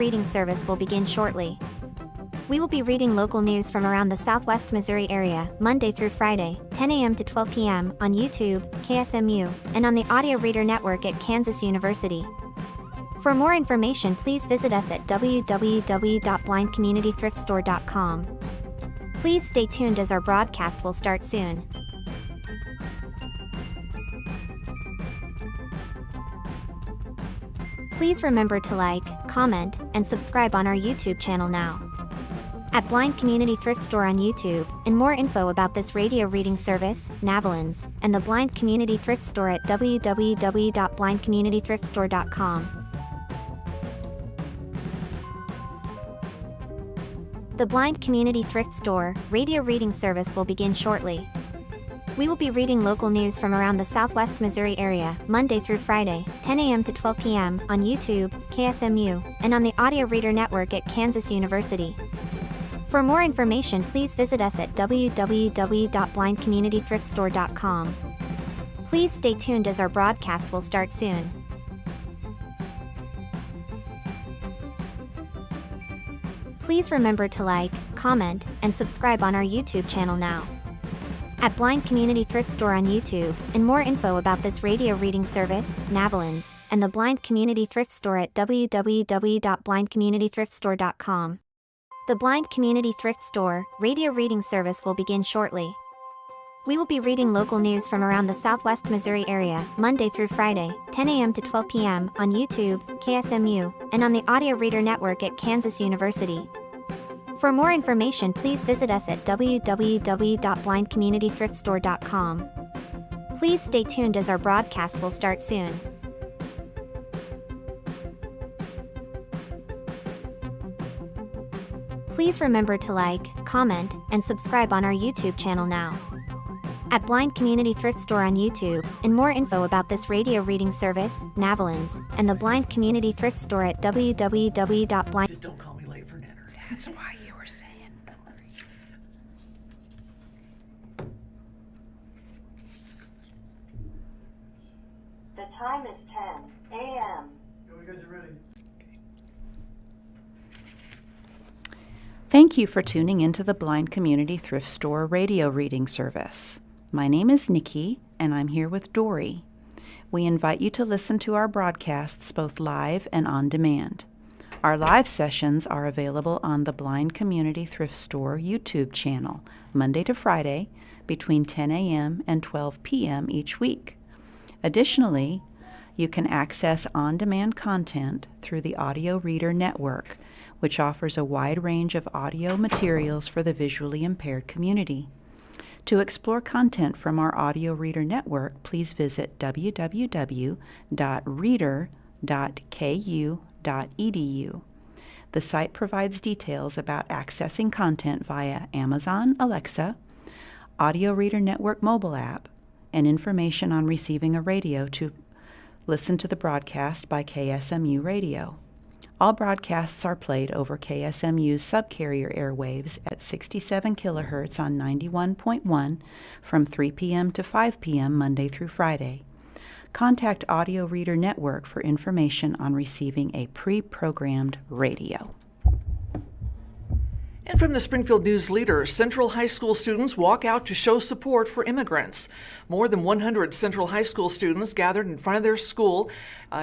Reading service will begin shortly. We will be reading local news from around the Southwest Missouri area, Monday through Friday, 10 a.m. to 12 p.m. on YouTube, KSMU, and on the Audio Reader Network at Kansas University. For more information, please visit us at www.blindcommunitythriftstore.com. Please stay tuned as our broadcast will start soon. Please remember to like, comment, and subscribe on our YouTube channel now. At Blind Community Thrift Store on YouTube, and more info about this radio reading service, Navalins, and the Blind Community Thrift Store at www.blindcommunitythriftstore.com. The Blind Community Thrift Store radio reading service will begin shortly. We will be reading local news from around the Southwest Missouri area, Monday through Friday, 10 a.m. to 12 p.m. on YouTube, KSMU, and on the Audio Reader Network at Kansas University. For more information, please visit us at www.blindcommunitythriftstore.com. Please stay tuned as our broadcast will start soon. Please remember to like, comment, and subscribe on our YouTube channel now. At Blind Community Thrift Store on YouTube, and more info about this radio reading service, Navalins, and the Blind Community Thrift Store at www.blindcommunitythriftstore.com. The Blind Community Thrift Store radio reading service will begin shortly. We will be reading local news from around the Southwest Missouri area, Monday through Friday, 10 a.m. to 12 p.m. on YouTube, KSMU, and on the Audio Reader Network at Kansas University. For more information, please visit us at www.blindcommunitythriftstore.com. Please stay tuned as our broadcast will start soon. Please remember to like, comment, and subscribe on our YouTube channel now. At Blind Community Thrift Store on YouTube, and more info about this radio reading service, Navalins, and the Blind Community Thrift Store at www.blind... Just don't call me late for dinner. That's why you were saying. The time is 10 a.m. You guys are ready. Thank you for tuning into the Blind Community Thrift Store radio reading service. My name is Nikki, and I'm here with Dory. We invite you to listen to our broadcasts both live and on demand. Our live sessions are available on the Blind Community Thrift Store YouTube channel, Monday to Friday, between 10 a.m. and 12 p.m. each week. Additionally, you can access on-demand content through the Audio Reader Network, which offers a wide range of audio materials for the visually impaired community. To explore content from our Audio Reader Network, please visit www.reader.ku.edu. The site provides details about accessing content via Amazon Alexa, Audio Reader Network mobile app, and information on receiving a radio to listen to the broadcast by KSMU Radio. All broadcasts are played over KSMU's subcarrier airwaves at 67 kHz on 91.1 from 3 p.m. to 5 p.m. Monday through Friday. Contact Audio Reader Network for information on receiving a pre-programmed radio. And from the Springfield News-Leader, Central High School students walk out to show support for immigrants. More than 100 Central High School students gathered in front of their school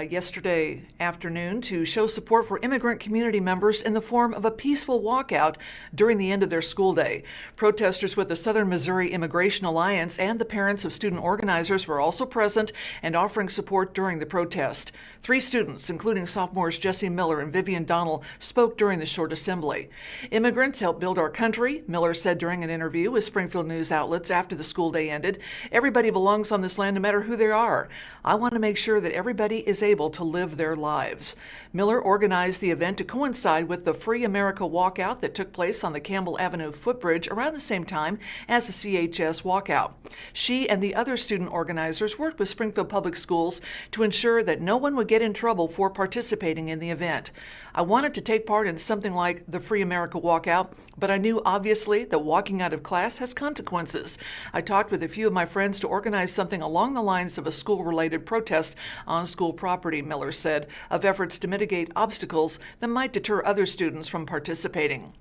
yesterday afternoon to show support for immigrant community members in the form of a peaceful walkout during the end of their school day. Protesters with the Southern Missouri Immigration Alliance and the parents of student organizers were also present and offering support during the protest. 3 students, including sophomores Jesse Miller and Vivian Donnell, spoke during the short assembly. Immigrants help build our country, Miller said during an interview with Springfield News outlets after the school day ended. Everybody belongs on this land no matter who they are. I want to make sure that everybody is able to live their lives. Miller organized the event to coincide with the Free America walkout that took place on the Campbell Avenue footbridge around the same time as the CHS walkout. She and the other student organizers worked with Springfield Public Schools to ensure that no one would get in trouble for participating in the event. I wanted to take part in something like the Free America walkout out, but I knew obviously that walking out of class has consequences. I talked with a few of my friends to organize something along the lines of a school-related protest on school property, Miller said, of efforts to mitigate obstacles that might deter other students from participating.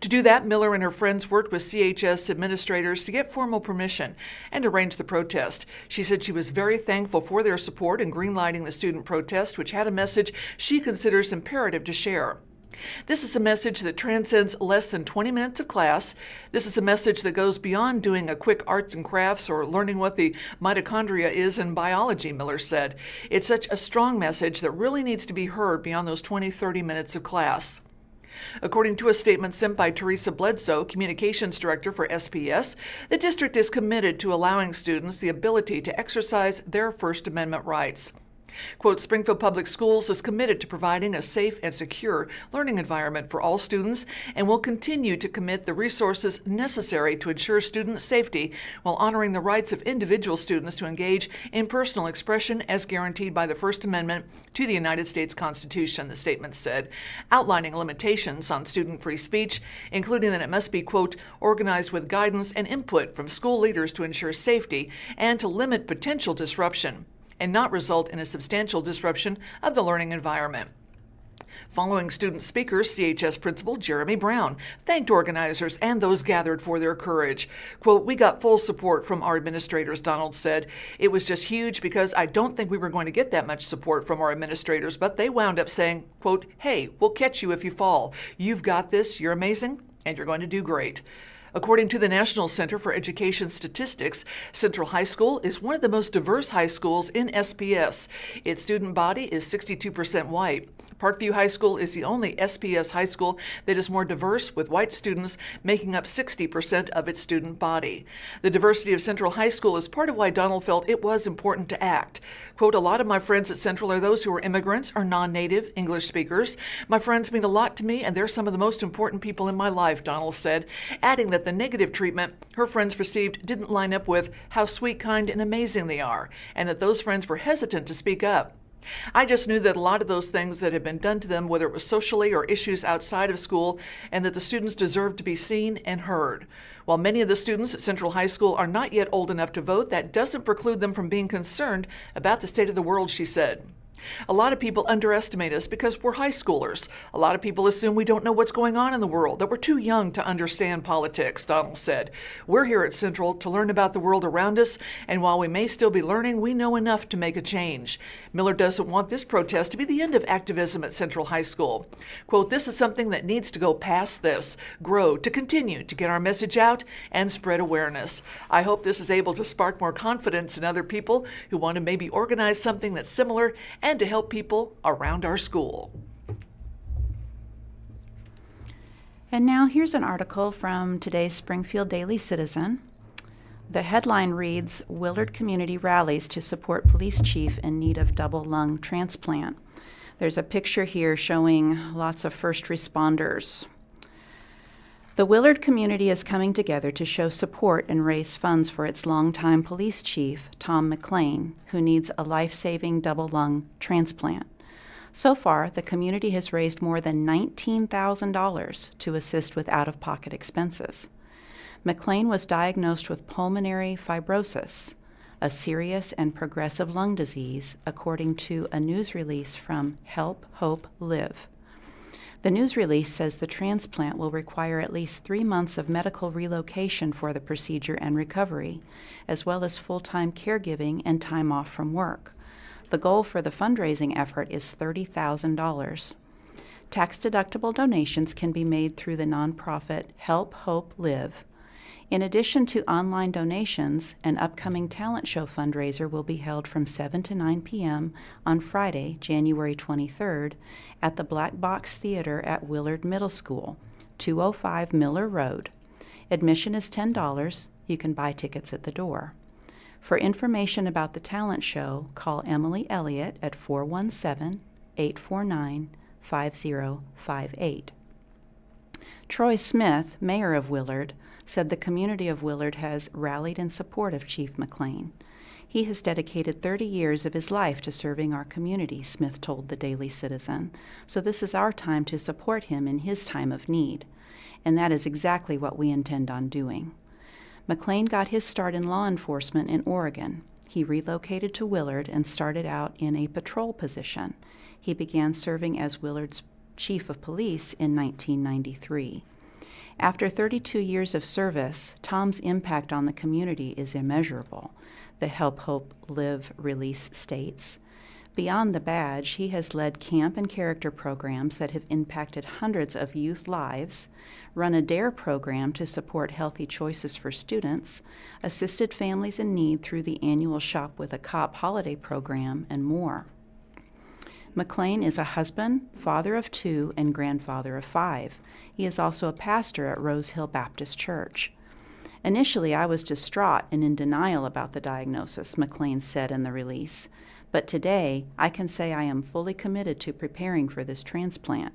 To do that, Miller and her friends worked with CHS administrators to get formal permission and arrange the protest. She said she was very thankful for their support in greenlighting the student protest, which had a message she considers imperative to share. This is a message that transcends less than 20 minutes of class. This is a message that goes beyond doing a quick arts and crafts or learning what the mitochondria is in biology, Miller said. It's such a strong message that really needs to be heard beyond those 20-30 minutes of class. According to a statement sent by Teresa Bledsoe, Communications Director for SPS, the district is committed to allowing students the ability to exercise their First Amendment rights. Quote, Springfield Public Schools is committed to providing a safe and secure learning environment for all students and will continue to commit the resources necessary to ensure student safety while honoring the rights of individual students to engage in personal expression as guaranteed by the First Amendment to the United States Constitution, the statement said, outlining limitations on student free speech, including that it must be, quote, organized with guidance and input from school leaders to ensure safety and to limit potential disruption, and not result in a substantial disruption of the learning environment. Following student speakers, CHS Principal Jeremy Brown thanked organizers and those gathered for their courage. Quote, we got full support from our administrators, Donald said. It was just huge because I don't think we were going to get that much support from our administrators, but they wound up saying, quote, hey, we'll catch you if you fall. You've got this, you're amazing, and you're going to do great. According to the National Center for Education Statistics, Central High School is one of the most diverse high schools in SPS. Its student body is 62% white. Parkview High School is the only SPS high school that is more diverse, with white students making up 60% of its student body. The diversity of Central High School is part of why Donald felt it was important to act. Quote, a lot of my friends at Central are those who are immigrants or non-native English speakers. My friends mean a lot to me, and they're some of the most important people in my life, Donald said, adding that the negative treatment her friends received didn't line up with how sweet, kind, and amazing they are, and that those friends were hesitant to speak up. I just knew that a lot of those things that had been done to them, whether it was socially or issues outside of school, and that the students deserved to be seen and heard. While many of the students at Central High School are not yet old enough to vote, that doesn't preclude them from being concerned about the state of the world, she said. A lot of people underestimate us because we're high schoolers. A lot of people assume we don't know what's going on in the world, that we're too young to understand politics, Donald said. We're here at Central to learn about the world around us, and while we may still be learning, we know enough to make a change. Miller doesn't want this protest to be the end of activism at Central High School. Quote, this is something that needs to go past this, grow, to continue to get our message out and spread awareness. I hope this is able to spark more confidence in other people who want to maybe organize something that's similar and to help people around our school. And now here's an article from today's Springfield Daily Citizen. The headline reads, Willard Community rallies to support police chief in need of double lung transplant. There's a picture here showing lots of first responders. The Willard community is coming together to show support and raise funds for its longtime police chief, Tom McLean, who needs a life-saving double lung transplant. So far, the community has raised more than $19,000 to assist with out-of-pocket expenses. McLean was diagnosed with pulmonary fibrosis, a serious and progressive lung disease, according to a news release from Help Hope Live. The news release says the transplant will require at least 3 months of medical relocation for the procedure and recovery, as well as full-time caregiving and time off from work. The goal for the fundraising effort is $30,000. Tax-deductible donations can be made through the nonprofit Help Hope Live. In addition to online donations, an upcoming talent show fundraiser will be held from 7 to 9 p.m. on Friday, January 23rd, at the Black Box Theater at Willard Middle School, 205 Miller Road. Admission is $10. You can buy tickets at the door. For information about the talent show, call Emily Elliott at 417-849-5058. Troy Smith, mayor of Willard, said the community of Willard has rallied in support of Chief McLean. He has dedicated 30 years of his life to serving our community, Smith told the Daily Citizen, so this is our time to support him in his time of need. And that is exactly what we intend on doing. McLean got his start in law enforcement in Oregon. He relocated to Willard and started out in a patrol position. He began serving as Willard's chief of police in 1993. After 32 years of service, Tom's impact on the community is immeasurable, the Help Hope Live release states. Beyond the badge, he has led camp and character programs that have impacted hundreds of youth lives, run a DARE program to support healthy choices for students, assisted families in need through the annual Shop with a Cop holiday program, and more. McLean is a husband, father of 2, and grandfather of 5. He is also a pastor at Rose Hill Baptist Church. Initially, I was distraught and in denial about the diagnosis, McLean said in the release. But today, I can say I am fully committed to preparing for this transplant.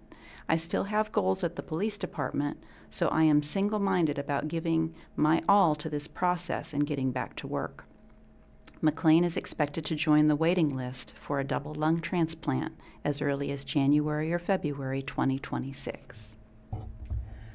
I still have goals at the police department, so I am single-minded about giving my all to this process and getting back to work. McLean is expected to join the waiting list for a double lung transplant as early as January or February 2026.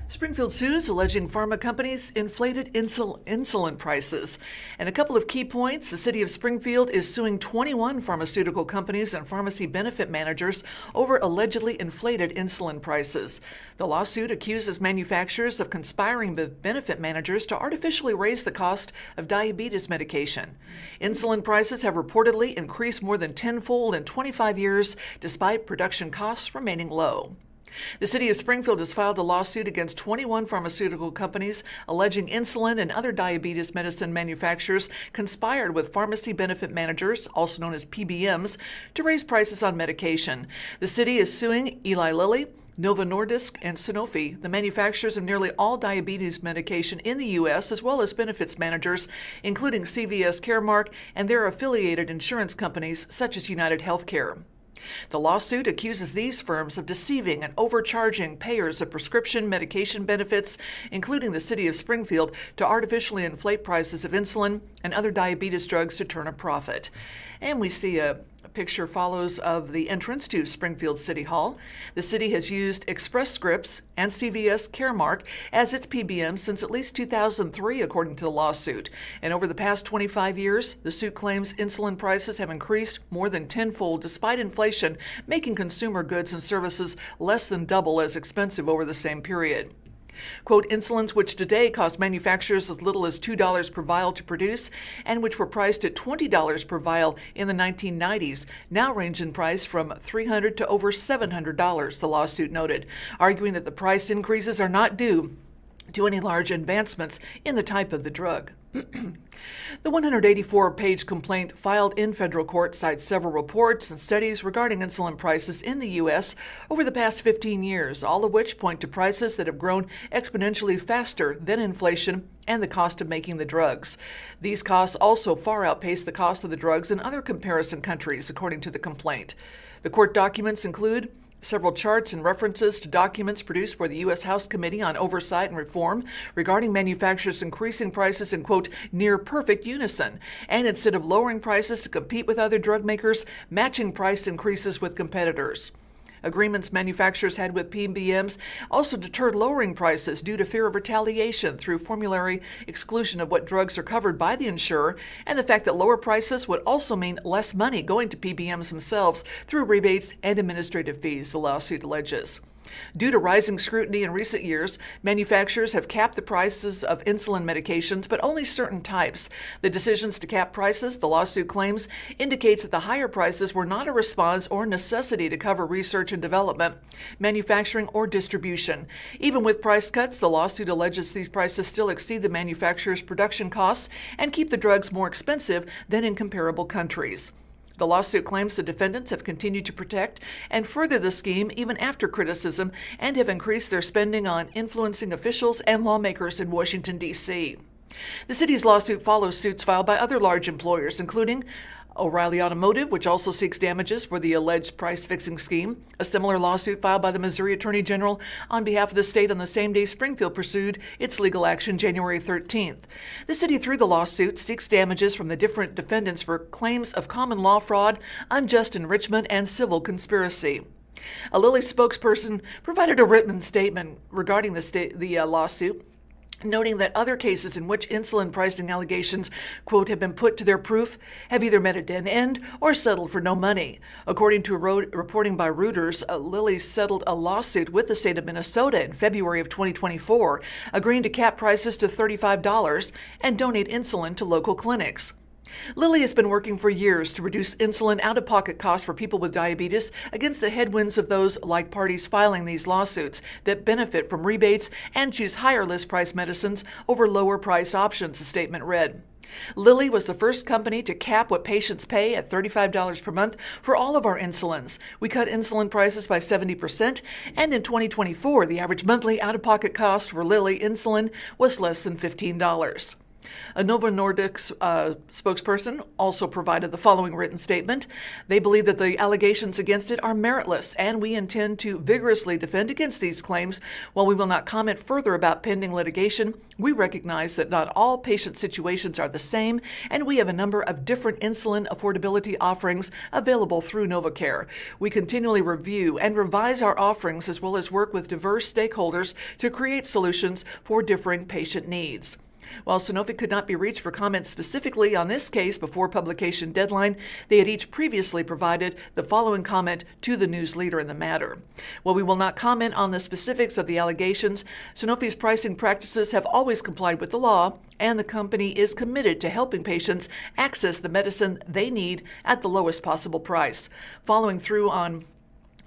Springfield sues alleging pharma companies inflated insulin prices. And a couple of key points: the city of Springfield is suing 21 pharmaceutical companies and pharmacy benefit managers over allegedly inflated insulin prices. The lawsuit accuses manufacturers of conspiring with benefit managers to artificially raise the cost of diabetes medication. Insulin prices have reportedly increased more than tenfold in 25 years, despite production costs remaining low. The city of Springfield has filed a lawsuit against 21 pharmaceutical companies alleging insulin and other diabetes medicine manufacturers conspired with pharmacy benefit managers, also known as PBMs, to raise prices on medication. The city is suing Eli Lilly, Novo Nordisk, and Sanofi, the manufacturers of nearly all diabetes medication in the U.S., as well as benefits managers, including CVS Caremark and their affiliated insurance companies such as United Healthcare. The lawsuit accuses these firms of deceiving and overcharging payers of prescription medication benefits, including the city of Springfield, to artificially inflate prices of insulin and other diabetes drugs to turn a profit. And we see a picture follows of the entrance to Springfield City Hall. The city has used Express Scripts and CVS Caremark as its PBM since at least 2003, according to the lawsuit. And over the past 25 years, the suit claims insulin prices have increased more than tenfold despite inflation, making consumer goods and services less than double as expensive over the same period. Quote, insulins which today cost manufacturers as little as $2 per vial to produce and which were priced at $20 per vial in the 1990s now range in price from $300 to over $700, the lawsuit noted, arguing that the price increases are not due to any large advancements in the type of the drug. The 184-page complaint filed in federal court cites several reports and studies regarding insulin prices in the U.S. over the past 15 years, all of which point to prices that have grown exponentially faster than inflation and the cost of making the drugs. These costs also far outpace the cost of the drugs in other comparison countries, according to the complaint. The court documents include several charts and references to documents produced by the U.S. House Committee on Oversight and Reform regarding manufacturers increasing prices in, quote, near perfect unison, and instead of lowering prices to compete with other drug makers, matching price increases with competitors. Agreements manufacturers had with PBMs also deterred lowering prices due to fear of retaliation through formulary exclusion of what drugs are covered by the insurer, and the fact that lower prices would also mean less money going to PBMs themselves through rebates and administrative fees, the lawsuit alleges. Due to rising scrutiny in recent years, manufacturers have capped the prices of insulin medications, but only certain types. The decisions to cap prices, the lawsuit claims, indicates that the higher prices were not a response or necessity to cover research and development, manufacturing, or distribution. Even with price cuts, the lawsuit alleges these prices still exceed the manufacturer's production costs and keep the drugs more expensive than in comparable countries. The lawsuit claims the defendants have continued to protect and further the scheme even after criticism and have increased their spending on influencing officials and lawmakers in Washington, D.C. The city's lawsuit follows suits filed by other large employers, including O'Reilly Automotive, which also seeks damages for the alleged price-fixing scheme. A similar lawsuit filed by the Missouri Attorney General on behalf of the state on the same day Springfield pursued its legal action January 13th. The city, through the lawsuit, seeks damages from the different defendants for claims of common law fraud, unjust enrichment, and civil conspiracy. A Lilly spokesperson provided a written statement regarding the lawsuit, noting that other cases in which insulin pricing allegations, quote, have been put to their proof have either met a dead end or settled for no money. According to reporting by Reuters, Lilly settled a lawsuit with the state of Minnesota in February of 2024, agreeing to cap prices to $35 and donate insulin to local clinics. Lilly has been working for years to reduce insulin out-of-pocket costs for people with diabetes against the headwinds of those like parties filing these lawsuits that benefit from rebates and choose higher list price medicines over lower price options, the statement read. Lilly was the first company to cap what patients pay at $35 per month for all of our insulins. We cut insulin prices by 70%, and in 2024, the average monthly out-of-pocket cost for Lilly insulin was less than $15. A Novo Nordisk spokesperson also provided the following written statement. They believe that the allegations against it are meritless, and we intend to vigorously defend against these claims. While we will not comment further about pending litigation, we recognize that not all patient situations are the same, and we have a number of different insulin affordability offerings available through NovoCare. We continually review and revise our offerings as well as work with diverse stakeholders to create solutions for differing patient needs. While Sanofi could not be reached for comments specifically on this case before publication deadline, they had each previously provided the following comment to the News-Leader in the matter. While we will not comment on the specifics of the allegations, Sanofi's pricing practices have always complied with the law, and the company is committed to helping patients access the medicine they need at the lowest possible price. Following through on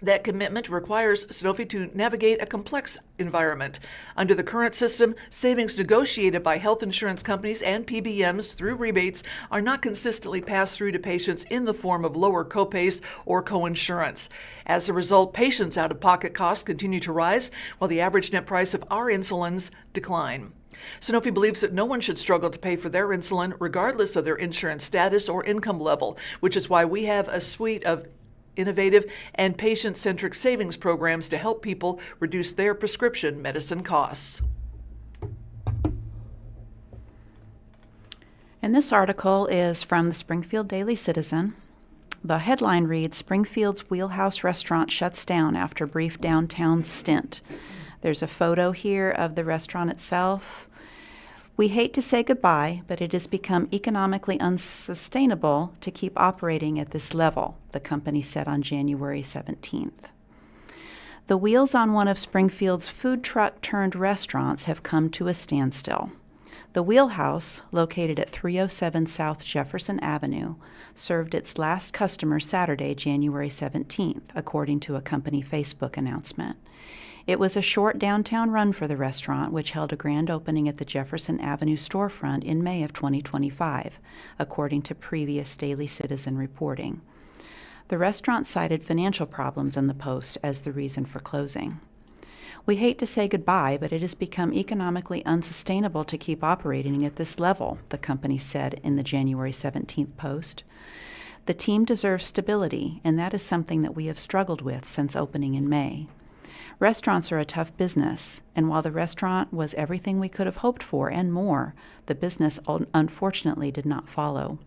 that commitment requires Sanofi to navigate a complex environment. Under the current system, savings negotiated by health insurance companies and PBMs through rebates are not consistently passed through to patients in the form of lower copays or coinsurance. As a result, patients' out-of-pocket costs continue to rise, while the average net price of our insulins decline. Sanofi believes that no one should struggle to pay for their insulin, regardless of their insurance status or income level, which is why we have a suite of innovative and patient-centric savings programs to help people reduce their prescription medicine costs. And this article is from the Springfield Daily Citizen. The headline reads, Springfield's Wheelhouse Restaurant shuts down after brief downtown stint. There's a photo here of the restaurant itself. We hate to say goodbye, but it has become economically unsustainable to keep operating at this level, the company said on January 17th. The wheels on one of Springfield's food truck-turned restaurants have come to a standstill. The Wheelhouse, located at 307 South Jefferson Avenue, served its last customer Saturday, January 17th, according to a company Facebook announcement. It was a short downtown run for the restaurant, which held a grand opening at the Jefferson Avenue storefront in May of 2025, according to previous Daily Citizen reporting. The restaurant cited financial problems in the post as the reason for closing. We hate to say goodbye, but it has become economically unsustainable to keep operating at this level, the company said in the January 17th post. The team deserves stability, and that is something that we have struggled with since opening in May. Restaurants are a tough business, and while the restaurant was everything we could have hoped for and more, the business unfortunately did not follow.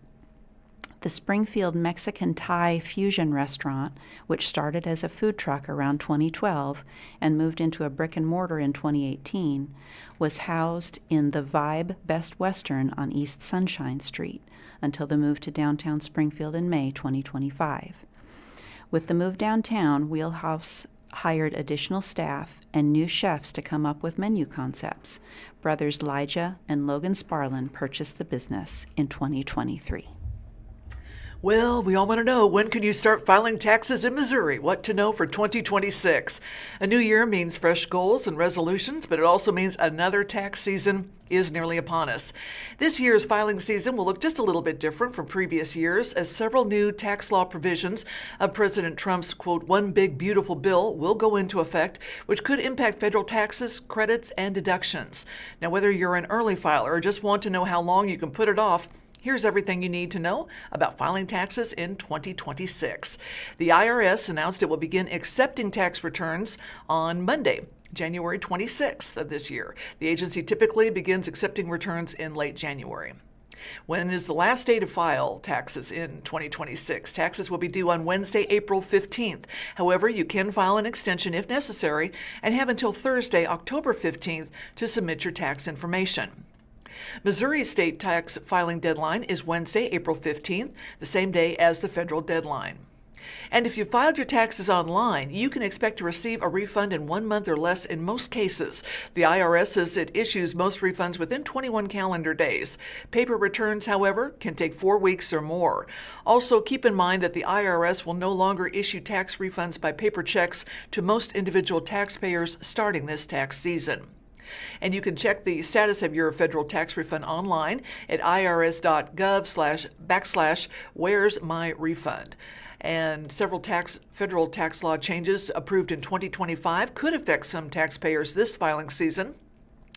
The Springfield Mexican-Thai fusion restaurant, which started as a food truck around 2012 and moved into a brick and mortar in 2018, was housed in the Vibe Best Western on East Sunshine Street until the move to downtown Springfield in May 2025. With the move downtown, Wheelhouse hired additional staff and new chefs to come up with menu concepts. Brothers Lijah and Logan Sparlin purchased the business in 2023. Well, we all want to know, when can you start filing taxes in Missouri? What to know for 2026? A new year means fresh goals and resolutions, but it also means another tax season is nearly upon us. This year's filing season will look just a little bit different from previous years, as several new tax law provisions of President Trump's, quote, one big beautiful bill will go into effect, which could impact federal taxes, credits, and deductions. Now, whether you're an early filer or just want to know how long you can put it off, Here's everything you need to know about filing taxes in 2026. The IRS announced it will begin accepting tax returns on Monday, January 26th of this year. The agency typically begins accepting returns in late January. When is the last day to file taxes in 2026? Taxes will be due on Wednesday, April 15th. However, you can file an extension if necessary and have until Thursday, October 15th to submit your tax information. Missouri's state tax filing deadline is Wednesday, April 15th, the same day as the federal deadline. And if you filed your taxes online, you can expect to receive a refund in 1 month or less in most cases. The IRS says it issues most refunds within 21 calendar days. Paper returns, however, can take 4 weeks or more. Also, keep in mind that the IRS will no longer issue tax refunds by paper checks to most individual taxpayers starting this tax season. And you can check the status of your federal tax refund online at irs.gov//where's my refund. And several federal tax law changes approved in 2025 could affect some taxpayers this filing season.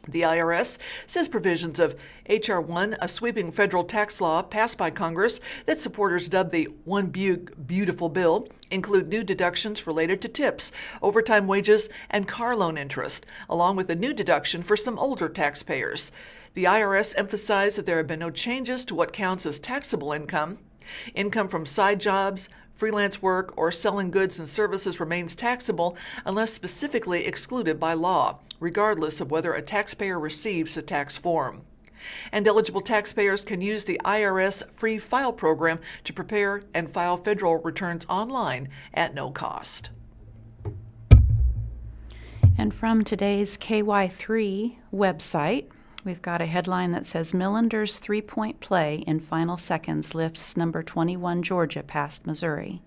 The IRS says provisions of H.R. 1, a sweeping federal tax law passed by Congress that supporters dubbed the One Beautiful Bill, include new deductions related to tips, overtime wages, and car loan interest, along with a new deduction for some older taxpayers. The IRS emphasized that there have been no changes to what counts as taxable income. Income from side jobs, freelance work, or selling goods and services remains taxable unless specifically excluded by law, regardless of whether a taxpayer receives a tax form. And eligible taxpayers can use the IRS Free File program to prepare and file federal returns online at no cost. And from today's KY3 website, we've got a headline that says Millender's three-point play in final seconds lifts number 21 Georgia past Missouri.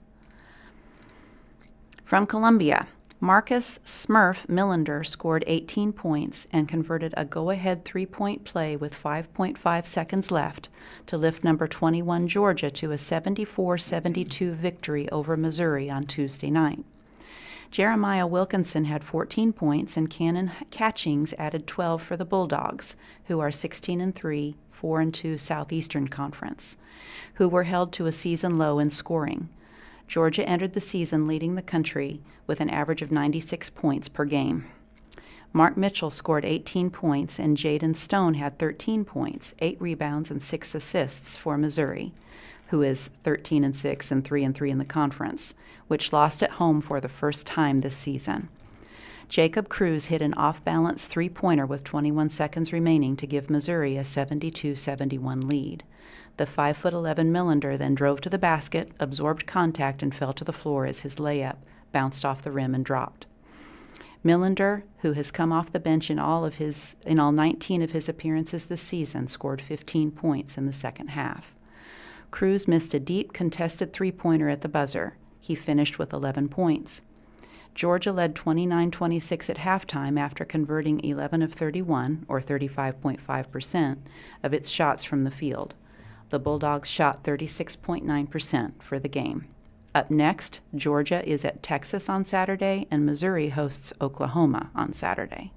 From Columbia, Marcus Smurf Millender scored 18 points and converted a go-ahead three-point play with 5.5 seconds left to lift number 21 Georgia to a 74-72 victory over Missouri on Tuesday night. Jeremiah Wilkinson had 14 points, and Cannon Catchings added 12 for the Bulldogs, who are 16-3, 4-2 Southeastern Conference, who were held to a season low in scoring. Georgia entered the season leading the country with an average of 96 points per game. Mark Mitchell scored 18 points, and Jaden Stone had 13 points, 8 rebounds, and 6 assists for Missouri, who is 13-6 and 3-3 in the conference, which lost at home for the first time this season. Jacob Cruz hit an off-balance three-pointer with 21 seconds remaining to give Missouri a 72-71 lead. The 5'11" Millender then drove to the basket, absorbed contact, and fell to the floor as his layup bounced off the rim and dropped. Millender, who has come off the bench in all 19 of his appearances this season, scored 15 points in the second half. Cruz missed a deep, contested three-pointer at the buzzer. He finished with 11 points. Georgia led 29-26 at halftime after converting 11 of 31, or 35.5%, of its shots from the field. The Bulldogs shot 36.9% for the game. Up next, Georgia is at Texas on Saturday, and Missouri hosts Oklahoma on Saturday.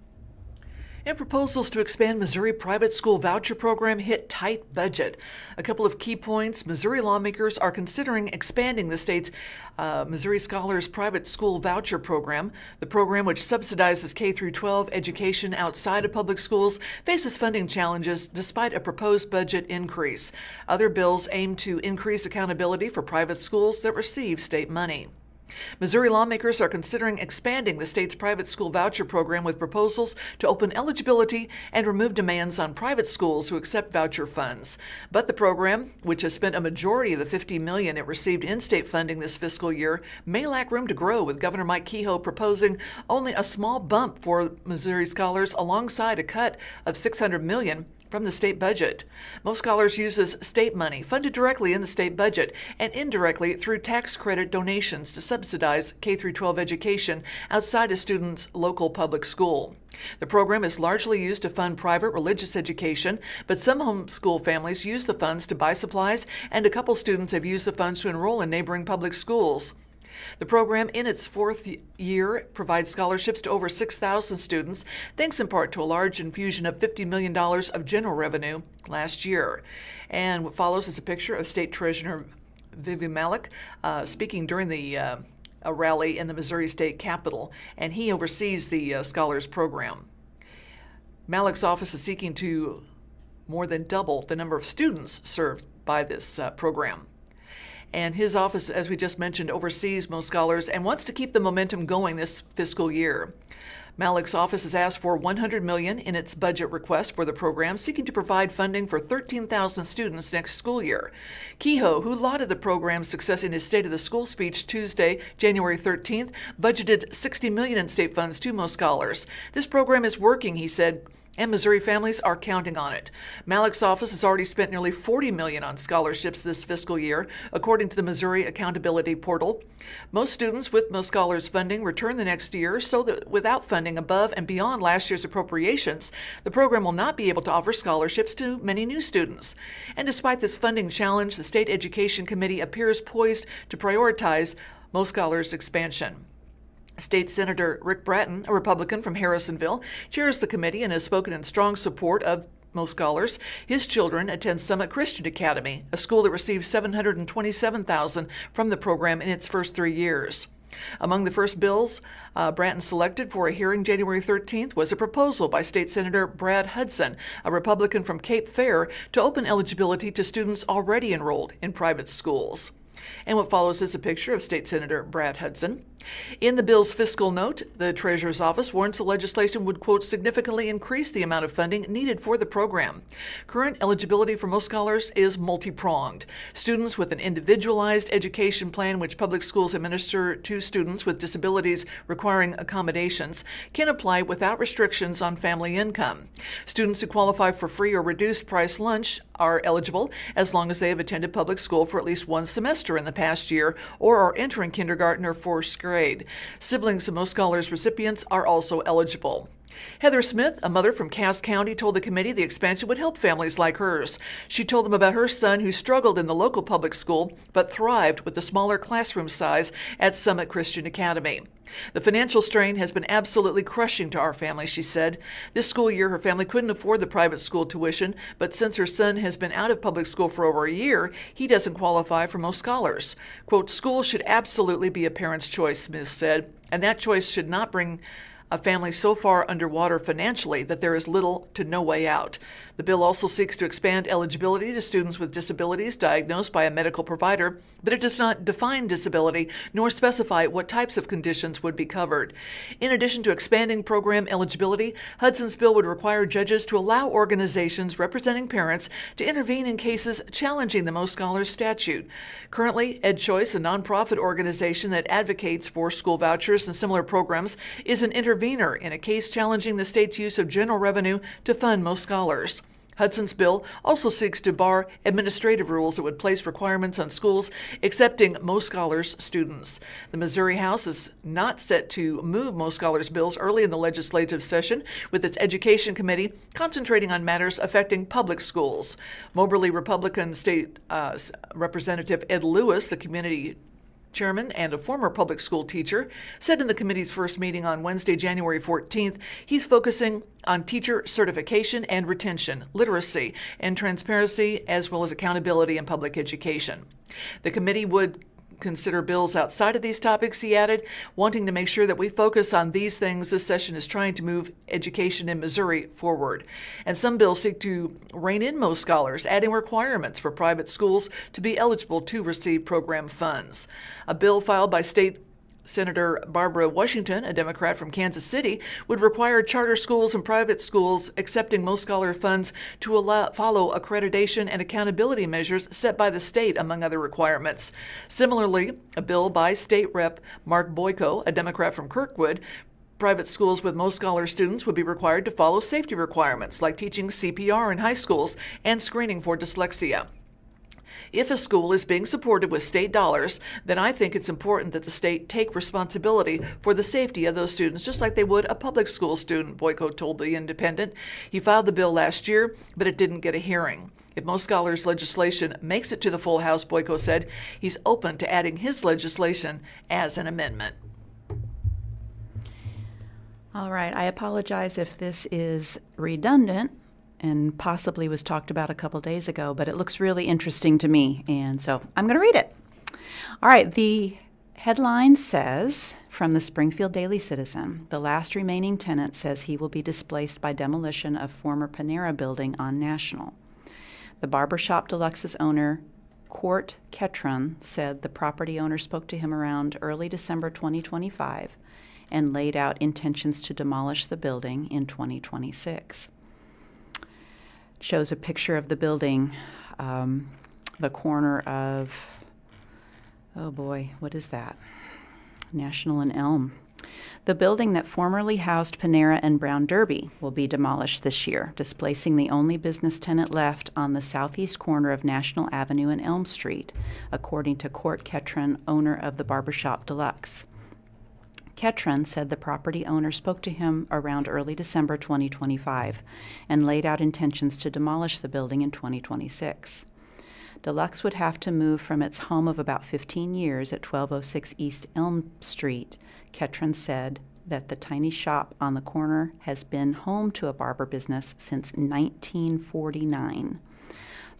And proposals to expand Missouri private school voucher program hit tight budget. A couple of key points. Missouri lawmakers are considering expanding the state's Missouri Scholars Private School Voucher Program. The program, which subsidizes K-12 education outside of public schools, faces funding challenges despite a proposed budget increase. Other bills aim to increase accountability for private schools that receive state money. Missouri lawmakers are considering expanding the state's private school voucher program with proposals to open eligibility and remove demands on private schools who accept voucher funds. But the program, which has spent a majority of the $50 million it received in-state funding this fiscal year, may lack room to grow, with Governor Mike Kehoe proposing only a small bump for Missouri scholars alongside a cut of $600 million from the state budget. Most scholars uses state money funded directly in the state budget and indirectly through tax credit donations to subsidize K-12 education outside a student's local public school. The program is largely used to fund private religious education, but some homeschool families use the funds to buy supplies, and a couple students have used the funds to enroll in neighboring public schools. The program, in its fourth year, provides scholarships to over 6,000 students, thanks in part to a large infusion of $50 million of general revenue last year. And what follows is a picture of State Treasurer Vivian Malik speaking during a rally in the Missouri State Capitol, and he oversees the Scholars Program. Malik's office is seeking to more than double the number of students served by this program. And his office, as we just mentioned, oversees most scholars and wants to keep the momentum going this fiscal year. Malik's office has asked for $100 million in its budget request for the program, seeking to provide funding for 13,000 students next school year. Kehoe, who lauded the program's success in his State of the School speech Tuesday, January 13th, budgeted $60 million in state funds to most scholars. This program is working, he said, and Missouri families are counting on it. Malik's office has already spent nearly $40 million on scholarships this fiscal year, according to the Missouri Accountability Portal. Most students with most scholars funding return the next year, so that without funding above and beyond last year's appropriations, the program will not be able to offer scholarships to many new students. And despite this funding challenge, the State Education Committee appears poised to prioritize most scholars expansion. State Senator Rick Bratton, a Republican from Harrisonville, chairs the committee and has spoken in strong support of most scholars. His children attend Summit Christian Academy, a school that received $727,000 from the program in its first 3 years. Among the first bills Bratton selected for a hearing January 13th was a proposal by State Senator Brad Hudson, a Republican from Cape Fear, to open eligibility to students already enrolled in private schools. And what follows is a picture of State Senator Brad Hudson. In the bill's fiscal note, the Treasurer's Office warns the legislation would, quote, significantly increase the amount of funding needed for the program. Current eligibility for most scholars is multi-pronged. Students with an individualized education plan, which public schools administer to students with disabilities requiring accommodations, can apply without restrictions on family income. Students who qualify for free or reduced price lunch are eligible as long as they have attended public school for at least one semester in the past year or are entering kindergarten or first grade. Siblings of most scholars recipients are also eligible. Heather Smith, a mother from Cass County, told the committee the expansion would help families like hers. She told them about her son who struggled in the local public school but thrived with the smaller classroom size at Summit Christian Academy. The financial strain has been absolutely crushing to our family, she said. This school year, her family couldn't afford the private school tuition, but since her son has been out of public school for over a year, he doesn't qualify for most scholars. Quote, school should absolutely be a parent's choice, Smith said, and that choice should not bring a family so far underwater financially that there is little to no way out. The bill also seeks to expand eligibility to students with disabilities diagnosed by a medical provider, but it does not define disability nor specify what types of conditions would be covered. In addition to expanding program eligibility, Hudson's bill would require judges to allow organizations representing parents to intervene in cases challenging the Most Scholars statute. Currently, EdChoice, a nonprofit organization that advocates for school vouchers and similar programs, is an intervener in a case challenging the state's use of general revenue to fund most scholars. Hudson's bill also seeks to bar administrative rules that would place requirements on schools accepting most scholars students. The Missouri House is not set to move most scholars bills early in the legislative session, with its Education Committee concentrating on matters affecting public schools. Moberly Republican State Representative Ed Lewis, the community chairman and a former public school teacher, said in the committee's first meeting on Wednesday, January 14th, he's focusing on teacher certification and retention, literacy, and transparency, as well as accountability in public education. The committee would consider bills outside of these topics, he added, wanting to make sure that we focus on these things. This session is trying to move education in Missouri forward. And some bills seek to rein in most scholars, adding requirements for private schools to be eligible to receive program funds. A bill filed by State Senator Barbara Washington, a Democrat from Kansas City, would require charter schools and private schools accepting most scholar funds to follow accreditation and accountability measures set by the state, among other requirements. Similarly, a bill by State Rep. Mark Boyko, a Democrat from Kirkwood, private schools with most scholar students would be required to follow safety requirements like teaching CPR in high schools and screening for dyslexia. If a school is being supported with state dollars, then I think it's important that the state take responsibility for the safety of those students, just like they would a public school student, Boyko told The Independent. He filed the bill last year, but it didn't get a hearing. If Mo Scholars' legislation makes it to the full House, Boyko said he's open to adding his legislation as an amendment. All right, I apologize if this is redundant and possibly was talked about a couple days ago, but it looks really interesting to me, and so I'm going to read it. All right, the headline says, from the Springfield Daily Citizen, the last remaining tenant says he will be displaced by demolition of former Panera building on National. The Barbershop Deluxe's owner, Court Ketron, said the property owner spoke to him around early December 2025 and laid out intentions to demolish the building in 2026. Shows a picture of the building, the corner of, oh boy, what is that? National and Elm. The building that formerly housed Panera and Brown Derby will be demolished this year, displacing the only business tenant left on the southeast corner of National Avenue and Elm Street, according to Court Ketron, owner of the Barbershop Deluxe. Ketron said the property owner spoke to him around early December 2025 and laid out intentions to demolish the building in 2026. Deluxe would have to move from its home of about 15 years at 1206 East Elm Street. Ketron said that the tiny shop on the corner has been home to a barber business since 1949.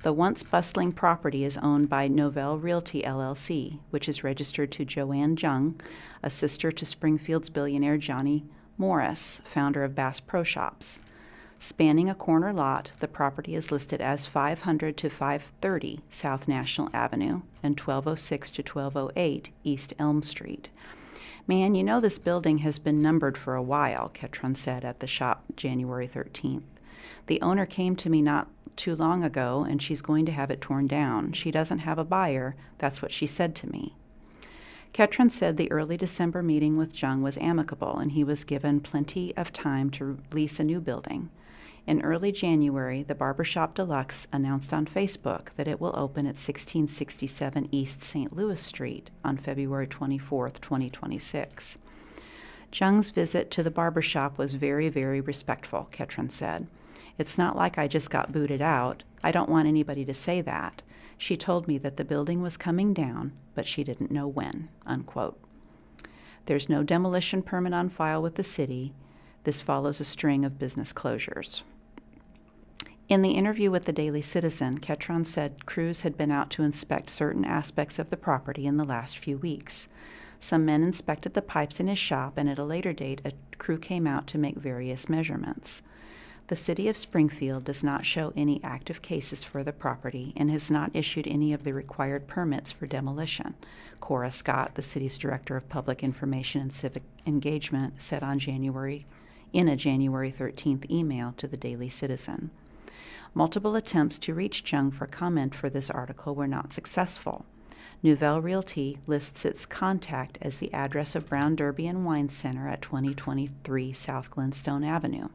The once bustling property is owned by Novell Realty, LLC, which is registered to Joanne Jung, a sister to Springfield's billionaire Johnny Morris, founder of Bass Pro Shops. Spanning a corner lot, the property is listed as 500 to 530 South National Avenue and 1206 to 1208 East Elm Street. Man, you know this building has been numbered for a while, Ketron said at the shop January 13th. The owner came to me not too long ago, and she's going to have it torn down. She doesn't have a buyer. That's what she said to me. Ketron said the early December meeting with Jung was amicable, and he was given plenty of time to lease a new building. In early January, the Barbershop Deluxe announced on Facebook that it will open at 1667 East St. Louis Street on February 24, 2026. Jung's visit to the barbershop was very, very respectful, Ketron said. It's not like I just got booted out. I don't want anybody to say that. She told me that the building was coming down, but she didn't know when, unquote. There's no demolition permit on file with the city. This follows a string of business closures. In the interview with the Daily Citizen, Ketron said crews had been out to inspect certain aspects of the property in the last few weeks. Some men inspected the pipes in his shop, and at a later date, a crew came out to make various measurements. The City of Springfield does not show any active cases for the property and has not issued any of the required permits for demolition, Cora Scott, the city's Director of Public Information and Civic Engagement, said in a January 13th email to the Daily Citizen. Multiple attempts to reach Jung for comment for this article were not successful. Novell Realty lists its contact as the address of Brown Derby and Wine Center at 2023 South Glenstone Avenue.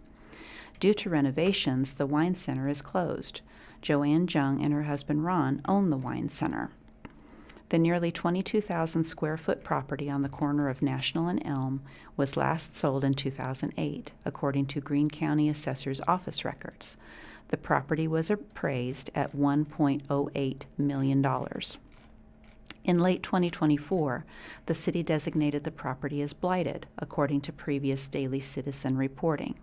Due to renovations, the wine center is closed. Joanne Jung and her husband Ron own the wine center. The nearly 22,000 square foot property on the corner of National and Elm was last sold in 2008, according to Greene County Assessor's Office records. The property was appraised at $1.08 million. In late 2024, the city designated the property as blighted, according to previous Daily Citizen reporting.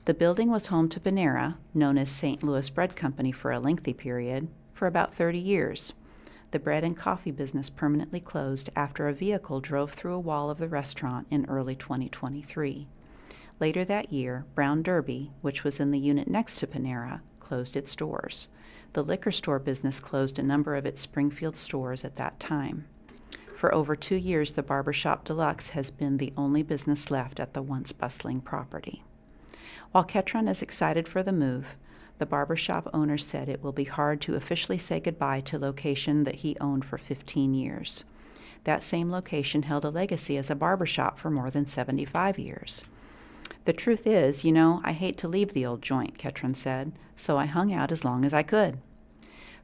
The building was home to Panera, known as St. Louis Bread Company for a lengthy period, for about 30 years. The bread and coffee business permanently closed after a vehicle drove through a wall of the restaurant in early 2023. Later that year, Brown Derby, which was in the unit next to Panera, closed its doors. The liquor store business closed a number of its Springfield stores at that time. For over 2 years, the Barbershop Deluxe has been the only business left at the once bustling property. While Ketron is excited for the move, the barbershop owner said it will be hard to officially say goodbye to location that he owned for 15 years. That same location held a legacy as a barbershop for more than 75 years. The truth is, I hate to leave the old joint, Ketron said, so I hung out as long as I could.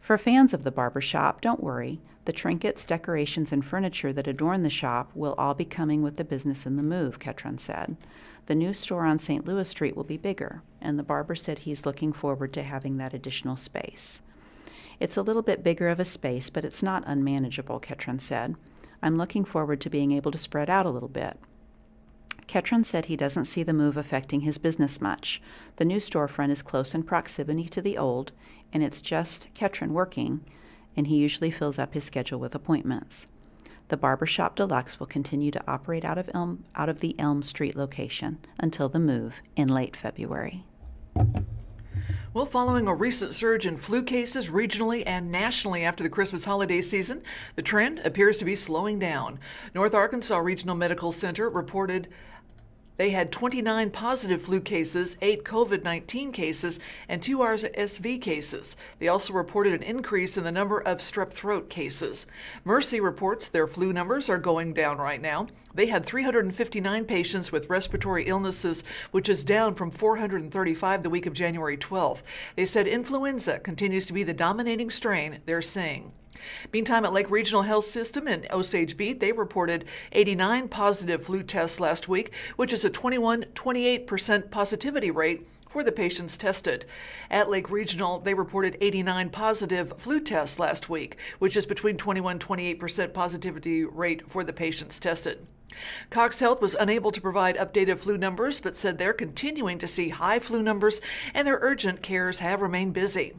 For fans of the barber shop, don't worry. The trinkets, decorations, and furniture that adorn the shop will all be coming with the business in the move, Ketron said. The new store on St. Louis Street will be bigger, and the barber said he's looking forward to having that additional space. It's a little bit bigger of a space, but it's not unmanageable, Ketron said. I'm looking forward to being able to spread out a little bit. Ketron said he doesn't see the move affecting his business much. The new storefront is close in proximity to the old, and it's just Ketron working, and he usually fills up his schedule with appointments. The Barbershop Deluxe will continue to operate out of the Elm Street location until the move in late February. Well, following a recent surge in flu cases regionally and nationally after the Christmas holiday season, the trend appears to be slowing down. North Arkansas Regional Medical Center reported they had 29 positive flu cases, 8 COVID-19 cases, and 2 RSV cases. They also reported an increase in the number of strep throat cases. Mercy reports their flu numbers are going down right now. They had 359 patients with respiratory illnesses, which is down from 435 the week of January 12th. They said influenza continues to be the dominating strain they're seeing. Meantime, at Lake Regional Health System in Osage Beach, they reported 89 positive flu tests last week, which is a 28% positivity rate for the patients tested. At Lake Regional, they reported 89 positive flu tests last week, which is between 21-28% positivity rate for the patients tested. Cox Health was unable to provide updated flu numbers, but said they're continuing to see high flu numbers and their urgent cares have remained busy.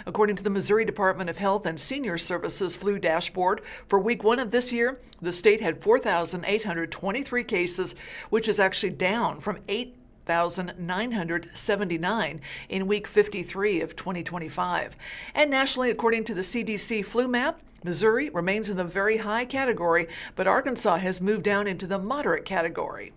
According to the Missouri Department of Health and Senior Services flu dashboard, for week 1 of this year, the state had 4,823 cases, which is actually down from 8,979 in week 53 of 2025. And nationally, according to the CDC flu map, Missouri remains in the very high category, but Arkansas has moved down into the moderate category.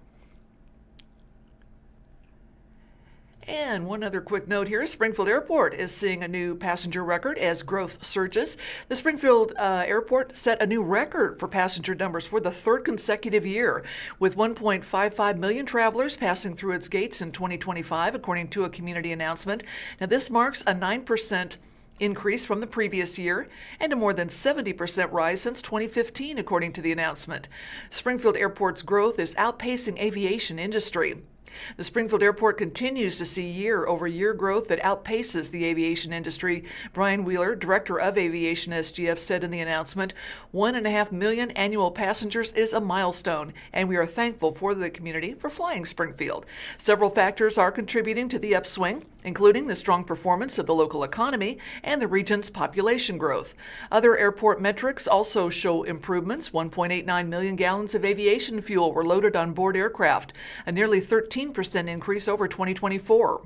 And one other quick note here, Springfield Airport is seeing a new passenger record as growth surges. The Springfield Airport set a new record for passenger numbers for the 3rd consecutive year, with 1.55 million travelers passing through its gates in 2025, according to a community announcement. Now, this marks a 9% increase from the previous year and a more than 70% rise since 2015, according to the announcement. Springfield Airport's growth is outpacing aviation industry. The Springfield Airport continues to see year-over-year growth that outpaces the aviation industry. Brian Wheeler, Director of Aviation SGF, said in the announcement, 1.5 million annual passengers is a milestone, and we are thankful for the community for flying Springfield. Several factors are contributing to the upswing, including the strong performance of the local economy and the region's population growth. Other airport metrics also show improvements. 1.89 million gallons of aviation fuel were loaded on board aircraft, a nearly 13% increase over 2024.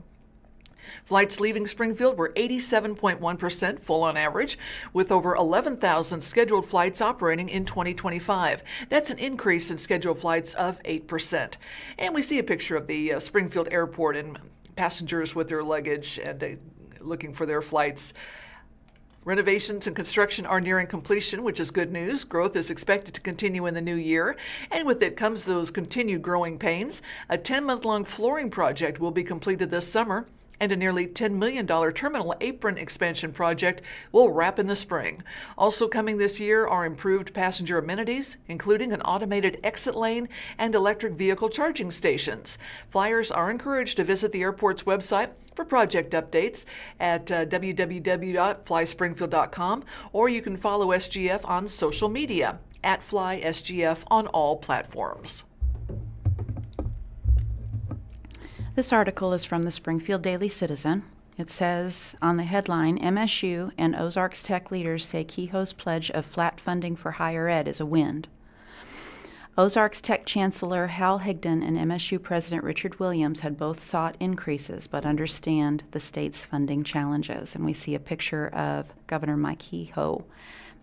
Flights leaving Springfield were 87.1% full on average, with over 11,000 scheduled flights operating in 2025. That's an increase in scheduled flights of 8%. And we see a picture of the Springfield Airport and passengers with their luggage and looking for their flights. Renovations and construction are nearing completion, which is good news. Growth is expected to continue in the new year, and with it comes those continued growing pains. A 10-month-long flooring project will be completed this summer, and a nearly $10 million terminal apron expansion project will wrap in the spring. Also coming this year are improved passenger amenities, including an automated exit lane and electric vehicle charging stations. Flyers are encouraged to visit the airport's website for project updates at www.flyspringfield.com, or you can follow SGF on social media at FlySGF on all platforms. This article is from the Springfield Daily Citizen. It says on the headline, MSU and Ozarks tech leaders say Kehoe's pledge of flat funding for higher ed is a win. Ozarks Tech Chancellor Hal Higdon and MSU President Richard Williams had both sought increases but understand the state's funding challenges. And we see a picture of Governor Mike Kehoe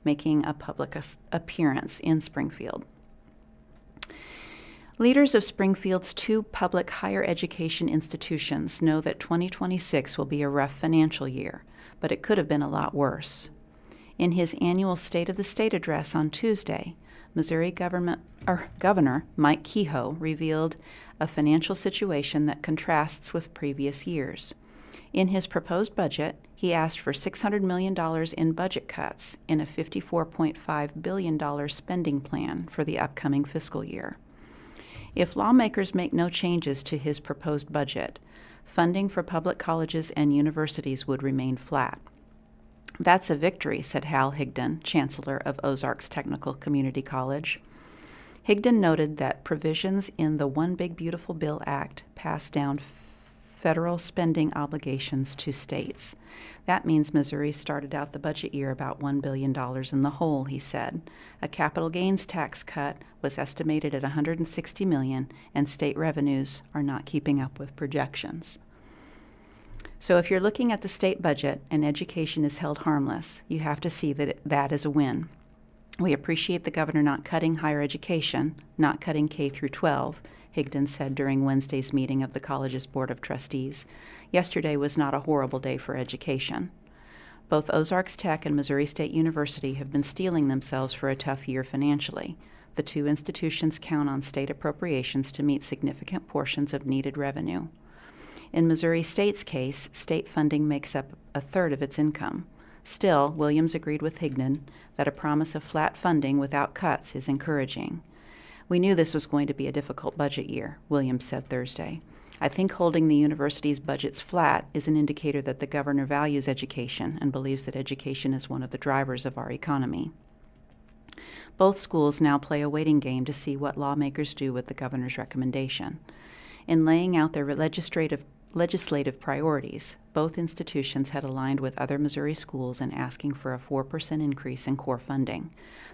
making a public appearance in Springfield. Leaders of Springfield's 2 public higher education institutions know that 2026 will be a rough financial year, but it could have been a lot worse. In his annual State of the State address on Tuesday, Missouri Governor Mike Kehoe revealed a financial situation that contrasts with previous years. In his proposed budget, he asked for $600 million in budget cuts in a $54.5 billion spending plan for the upcoming fiscal year. If lawmakers make no changes to his proposed budget, funding for public colleges and universities would remain flat. That's a victory, said Hal Higdon, chancellor of Ozarks Technical Community College. Higdon noted that provisions in the One Big Beautiful Bill Act passed down federal spending obligations to states. That means Missouri started out the budget year about $1 billion in the hole, he said. A capital gains tax cut was estimated at $160 million, and state revenues are not keeping up with projections. So if you're looking at the state budget and education is held harmless, you have to see that is a win. We appreciate the governor not cutting higher education, not cutting K through 12, Higdon said during Wednesday's meeting of the college's Board of Trustees. Yesterday was not a horrible day for education. Both Ozarks Tech and Missouri State University have been steeling themselves for a tough year financially. The two institutions count on state appropriations to meet significant portions of needed revenue. In Missouri State's case, state funding makes up a third of its income. Still, Williams agreed with Higdon that a promise of flat funding without cuts is encouraging. We knew this was going to be a difficult budget year, Williams said Thursday. I think holding the university's budgets flat is an indicator that the governor values education and believes that education is one of the drivers of our economy. Both schools now play a waiting game to see what lawmakers do with the governor's recommendation. In laying out their legislative priorities, both institutions had aligned with other Missouri schools in asking for a 4% increase in core funding.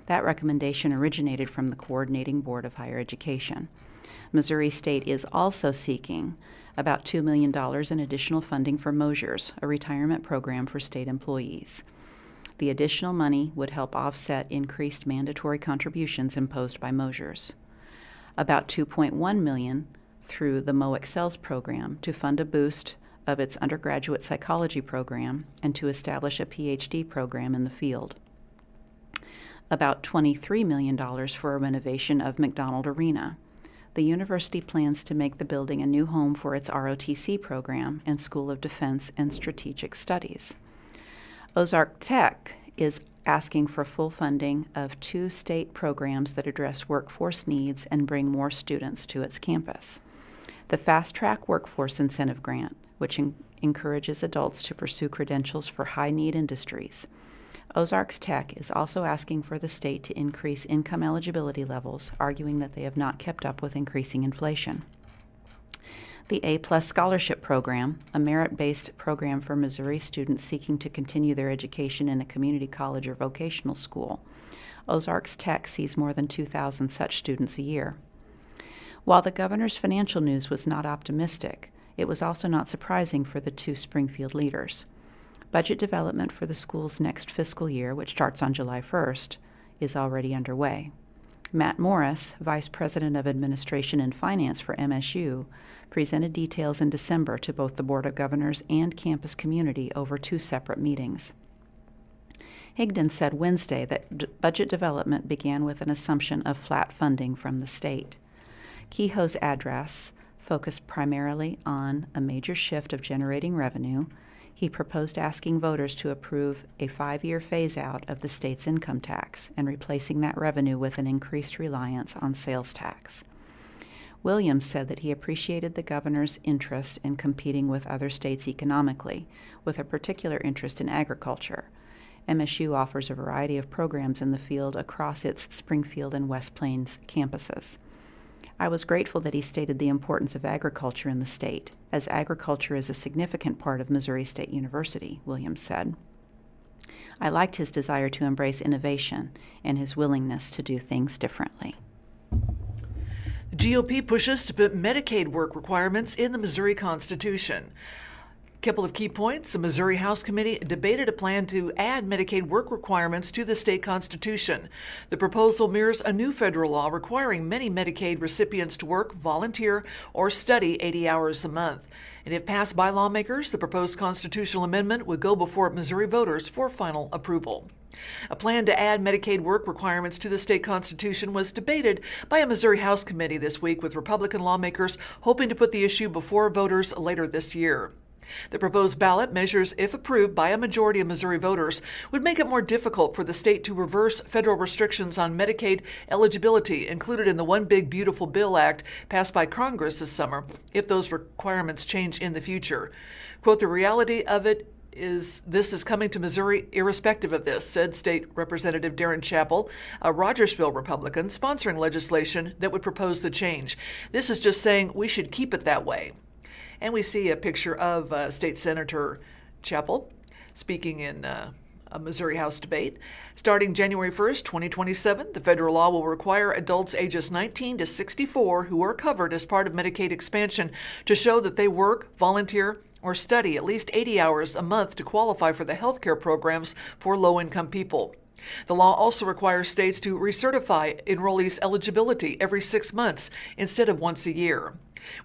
That recommendation originated from the Coordinating Board of Higher Education. Missouri State is also seeking about $2 million in additional funding for Mosers, a retirement program for state employees. The additional money would help offset increased mandatory contributions imposed by Mosers. About $2.1 million through the MO Excels program to fund a boost of its undergraduate psychology program and to establish a PhD program in the field. About $23 million for a renovation of McDonald Arena. The university plans to make the building a new home for its ROTC program and School of Defense and Strategic Studies. Ozark Tech is asking for full funding of 2 state programs that address workforce needs and bring more students to its campus. The Fast Track Workforce Incentive Grant, which encourages adults to pursue credentials for high-need industries. Ozarks Tech is also asking for the state to increase income eligibility levels, arguing that they have not kept up with increasing inflation. The A+ Scholarship Program, a merit-based program for Missouri students seeking to continue their education in a community college or vocational school. Ozarks Tech sees more than 2,000 such students a year. While the governor's financial news was not optimistic, it was also not surprising for the two Springfield leaders. Budget development for the school's next fiscal year, which starts on July 1st, is already underway. Matt Morris, Vice President of Administration and Finance for MSU, presented details in December to both the Board of Governors and campus community over 2 separate meetings. Higdon said Wednesday that budget development began with an assumption of flat funding from the state. Kehoe's address focused primarily on a major shift of generating revenue. He proposed asking voters to approve a 5-year phase-out of the state's income tax and replacing that revenue with an increased reliance on sales tax. Williams said that he appreciated the governor's interest in competing with other states economically, with a particular interest in agriculture. MSU offers a variety of programs in the field across its Springfield and West Plains campuses. I was grateful that he stated the importance of agriculture in the state, as agriculture is a significant part of Missouri State University, Williams said. I liked his desire to embrace innovation and his willingness to do things differently. The GOP pushes to put Medicaid work requirements in the Missouri Constitution. A couple of key points. The Missouri House Committee debated a plan to add Medicaid work requirements to the state constitution. The proposal mirrors a new federal law requiring many Medicaid recipients to work, volunteer, or study 80 hours a month. And if passed by lawmakers, the proposed constitutional amendment would go before Missouri voters for final approval. A plan to add Medicaid work requirements to the state constitution was debated by a Missouri House Committee this week, with Republican lawmakers hoping to put the issue before voters later this year. The proposed ballot measures, if approved by a majority of Missouri voters, would make it more difficult for the state to reverse federal restrictions on Medicaid eligibility included in the One Big Beautiful Bill Act passed by Congress this summer, if those requirements change in the future. Quote, "The reality of it is this is coming to Missouri irrespective of this," said State Representative Darren Chappell, a Rogersville Republican, sponsoring legislation that would propose the change. "This is just saying we should keep it that way." And we see a picture of State Senator Chappell speaking in a Missouri House debate. Starting January 1st, 2027, the federal law will require adults ages 19 to 64 who are covered as part of Medicaid expansion to show that they work, volunteer, or study at least 80 hours a month to qualify for the health care programs for low-income people. The law also requires states to recertify enrollees' eligibility every 6 months instead of once a year.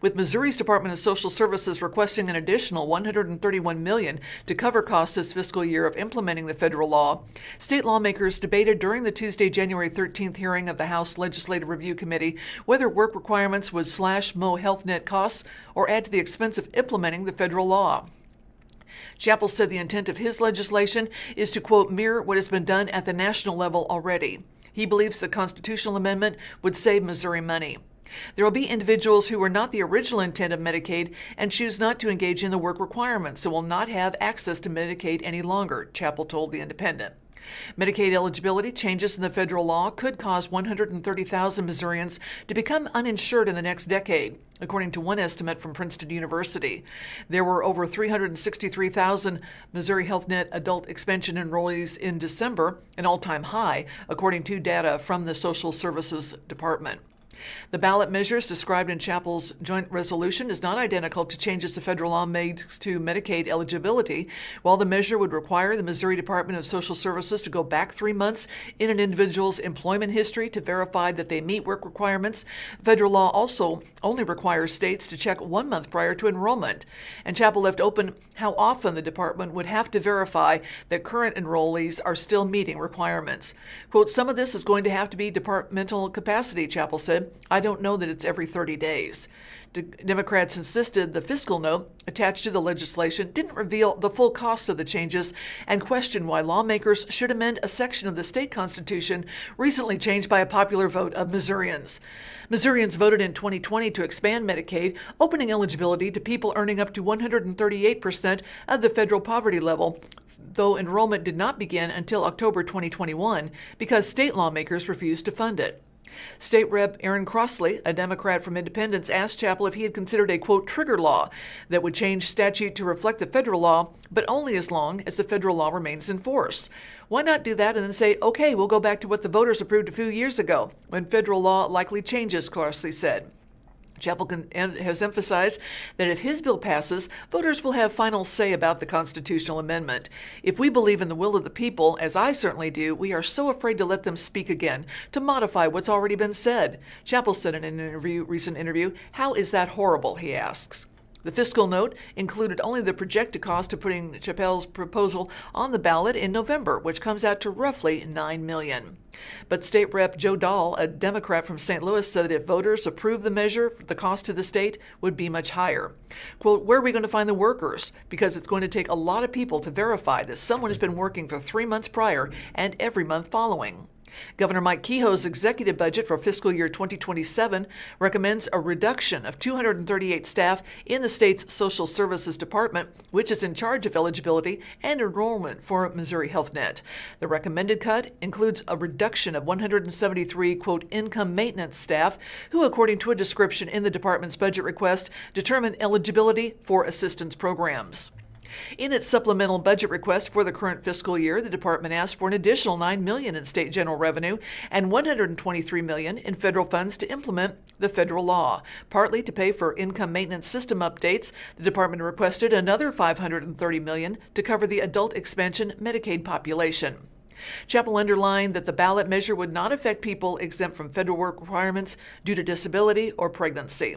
With Missouri's Department of Social Services requesting an additional $131 million to cover costs this fiscal year of implementing the federal law, state lawmakers debated during the Tuesday, January 13th hearing of the House Legislative Review Committee whether work requirements would slash MO health net costs or add to the expense of implementing the federal law. Chappell said the intent of his legislation is to, quote, "mirror what has been done at the national level already." He believes the constitutional amendment would save Missouri money. There will be individuals who were not the original intent of Medicaid and choose not to engage in the work requirements and will not have access to Medicaid any longer, Chappell told The Independent. Medicaid eligibility changes in the federal law could cause 130,000 Missourians to become uninsured in the next decade, according to one estimate from Princeton University. There were over 363,000 Missouri Health Net adult expansion enrollees in December, an all-time high, according to data from the Social Services Department. The ballot measures described in Chappell's joint resolution is not identical to changes to federal law made to Medicaid eligibility. While the measure would require the Missouri Department of Social Services to go back 3 months in an individual's employment history to verify that they meet work requirements, federal law also only requires states to check 1 month prior to enrollment. And Chappell left open how often the department would have to verify that current enrollees are still meeting requirements. Quote, "Some of this is going to have to be departmental capacity," Chappell said. "I don't know that it's every 30 days. Democrats insisted the fiscal note attached to the legislation didn't reveal the full cost of the changes and questioned why lawmakers should amend a section of the state constitution recently changed by a popular vote of Missourians. Missourians voted in 2020 to expand Medicaid, opening eligibility to people earning up to 138% of the federal poverty level, though enrollment did not begin until October 2021 because state lawmakers refused to fund it. State Rep. Aaron Crossley, a Democrat from Independence, asked Chappell if he had considered a, quote, "trigger law" that would change statute to reflect the federal law, but only as long as the federal law remains in force. Why not do that and then say, okay, we'll go back to what the voters approved a few years ago, when federal law likely changes, Crossley said. Chappell has emphasized that if his bill passes, voters will have final say about the constitutional amendment. "If we believe in the will of the people, as I certainly do, we are so afraid to let them speak again, to modify what's already been said." Chappell said in an recent interview, "How is that horrible?" he asks. The fiscal note included only the projected cost of putting Chappell's proposal on the ballot in November, which comes out to roughly $9 million. But State Rep. Joe Dahl, a Democrat from St. Louis, said that if voters approve the measure, the cost to the state would be much higher. Quote, "Where are we going to find the workers? Because it's going to take a lot of people to verify that someone has been working for 3 months prior and every month following." Governor Mike Kehoe's executive budget for fiscal year 2027 recommends a reduction of 238 staff in the state's Social Services Department, which is in charge of eligibility and enrollment for Missouri Health Net. The recommended cut includes a reduction of 173, quote, "income maintenance staff," who, according to a description in the department's budget request, determine eligibility for assistance programs. In its supplemental budget request for the current fiscal year, the department asked for an additional $9 million in state general revenue and $123 million in federal funds to implement the federal law. Partly to pay for income maintenance system updates, the department requested another $530 million to cover the adult expansion Medicaid population. Chappell underlined that the ballot measure would not affect people exempt from federal work requirements due to disability or pregnancy.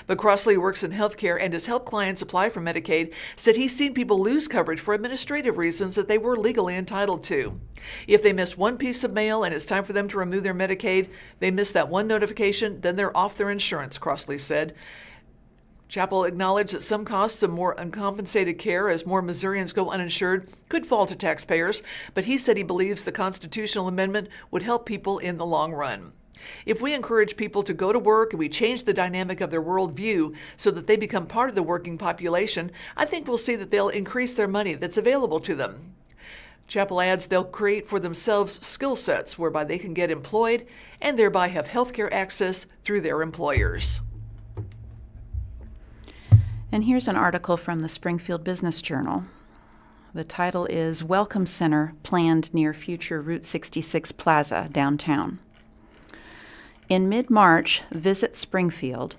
But Crossley works in healthcare and has helped clients apply for Medicaid, said he's seen people lose coverage for administrative reasons that they were legally entitled to. If they miss one piece of mail and it's time for them to remove their Medicaid, they miss that one notification, then they're off their insurance, Crossley said. Chappell acknowledged that some costs of more uncompensated care as more Missourians go uninsured could fall to taxpayers, but he said he believes the constitutional amendment would help people in the long run. If we encourage people to go to work and we change the dynamic of their worldview so that they become part of the working population, I think we'll see that they'll increase their money that's available to them. Chappell adds they'll create for themselves skill sets whereby they can get employed and thereby have health care access through their employers. And here's an article from the Springfield Business Journal. The title is Welcome Center Planned Near Future Route 66 Plaza, Downtown. In mid-March, Visit Springfield,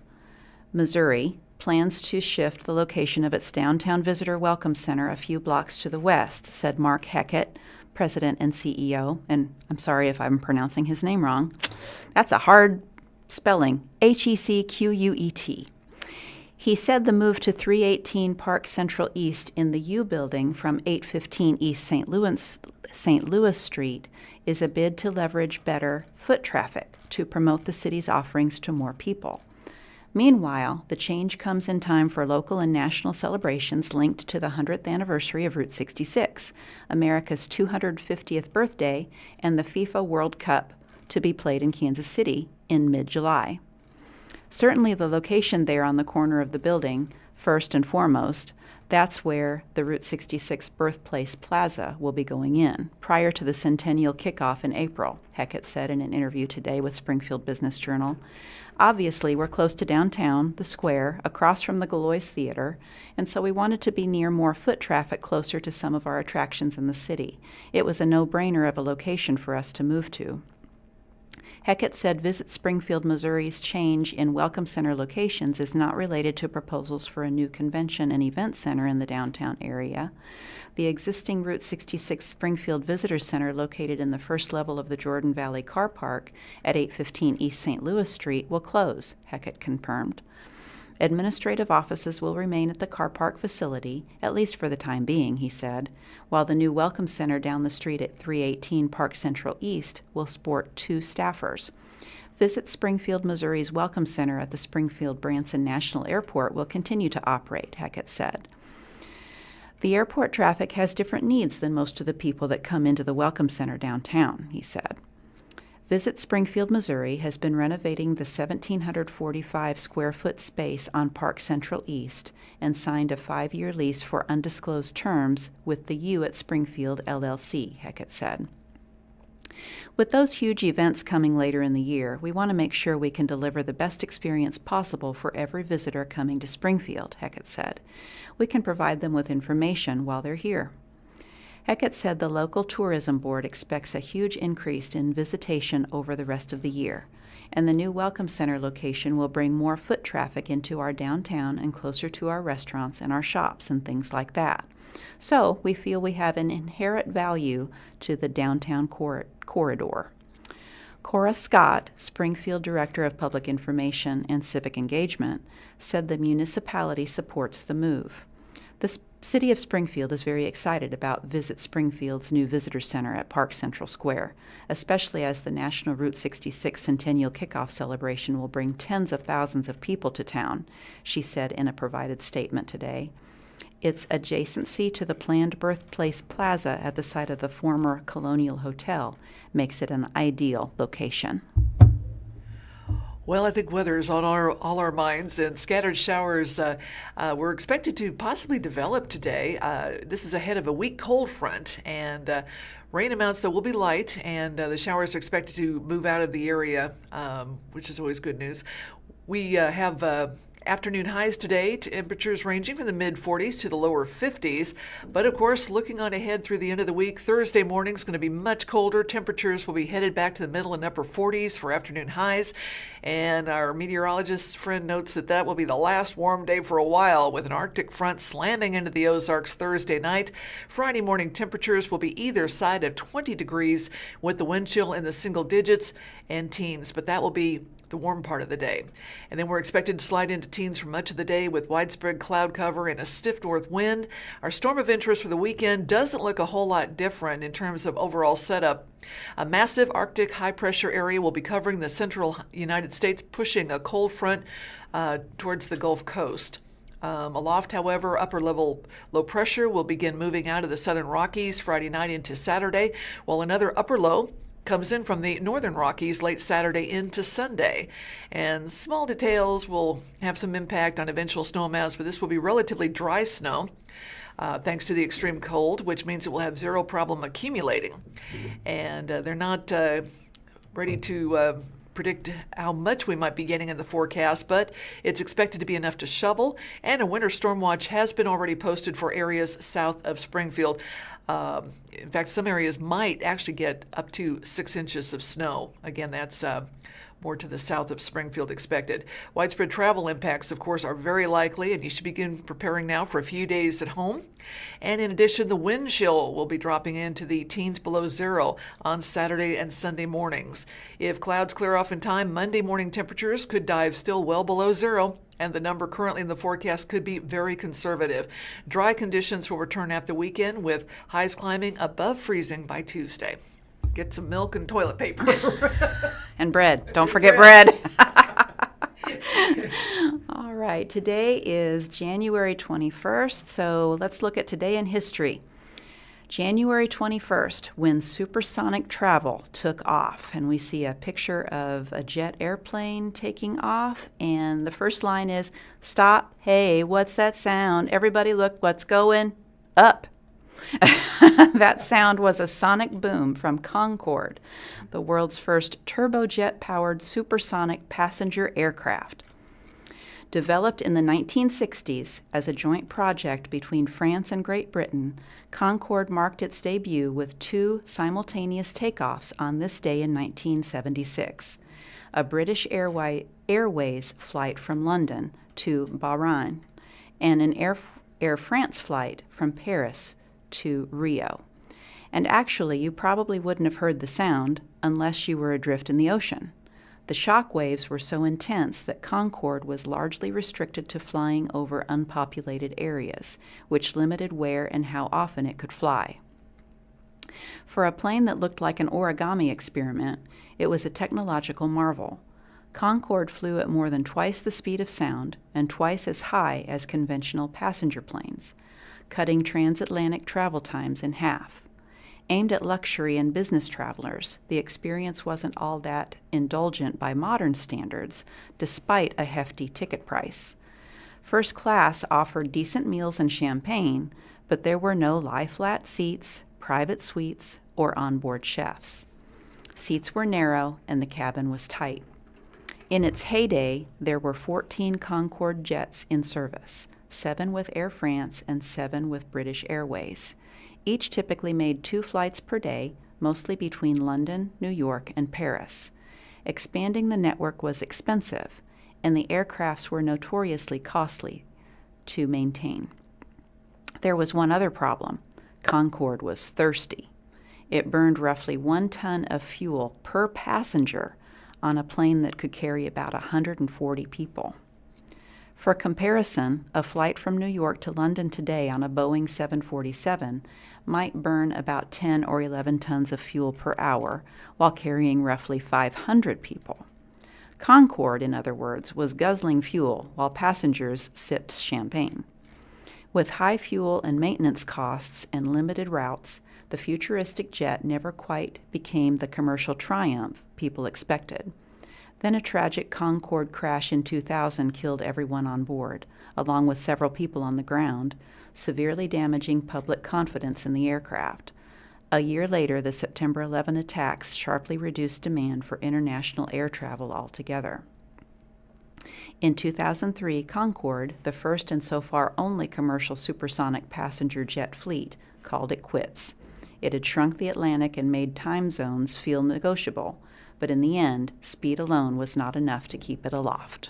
Missouri, plans to shift the location of its downtown visitor welcome center a few blocks to the west, said Mark Heckett, president and CEO, and I'm sorry if I'm pronouncing his name wrong. That's a hard spelling, Hecquet. He said the move to 318 Park Central East in the U Building from 815 East St. Louis Street is a bid to leverage better foot traffic to promote the city's offerings to more people. Meanwhile, the change comes in time for local and national celebrations linked to the 100th anniversary of Route 66, America's 250th birthday, and the FIFA World Cup to be played in Kansas City in mid-July. Certainly the location there on the corner of the building, first and foremost, that's where the Route 66 Birthplace Plaza will be going in, prior to the centennial kickoff in April, Heckett said in an interview today with Springfield Business Journal. Obviously, we're close to downtown, the square, across from the Galois Theater, and so we wanted to be near more foot traffic closer to some of our attractions in the city. It was a no-brainer of a location for us to move to. Heckett said Visit Springfield, Missouri's change in Welcome Center locations is not related to proposals for a new convention and event center in the downtown area. The existing Route 66 Springfield Visitor Center, located in the first level of the Jordan Valley Car Park at 815 East St. Louis Street, will close, Heckett confirmed. Administrative offices will remain at the car park facility, at least for the time being, he said, while the new Welcome Center down the street at 318 Park Central East will sport 2 staffers. Visit Springfield, Missouri's Welcome Center at the Springfield Branson National Airport will continue to operate, Heckett said. The airport traffic has different needs than most of the people that come into the Welcome Center downtown, he said. Visit Springfield, Missouri has been renovating the 1,745 square foot space on Park Central East and signed a 5-year lease for undisclosed terms with the U at Springfield LLC, Heckett said. With those huge events coming later in the year, we want to make sure we can deliver the best experience possible for every visitor coming to Springfield, Heckett said. We can provide them with information while they're here. Heckett said the local tourism board expects a huge increase in visitation over the rest of the year, and the new Welcome Center location will bring more foot traffic into our downtown and closer to our restaurants and our shops and things like that. So we feel we have an inherent value to the downtown corridor. Cora Scott, Springfield Director of Public Information and Civic Engagement, said the municipality supports the move. The City of Springfield is very excited about Visit Springfield's new visitor center at Park Central Square, especially as the National Route 66 Centennial Kickoff celebration will bring tens of thousands of people to town, she said in a provided statement today. Its adjacency to the planned Birthplace Plaza at the site of the former Colonial Hotel makes it an ideal location. Well, I think weather is on all our minds, and scattered showers were expected to possibly develop today. This is ahead of a weak cold front, and rain amounts that will be light, and the showers are expected to move out of the area, which is always good news. We have afternoon highs today, temperatures ranging from the mid-40s to the lower 50s. But of course, looking on ahead through the end of the week, Thursday morning is going to be much colder. Temperatures will be headed back to the middle and upper 40s for afternoon highs. And our meteorologist friend notes that that will be the last warm day for a while, with an Arctic front slamming into the Ozarks Thursday night. Friday morning temperatures will be either side of 20 degrees, with the wind chill in the single digits and teens. But that will be the warm part of the day. And then we're expected to slide into teens for much of the day with widespread cloud cover and a stiff north wind. Our storm of interest for the weekend doesn't look a whole lot different in terms of overall setup. A massive Arctic high-pressure area will be covering the central United States, pushing a cold front towards the Gulf Coast. Aloft, however, upper-level low pressure will begin moving out of the southern Rockies Friday night into Saturday, while another upper low comes in from the northern Rockies late Saturday into Sunday. And small details will have some impact on eventual snow amounts, but this will be relatively dry snow thanks to the extreme cold, which means it will have zero problem accumulating. And they're not ready to predict how much we might be getting in the forecast, but it's expected to be enough to shovel, and a winter storm watch has been already posted for areas south of Springfield. In fact, some areas might actually get up to 6 inches of snow. Again, that's more to the south of Springfield expected. Widespread travel impacts, of course, are very likely, and you should begin preparing now for a few days at home. And in addition, the wind chill will be dropping into the teens below zero on Saturday and Sunday mornings. If clouds clear off in time, Monday morning temperatures could dive still well below zero, and the number currently in the forecast could be very conservative. Dry conditions will return after the weekend, with highs climbing above freezing by Tuesday. Get some milk and toilet paper. And bread. Don't forget bread. All right. Today is January 21st, so let's look at today in history. January 21st, when supersonic travel took off, and we see a picture of a jet airplane taking off, and the first line is, "Stop, hey, what's that sound? Everybody look, what's going up?" That sound was a sonic boom from Concorde, the world's first turbojet-powered supersonic passenger aircraft. Developed in the 1960s as a joint project between France and Great Britain, Concorde marked its debut with 2 simultaneous takeoffs on this day in 1976, a British Airways flight from London to Bahrain, and an Air France flight from Paris to Rio. And actually, you probably wouldn't have heard the sound unless you were adrift in the ocean. The shock waves were so intense that Concorde was largely restricted to flying over unpopulated areas, which limited where and how often it could fly. For a plane that looked like an origami experiment, it was a technological marvel. Concorde flew at more than twice the speed of sound and twice as high as conventional passenger planes, cutting transatlantic travel times in half. Aimed at luxury and business travelers, the experience wasn't all that indulgent by modern standards, despite a hefty ticket price. First class offered decent meals and champagne, but there were no lie-flat seats, private suites, or onboard chefs. Seats were narrow and the cabin was tight. In its heyday, there were 14 Concorde jets in service, 7 with Air France and 7 with British Airways. Each typically made 2 flights per day, mostly between London, New York, and Paris. Expanding the network was expensive, and the aircrafts were notoriously costly to maintain. There was one other problem. Concorde was thirsty. It burned roughly 1 ton of fuel per passenger on a plane that could carry about 140 people. For comparison, a flight from New York to London today on a Boeing 747 might burn about 10 or 11 tons of fuel per hour while carrying roughly 500 people. Concorde, in other words, was guzzling fuel while passengers sipped champagne. With high fuel and maintenance costs and limited routes, the futuristic jet never quite became the commercial triumph people expected. Then a tragic Concorde crash in 2000 killed everyone on board, along with several people on the ground, severely damaging public confidence in the aircraft. A year later, the September 11 attacks sharply reduced demand for international air travel altogether. In 2003, Concorde, the first and so far only commercial supersonic passenger jet fleet, called it quits. It had shrunk the Atlantic and made time zones feel negotiable, but in the end, speed alone was not enough to keep it aloft.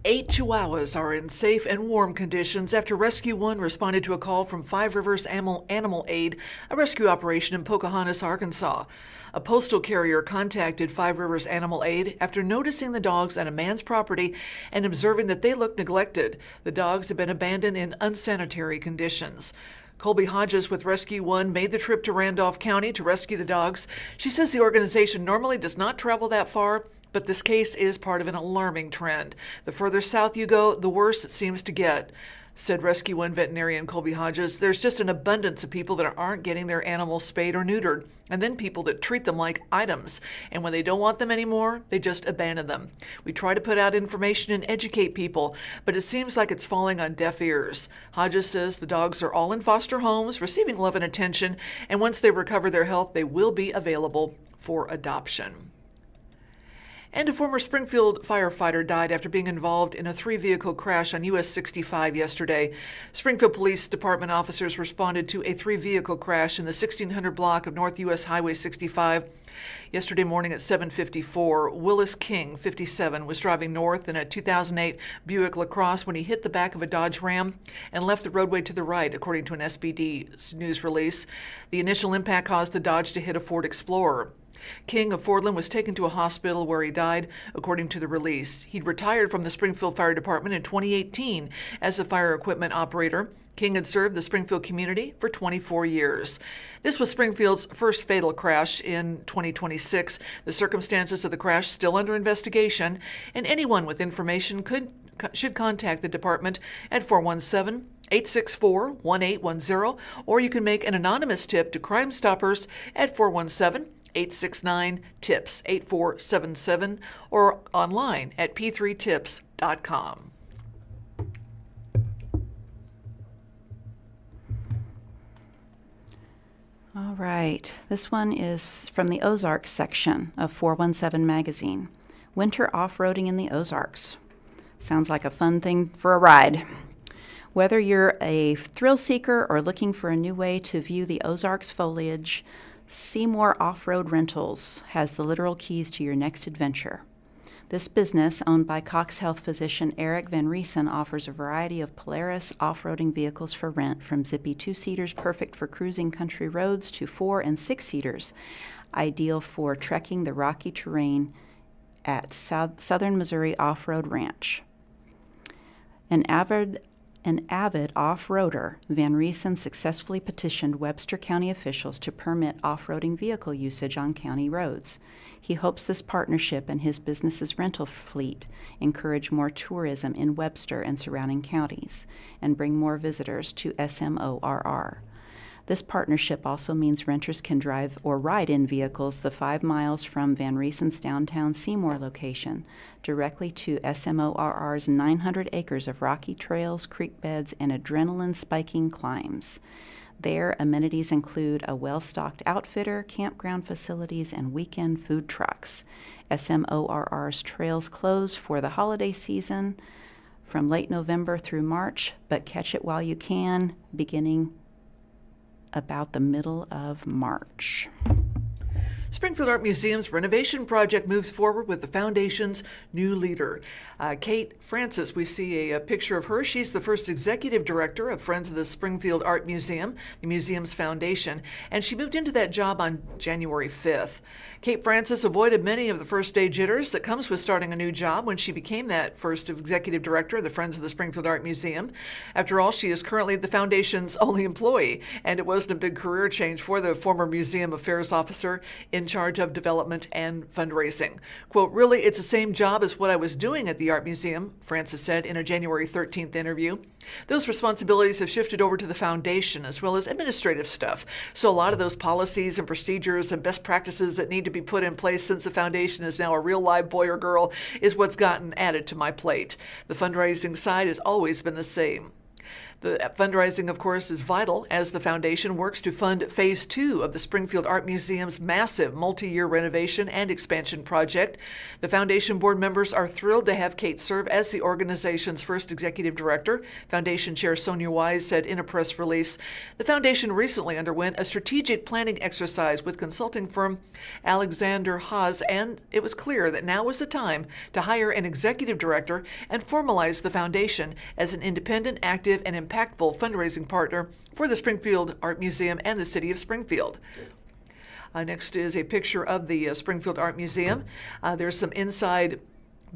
8 Chihuahuas are in safe and warm conditions after Rescue One responded to a call from Five Rivers Animal Aid, a rescue operation in Pocahontas, Arkansas. A postal carrier contacted Five Rivers Animal Aid after noticing the dogs on a man's property and observing that they looked neglected. The dogs had been abandoned in unsanitary conditions. Colby Hodges with Rescue One made the trip to Randolph County to rescue the dogs. She says the organization normally does not travel that far, but this case is part of an alarming trend. The further south you go, the worse it seems to get. Said Rescue One veterinarian Colby Hodges, there's just an abundance of people that aren't getting their animals spayed or neutered, and then people that treat them like items. And when they don't want them anymore, they just abandon them. We try to put out information and educate people, but it seems like it's falling on deaf ears. Hodges says the dogs are all in foster homes, receiving love and attention, and once they recover their health, they will be available for adoption. And a former Springfield firefighter died after being involved in a 3-vehicle crash on US 65 yesterday. Springfield Police Department officers responded to a 3-vehicle crash in the 1600 block of North US Highway 65. Yesterday morning at 7:54, Willis King, 57, was driving north in a 2008 Buick LaCrosse when he hit the back of a Dodge Ram and left the roadway to the right, according to an SBD news release. The initial impact caused the Dodge to hit a Ford Explorer. King of Fordland was taken to a hospital where he died, according to the release. He'd retired from the Springfield Fire Department in 2018 as a fire equipment operator. King had served the Springfield community for 24 years. This was Springfield's first fatal crash in 2026. The circumstances of the crash still under investigation, and anyone with information should contact the department at 417-864-1810, or you can make an anonymous tip to Crime Stoppers at 417-869-TIPS 8477 or online at p3tips.com. All right, this one is from the Ozarks section of 417 magazine. Winter off-roading in the Ozarks. Sounds like a fun thing for a ride. Whether you're a thrill seeker or looking for a new way to view the Ozarks foliage, Seymour Off-Road Rentals has the literal keys to your next adventure. This business, owned by Cox Health physician Eric Van Riesen, offers a variety of Polaris off-roading vehicles for rent, from zippy 2-seaters perfect for cruising country roads to 4- and 6-seaters, ideal for trekking the rocky terrain at Southern Missouri Off-Road Ranch. An avid off-roader, Van Riesen successfully petitioned Webster County officials to permit off-roading vehicle usage on county roads. He hopes this partnership and his business's rental fleet encourage more tourism in Webster and surrounding counties and bring more visitors to SMORR. This partnership also means renters can drive or ride in vehicles the 5 miles from Van Riesen's downtown Seymour location directly to SMORR's 900 acres of rocky trails, creek beds, and adrenaline-spiking climbs. Their amenities include a well-stocked outfitter, campground facilities, and weekend food trucks. SMORR's trails close for the holiday season from late November through March, but catch it while you can, beginning about the middle of March. Springfield Art Museum's renovation project moves forward with the foundation's new leader. Kate Francis, we see a picture of her. She's the first executive director of Friends of the Springfield Art Museum, the museum's foundation, and she moved into that job on January 5th. Kate Francis avoided many of the first-day jitters that comes with starting a new job when she became that first executive director of the Friends of the Springfield Art Museum. After all, she is currently the foundation's only employee, and it wasn't a big career change for the former museum affairs officer in charge of development and fundraising. Quote, "Really, it's the same job as what I was doing at the Art Museum," Francis said in a January 13th interview. "Those responsibilities have shifted over to the foundation as well as administrative stuff. So a lot of those policies and procedures and best practices that need to be put in place since the foundation is now a real live boy or girl is what's gotten added to my plate. The fundraising side has always been the same." The fundraising, of course, is vital as the foundation works to fund Phase 2 of the Springfield Art Museum's massive multi-year renovation and expansion project. The foundation board members are thrilled to have Kate serve as the organization's first executive director. Foundation Chair Sonia Wise said in a press release, the foundation recently underwent a strategic planning exercise with consulting firm Alexander Haas, and it was clear that now was the time to hire an executive director and formalize the foundation as an independent, active, and impactful fundraising partner for the Springfield Art Museum and the City of Springfield. Next is a picture of the Springfield Art Museum. There's some inside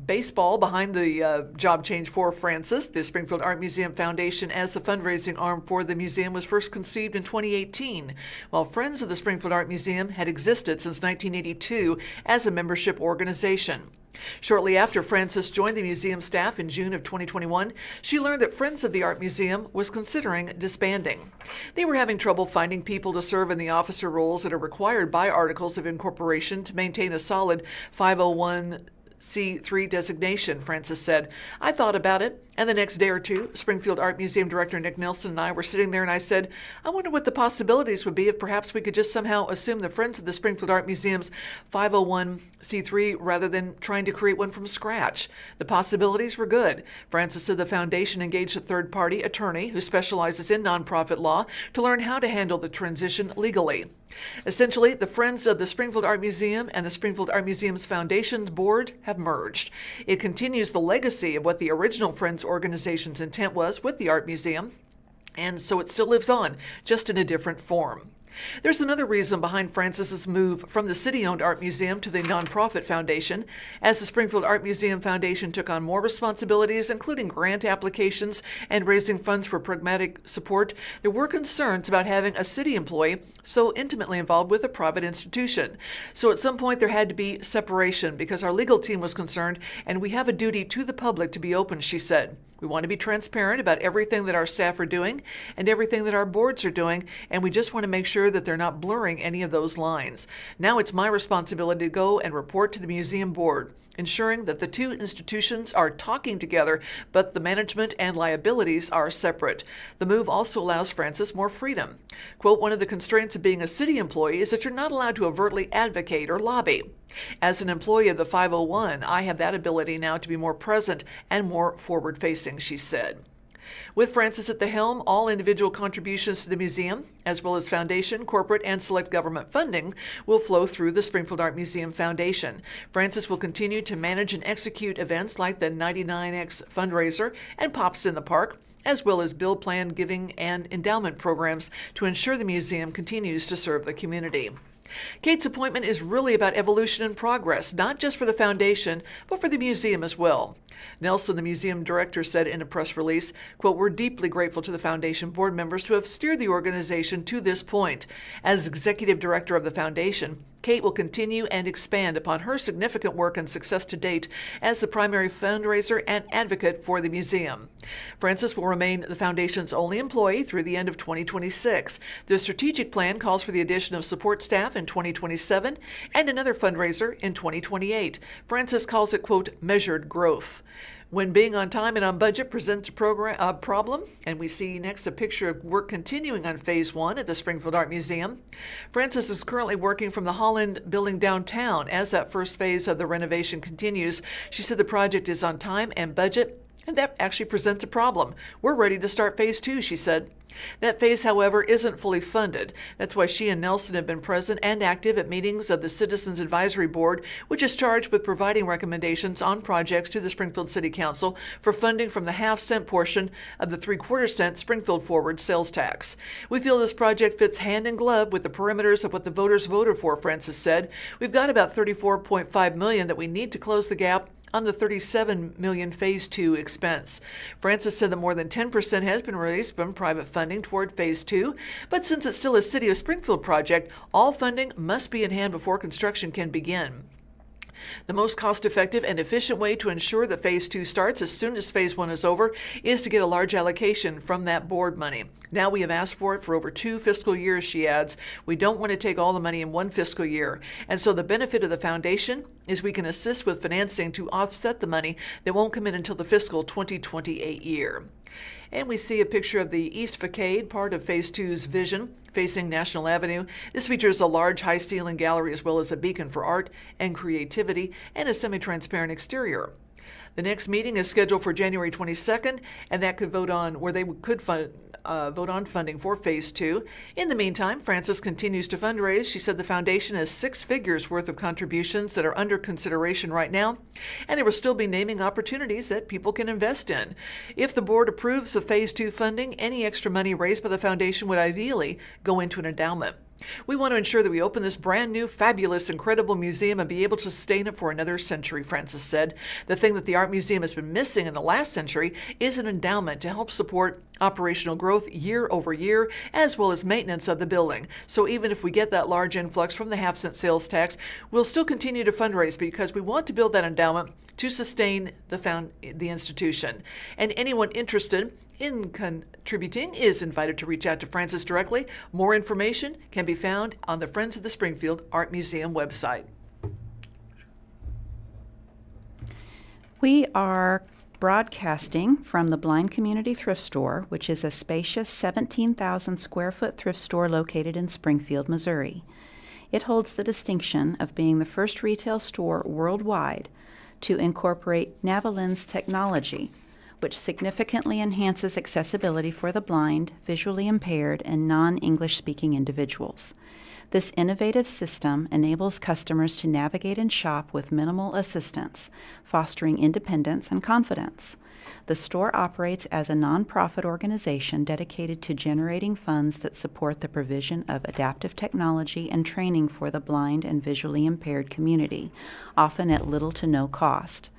baseball behind the job change for Francis. The Springfield Art Museum Foundation as the fundraising arm for the museum was first conceived in 2018, while Friends of the Springfield Art Museum had existed since 1982 as a membership organization. Shortly after Francis joined the museum staff in June of 2021, she learned that Friends of the Art Museum was considering disbanding. They were having trouble finding people to serve in the officer roles that are required by Articles of Incorporation to maintain a solid 501c3 designation, Francis said. I thought about it, and the next day or two, Springfield Art Museum Director Nick Nelson and I were sitting there, and I said, I wonder what the possibilities would be if perhaps we could just somehow assume the Friends of the Springfield Art Museum's 501c3 rather than trying to create one from scratch. The possibilities were good. Francis said the foundation engaged a third-party attorney who specializes in nonprofit law to learn how to handle the transition legally. Essentially, the Friends of the Springfield Art Museum and the Springfield Art Museum's Foundation's board have merged. It continues the legacy of what the original Friends organization's intent was with the Art Museum, and so it still lives on, just in a different form. There's another reason behind Francis's move from the city-owned art museum to the nonprofit foundation. As the Springfield Art Museum Foundation took on more responsibilities, including grant applications and raising funds for pragmatic support, there were concerns about having a city employee so intimately involved with a private institution. So at some point there had to be separation because our legal team was concerned, and we have a duty to the public to be open, she said. We want to be transparent about everything that our staff are doing and everything that our boards are doing, and we just want to make sure that they're not blurring any of those lines. Now it's my responsibility to go and report to the museum board, ensuring that the two institutions are talking together, but the management and liabilities are separate. The move also allows Francis more freedom. Quote, one of the constraints of being a city employee is that you're not allowed to overtly advocate or lobby. As an employee of the 501, I have that ability now to be more present and more forward-facing, she said. With Francis at the helm, all individual contributions to the museum, as well as foundation, corporate, and select government funding, will flow through the Springfield Art Museum Foundation. Francis will continue to manage and execute events like the 99X fundraiser and Pops in the Park, as well as bill plan giving and endowment programs to ensure the museum continues to serve the community. Kate's appointment is really about evolution and progress, not just for the foundation, but for the museum as well. Nelson, the museum director, said in a press release, quote, we're deeply grateful to the foundation board members to have steered the organization to this point. As executive director of the foundation, Kate will continue and expand upon her significant work and success to date as the primary fundraiser and advocate for the museum. Francis will remain the foundation's only employee through the end of 2026. The strategic plan calls for the addition of support staff in 2027 and another fundraiser in 2028. Francis calls it, quote, measured growth. When being on time and on budget presents a problem, and we see next a picture of work continuing on Phase 1 at the Springfield Art Museum. Francis is currently working from the Holland building downtown as that first phase of the renovation continues. She said the project is on time and budget, and that actually presents a problem. We're ready to start Phase 2, she said. That phase, however, isn't fully funded. That's why she and Nelson have been present and active at meetings of the Citizens Advisory Board, which is charged with providing recommendations on projects to the Springfield City Council for funding from the half-cent portion of the three-quarter-cent Springfield Forward sales tax. We feel this project fits hand in glove with the perimeters of what the voters voted for, Francis said. We've got about $34.5 million that we need to close the gap on the $37 million Phase 2 expense. Francis said that more than 10% has been released from private funding toward Phase 2, but since it's still a City of Springfield project, all funding must be in hand before construction can begin. The most cost-effective and efficient way to ensure that Phase 2 starts as soon as Phase 1 is over is to get a large allocation from that board money. Now we have asked for it for over 2 fiscal years, she adds. We don't want to take all the money in one fiscal year. And so the benefit of the foundation is we can assist with financing to offset the money that won't come in until the fiscal 2028 year. And we see a picture of the East Facade, part of Phase 2's vision, facing National Avenue. This features a large high-ceiling gallery as well as a beacon for art and creativity and a semi-transparent exterior. The next meeting is scheduled for January 22nd, and that could vote on where they could vote on funding for Phase 2. In the meantime, Frances continues to fundraise. She said the foundation has 6 figures worth of contributions that are under consideration right now, and there will still be naming opportunities that people can invest in. If the board approves of Phase 2 funding, any extra money raised by the foundation would ideally go into an endowment. We want to ensure that we open this brand new, fabulous, incredible museum and be able to sustain it for another century, Frances said. The thing that the Art Museum has been missing in the last century is an endowment to help support operational growth year over year, as well as maintenance of the building. So even if we get that large influx from the half-cent sales tax, we'll still continue to fundraise because we want to build that endowment to sustain the institution. And anyone interested in contributing is invited to reach out to Frances directly. More information can be found on the Friends of the Springfield Art Museum website. We are broadcasting from the Blind Community Thrift Store, which is a spacious 17,000 square foot thrift store located in Springfield, Missouri. It holds the distinction of being the first retail store worldwide to incorporate Navalins technology, which significantly enhances accessibility for the blind, visually impaired, and non-English speaking individuals. This innovative system enables customers to navigate and shop with minimal assistance, fostering independence and confidence. The store operates as a nonprofit organization dedicated to generating funds that support the provision of adaptive technology and training for the blind and visually impaired community, often at little to no cost.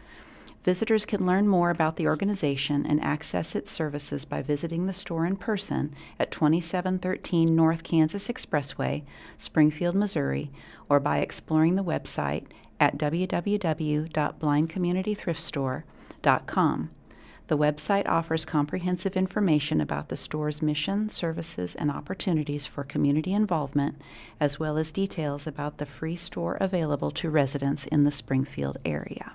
Visitors can learn more about the organization and access its services by visiting the store in person at 2713 North Kansas Expressway, Springfield, Missouri, or by exploring the website at www.blindcommunitythriftstore.com. The website offers comprehensive information about the store's mission, services, and opportunities for community involvement, as well as details about the free store available to residents in the Springfield area.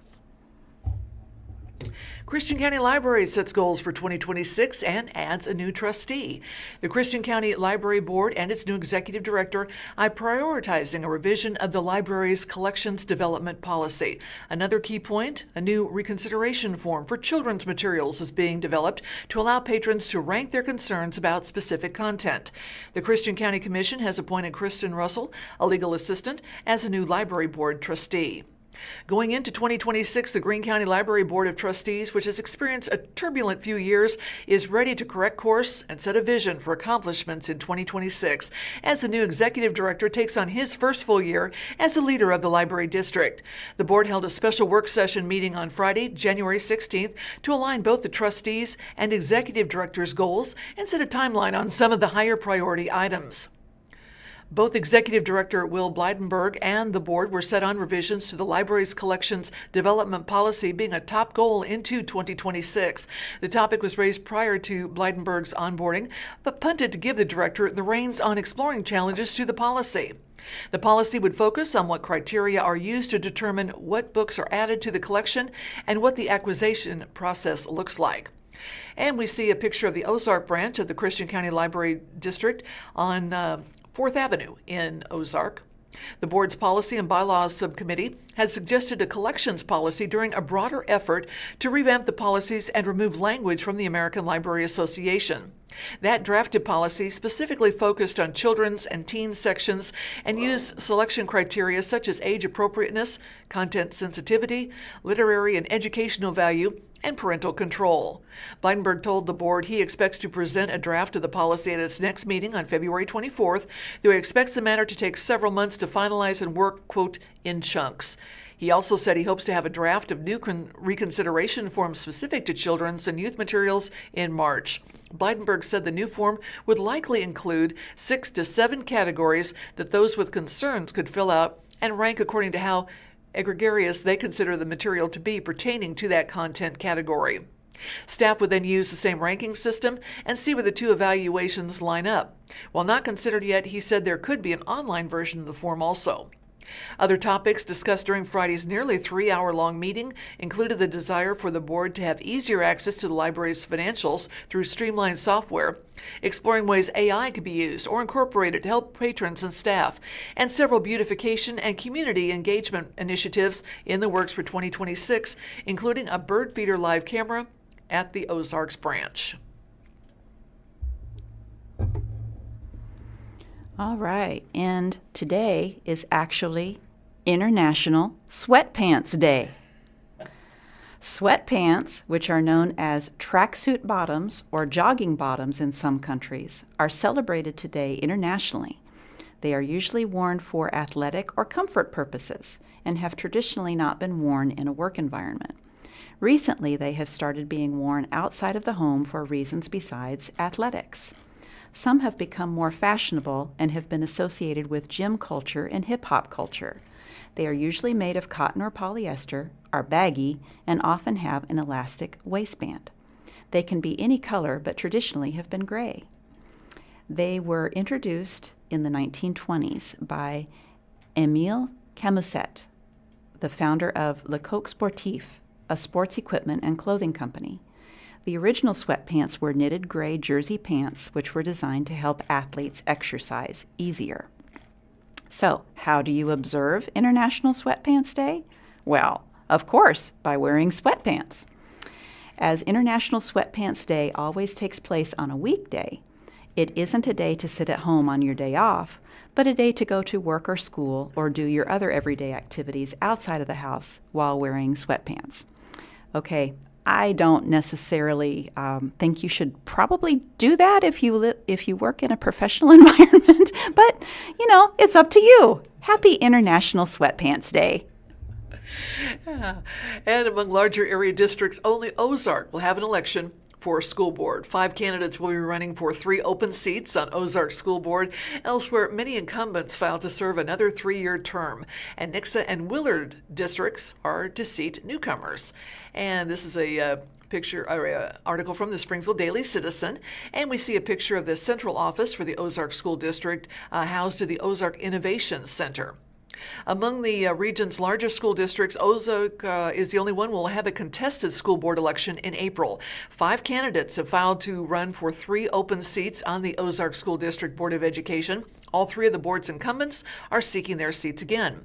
Christian County Library sets goals for 2026 and adds a new trustee. The Christian County Library Board and its new executive director are prioritizing a revision of the library's collections development policy. Another key point, a new reconsideration form for children's materials is being developed to allow patrons to rank their concerns about specific content. The Christian County Commission has appointed Kristen Russell, a legal assistant, as a new library board trustee. Going into 2026, the Greene County Library Board of Trustees, which has experienced a turbulent few years, is ready to correct course and set a vision for accomplishments in 2026 as the new executive director takes on his first full year as the leader of the library district. The board held a special work session meeting on Friday, January 16th, to align both the trustees and executive director's goals and set a timeline on some of the higher priority items. Both Executive Director Will Blydenberg and the board were set on revisions to the library's collections development policy being a top goal into 2026. The topic was raised prior to Blydenberg's onboarding, but punted to give the director the reins on exploring challenges to the policy. The policy would focus on what criteria are used to determine what books are added to the collection and what the acquisition process looks like. And we see a picture of the Ozark branch of the Christian County Library District on 4th Avenue in Ozark. The board's Policy and Bylaws Subcommittee has suggested a collections policy during a broader effort to revamp the policies and remove language from the American Library Association. That drafted policy specifically focused on children's and teen sections and used selection criteria such as age appropriateness, content sensitivity, literary and educational value, and parental control. Blydenberg told the board he expects to present a draft of the policy at its next meeting on February 24th, though he expects the matter to take several months to finalize and work, quote, in chunks. He also said he hopes to have a draft of new reconsideration forms specific to children's and youth materials in March. Blydenberg said the new form would likely include 6 to 7 categories that those with concerns could fill out and rank according to how egregious they consider the material to be pertaining to that content category. Staff would then use the same ranking system and see where the two evaluations line up. While not considered yet, he said there could be an online version of the form also. Other topics discussed during Friday's nearly 3-hour-long meeting included the desire for the board to have easier access to the library's financials through streamlined software, exploring ways AI could be used or incorporated to help patrons and staff, and several beautification and community engagement initiatives in the works for 2026, including a bird feeder live camera at the Ozarks branch. All right, and today is actually International Sweatpants Day. Sweatpants, which are known as tracksuit bottoms or jogging bottoms in some countries, are celebrated today internationally. They are usually worn for athletic or comfort purposes and have traditionally not been worn in a work environment. Recently, they have started being worn outside of the home for reasons besides athletics. Some have become more fashionable and have been associated with gym culture and hip-hop culture. They are usually made of cotton or polyester, are baggy, and often have an elastic waistband. They can be any color, but traditionally have been gray. They were introduced in the 1920s by Émile Camusset, the founder of Le Coq Sportif, a sports equipment and clothing company. The original sweatpants were knitted gray jersey pants, which were designed to help athletes exercise easier. So, how do you observe International Sweatpants Day? Well, of course, by wearing sweatpants. As International Sweatpants Day always takes place on a weekday, it isn't a day to sit at home on your day off, but a day to go to work or school or do your other everyday activities outside of the house while wearing sweatpants. Okay, I don't necessarily think you should probably do that if you work in a professional environment, but, it's up to you. Happy International Sweatpants Day. And among larger area districts, only Ozark will have an election for school board. 5 candidates will be running for 3 open seats on Ozark School Board. Elsewhere, many incumbents filed to serve another 3-year term, and Nixa and Willard districts are to seat newcomers. And this is a article from the Springfield Daily Citizen, and we see a picture of the central office for the Ozark School District, housed at the Ozark Innovation Center. Among the region's largest school districts, Ozark is the only one will have a contested school board election in April. 5 candidates have filed to run for 3 open seats on the Ozark School District Board of Education. All 3 of the board's incumbents are seeking their seats again.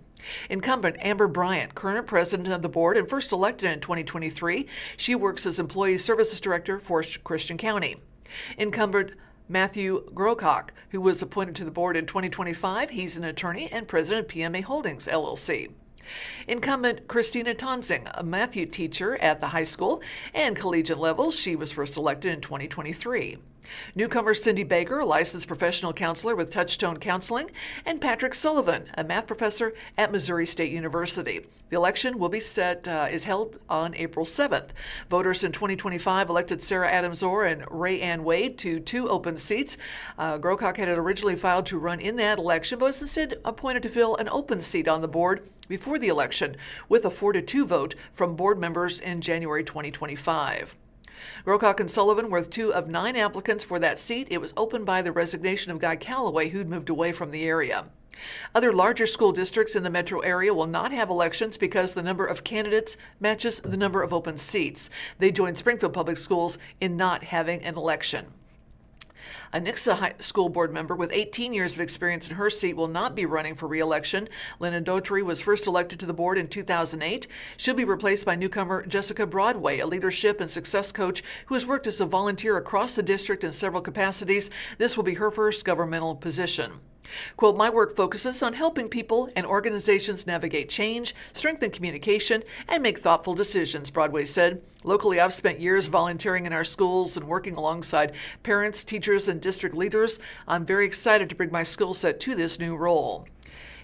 Incumbent Amber Bryant, current president of the board and first elected in 2023, she works as Employee Services Director for Christian County. Incumbent Matthew Grocock, who was appointed to the board in 2025. He's an attorney and president of PMA Holdings, LLC. Incumbent Christina Tonsing, a math teacher at the high school and collegiate levels. She was first elected in 2023. Newcomer Cindy Baker, a licensed professional counselor with Touchstone Counseling, and Patrick Sullivan, a math professor at Missouri State University. The election will be is held on April 7th. Voters in 2025 elected Sarah Adams Orr and Ray Ann Wade to 2 open seats. Grocock had originally filed to run in that election, but was instead appointed to fill an open seat on the board before the election with a 4-2 vote from board members in January 2025. Grocock and Sullivan were 2 of 9 applicants for that seat. It was opened by the resignation of Guy Calloway, who'd moved away from the area. Other larger school districts in the metro area will not have elections because the number of candidates matches the number of open seats. They joined Springfield Public Schools in not having an election. A Nixa school board member with 18 years of experience in her seat will not be running for re-election. Lynn Dougherty was first elected to the board in 2008. She'll be replaced by newcomer Jessica Broadway, a leadership and success coach who has worked as a volunteer across the district in several capacities. This will be her first governmental position. Quote, "My work focuses on helping people and organizations navigate change, strengthen communication, and make thoughtful decisions," Broadway said. "Locally, I've spent years volunteering in our schools and working alongside parents, teachers, and district leaders. I'm very excited to bring my skill set to this new role."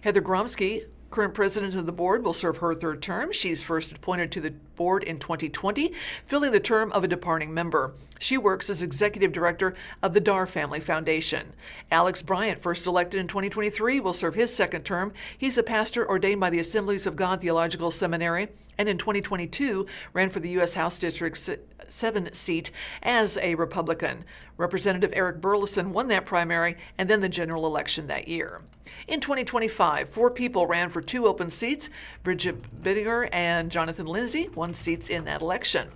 Heather Gromsky, current president of the board, will serve her 3rd term. She's first appointed to the board in 2020, filling the term of a departing member. She works as executive director of the Dar Family Foundation. Alex Bryant, first elected in 2023, will serve his 2nd term. He's a pastor ordained by the Assemblies of God Theological Seminary, and in 2022 ran for the U.S. House District 7 seat as a Republican. Representative Eric Burleson won that primary and then the general election that year. In 2025, 4 people ran for 2 open seats. Bridget Bittinger and Jonathan Lindsay won seats in that election.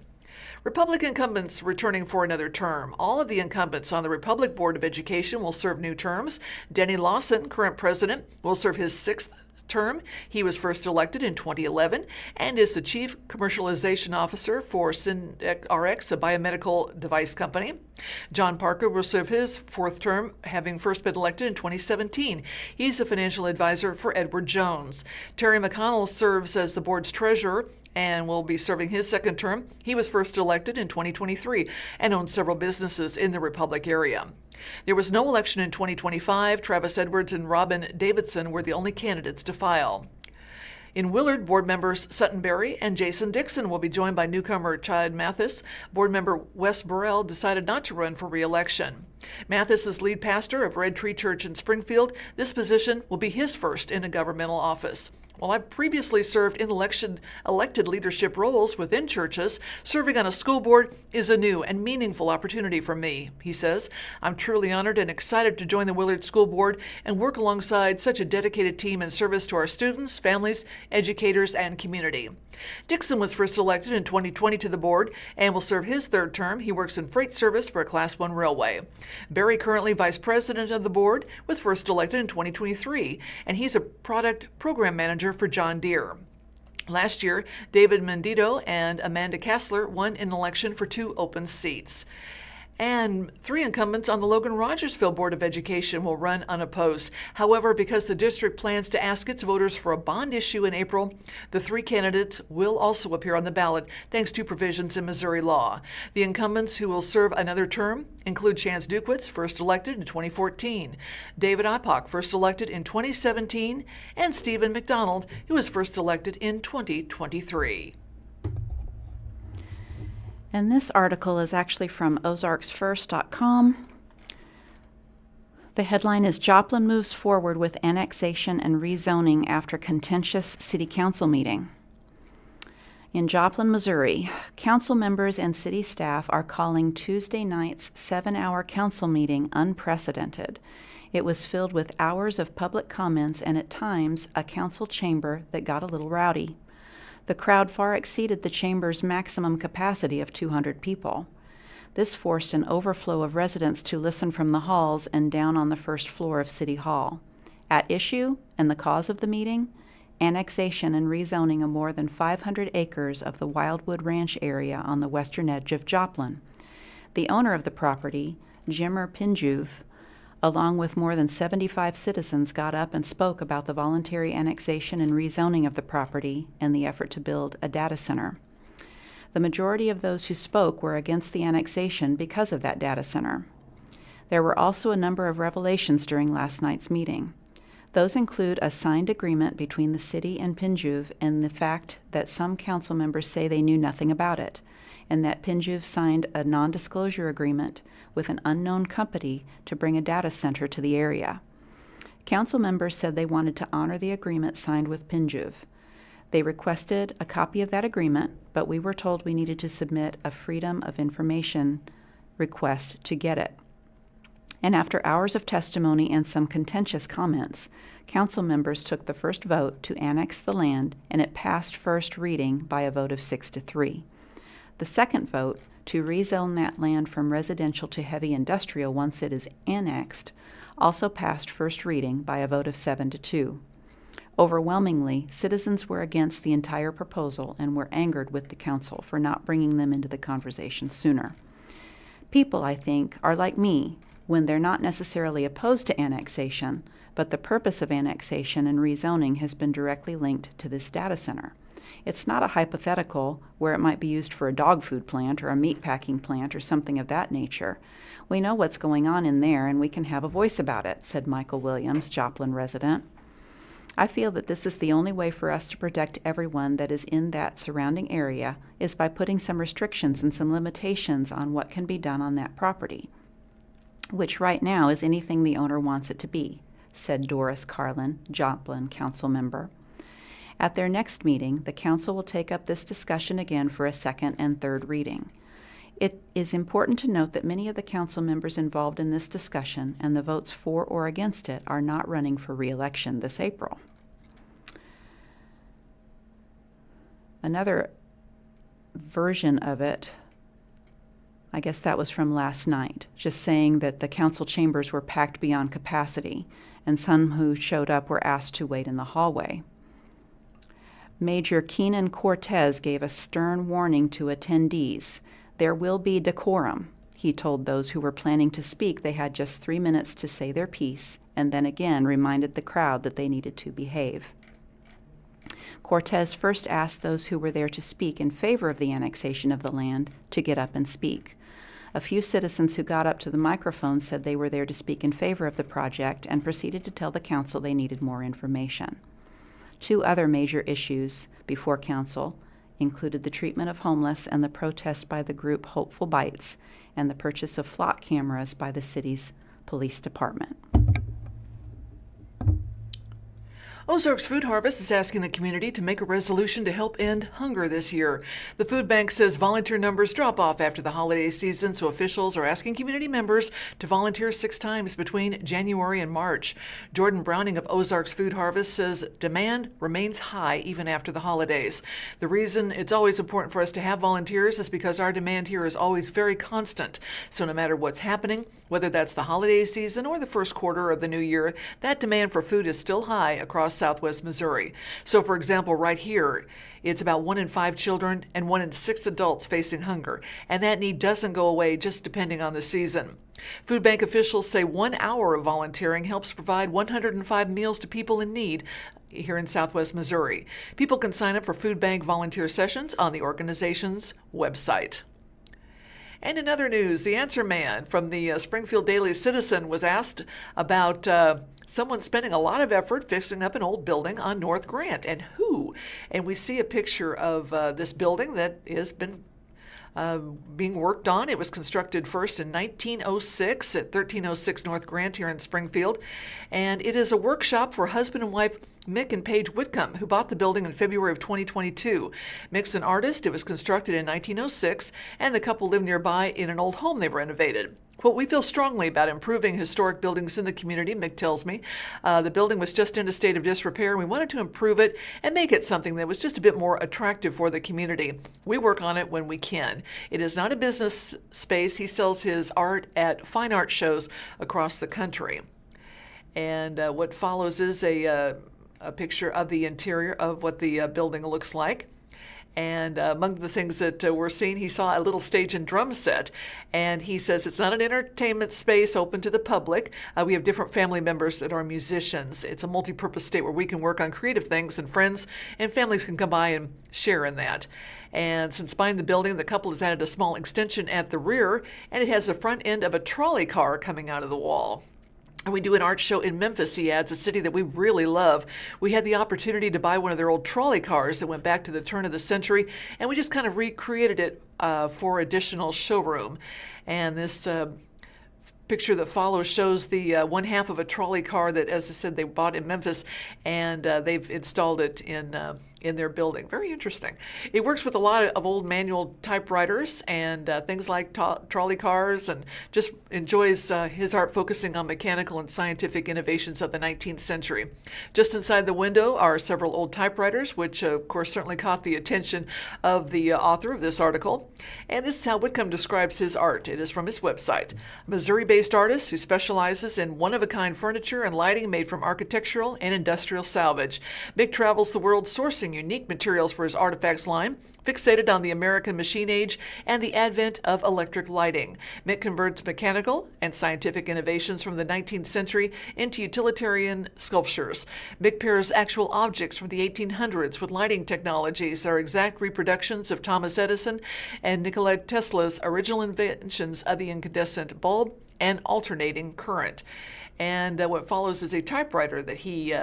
Republican incumbents returning for another term. All of the incumbents on the Republic Board of Education will serve new terms. Denny Lawson, current president, will serve his 6th term. He was first elected in 2011 and is the Chief Commercialization Officer for SynRx, a biomedical device company. John Parker will serve his 4th term, having first been elected in 2017. He's a financial advisor for Edward Jones. Terry McConnell serves as the board's treasurer and will be serving his 2nd term. He was first elected in 2023 and owns several businesses in the Republic area. There was no election in 2025. Travis Edwards and Robin Davidson were the only candidates to file. In Willard, board members Sutton Berry and Jason Dixon will be joined by newcomer Chad Mathis. Board member Wes Burrell decided not to run for re-election. Mathis is lead pastor of Red Tree Church in Springfield. This position will be his first in a governmental office. While I've previously served in elected leadership roles within churches, serving on a school board is a new and meaningful opportunity for me, he says. I'm truly honored and excited to join the Willard School Board and work alongside such a dedicated team in service to our students, families, educators, and community. Dixon was first elected in 2020 to the board and will serve his 3rd term. He works in freight service for a Class 1 railway. Berry, currently vice president of the board, was first elected in 2023, and he's a product program manager for John Deere. Last year, David Mendito and Amanda Kassler won an election for 2 open seats. And 3 incumbents on the Logan Rogersville Board of Education will run unopposed. However, because the district plans to ask its voters for a bond issue in April, the 3 candidates will also appear on the ballot thanks to provisions in Missouri law. The incumbents who will serve another term include Chance Dukewitz, first elected in 2014, David Ipock, first elected in 2017, and Stephen McDonald, who was first elected in 2023. And this article is actually from OzarksFirst.com. The headline is Joplin moves forward with annexation and rezoning after contentious city council meeting. In Joplin, Missouri, council members and city staff are calling Tuesday night's 7-hour council meeting unprecedented. It was filled with hours of public comments and at times a council chamber that got a little rowdy. The crowd far exceeded the chamber's maximum capacity of 200 people. This forced an overflow of residents to listen from the halls and down on the first floor of City Hall. At issue, and the cause of the meeting, annexation and rezoning of more than 500 acres of the Wildwood Ranch area on the western edge of Joplin. The owner of the property, Jimmer Pinjuve, along with more than 75 citizens, got up and spoke about the voluntary annexation and rezoning of the property and the effort to build a data center. The majority of those who spoke were against the annexation because of that data center. There were also a number of revelations during last night's meeting. Those include a signed agreement between the city and Pinjuve and the fact that some council members say they knew nothing about it, and that Pinjuve signed a non-disclosure agreement with an unknown company to bring a data center to the area. Council members said they wanted to honor the agreement signed with Pinjuve. They requested a copy of that agreement, but we were told we needed to submit a Freedom of Information request to get it. And after hours of testimony and some contentious comments, council members took the first vote to annex the land, and it passed first reading by a vote of 6-3. The second vote, to rezone that land from residential to heavy industrial once it is annexed, also passed first reading by a vote of 7-2. Overwhelmingly, citizens were against the entire proposal and were angered with the council for not bringing them into the conversation sooner. People, I think, are like me when they're not necessarily opposed to annexation, but the purpose of annexation and rezoning has been directly linked to this data center. It's not a hypothetical where it might be used for a dog food plant or a meat packing plant or something of that nature. We know what's going on in there and we can have a voice about it, said Michael Williams, Joplin resident. I feel that this is the only way for us to protect everyone that is in that surrounding area is by putting some restrictions and some limitations on what can be done on that property, which right now is anything the owner wants it to be, said Doris Carlin, Joplin council member. At their next meeting, the council will take up this discussion again for a second and third reading. It is important to note that many of the council members involved in this discussion and the votes for or against it are not running for re-election this April. Another version of it, I guess that was from last night, just saying that the council chambers were packed beyond capacity, and some who showed up were asked to wait in the hallway. Major Keenan Cortez gave a stern warning to attendees. There will be decorum. He told those who were planning to speak they had just 3 minutes to say their piece, and then again reminded the crowd that they needed to behave. Cortez first asked those who were there to speak in favor of the annexation of the land to get up and speak. A few citizens who got up to the microphone said they were there to speak in favor of the project and proceeded to tell the council they needed more information. 2 other major issues before council included the treatment of homeless and the protest by the group Hopeful Bites and the purchase of flock cameras by the city's police department. Ozarks Food Harvest is asking the community to make a resolution to help end hunger this year. The food bank says volunteer numbers drop off after the holiday season, so officials are asking community members to volunteer 6 times between January and March. Jordan Browning of Ozarks Food Harvest says demand remains high even after the holidays. The reason it's always important for us to have volunteers is because our demand here is always very constant. So no matter what's happening, whether that's the holiday season or the first quarter of the new year, that demand for food is still high across Southwest Missouri. So for example, right here, it's about 1 in 5 children and 1 in 6 adults facing hunger, and that need doesn't go away just depending on the season. Food bank officials say 1 hour of volunteering helps provide 105 meals to people in need here in Southwest Missouri. People can sign up for food bank volunteer sessions on the organization's website. And in other news, the answer man from the Springfield Daily Citizen was asked about someone spending a lot of effort fixing up an old building on North Grant, and who. And we see a picture of this building that has been being worked on. It was constructed first in 1906 at 1306 North Grant here in Springfield, and it is a workshop for husband and wife Mick and Paige Whitcomb, who bought the building in February of 2022. Mick's an artist. It was constructed in 1906, and the couple lived nearby in an old home they renovated. Quote, "We feel strongly about improving historic buildings in the community," Mick tells me. The building was just in a state of disrepair, and we wanted to improve it and make it something that was just a bit more attractive for the community. We work on it when we can. It is not a business space. He sells his art at fine art shows across the country. And what follows is a picture of the interior of what the building looks like. And among the things that we're seeing, he saw a little stage and drum set. And he says it's not an entertainment space open to the public. We have different family members that are musicians. It's a multi-purpose state where we can work on creative things, and friends and families can come by and share in that. And since buying the building, the couple has added a small extension at the rear, and it has the front end of a trolley car coming out of the wall. And we do an art show in Memphis, he adds, a city that we really love. We had the opportunity to buy one of their old trolley cars that went back to the turn of the century, and we just kind of recreated it for additional showroom. And this picture that follows shows the one half of a trolley car that, as I said, they bought in Memphis, and they've installed it in their building. Very interesting. It works with a lot of old manual typewriters and things like trolley cars, and just enjoys his art focusing on mechanical and scientific innovations of the 19th century. Just inside the window are several old typewriters, which of course certainly caught the attention of the author of this article. And this is how Whitcomb describes his art. It is from his website. Missouri-based artist who specializes in one-of-a-kind furniture and lighting made from architectural and industrial salvage. Mick travels the world sourcing unique materials for his artifacts line, fixated on the American machine age and the advent of electric lighting. Mick converts mechanical and scientific innovations from the 19th century into utilitarian sculptures. Mick pairs actual objects from the 1800s with lighting technologies that are exact reproductions of Thomas Edison and Nikola Tesla's original inventions of the incandescent bulb and alternating current. And what follows is a typewriter that he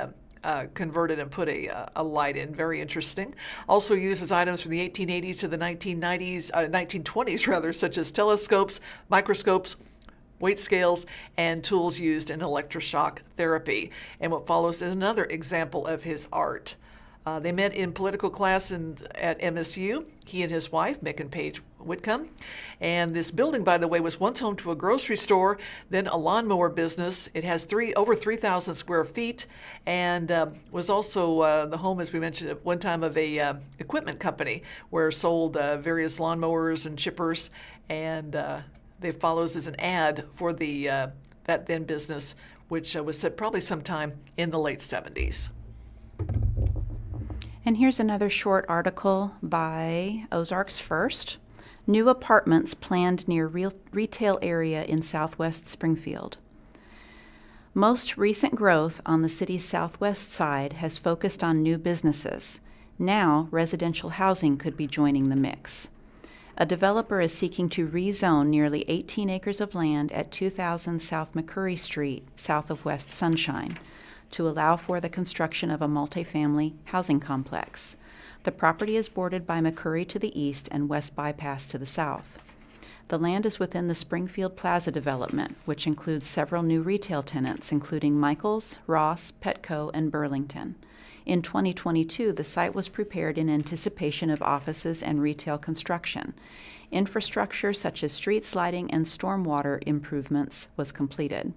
converted and put a light in. Very interesting. Also uses items from the 1880s to the 1920s rather, such as telescopes, microscopes, weight scales, and tools used in electroshock therapy. And what follows is another example of his art. They met in political class at MSU, he and his wife, Mick and Paige Whitcomb. And this building, by the way, was once home to a grocery store, then a lawnmower business. It has over 3,000 square feet, and was also the home, as we mentioned at one time, of a equipment company where sold various lawnmowers and chippers. And it follows as an ad for that then business, which was set probably sometime in the late 70s. And here's another short article by Ozarks First. New apartments planned near retail area in southwest Springfield. Most recent growth on the city's southwest side has focused on new businesses. Now, residential housing could be joining the mix. A developer is seeking to rezone nearly 18 acres of land at 2000 South McCurry Street, south of West Sunshine, to allow for the construction of a multifamily housing complex. The property is bordered by McCurry to the east and West Bypass to the south. The land is within the Springfield Plaza development, which includes several new retail tenants, including Michaels, Ross, Petco, and Burlington. In 2022, the site was prepared in anticipation of offices and retail construction. Infrastructure such as street lighting and stormwater improvements was completed.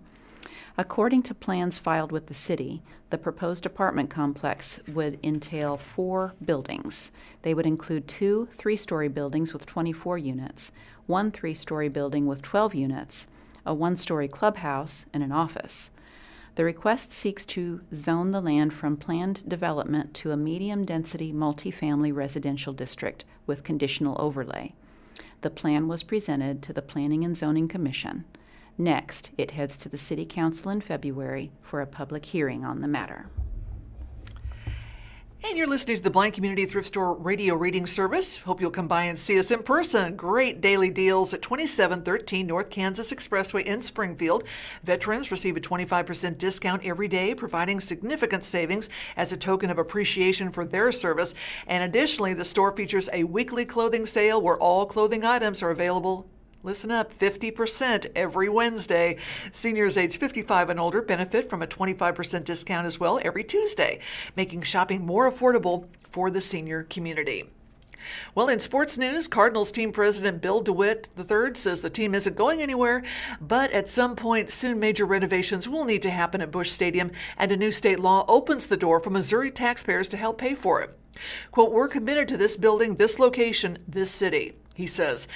According to plans filed with the city, the proposed apartment complex would entail 4 buildings. They would include 2 3-story buildings with 24 units, 1 3-story building with 12 units, a 1-story clubhouse, and an office. The request seeks to zone the land from planned development to a medium-density multifamily residential district with conditional overlay. The plan was presented to the Planning and Zoning Commission. Next, it heads to the City Council in February for a public hearing on the matter. And you're listening to the Blind Community Thrift Store radio reading service. Hope you'll come by and see us in person. Great daily deals at 2713 North Kansas Expressway in Springfield. Veterans receive a 25% discount every day, providing significant savings as a token of appreciation for their service. And additionally, the store features a weekly clothing sale where all clothing items are available. Listen up, 50% every Wednesday. Seniors age 55 and older benefit from a 25% discount as well every Tuesday, making shopping more affordable for the senior community. Well, in sports news, Cardinals team president Bill DeWitt III says the team isn't going anywhere, but at some point soon major renovations will need to happen at Busch Stadium, and a new state law opens the door for Missouri taxpayers to help pay for it. Quote, "We're committed to this building, this location, this city," he says.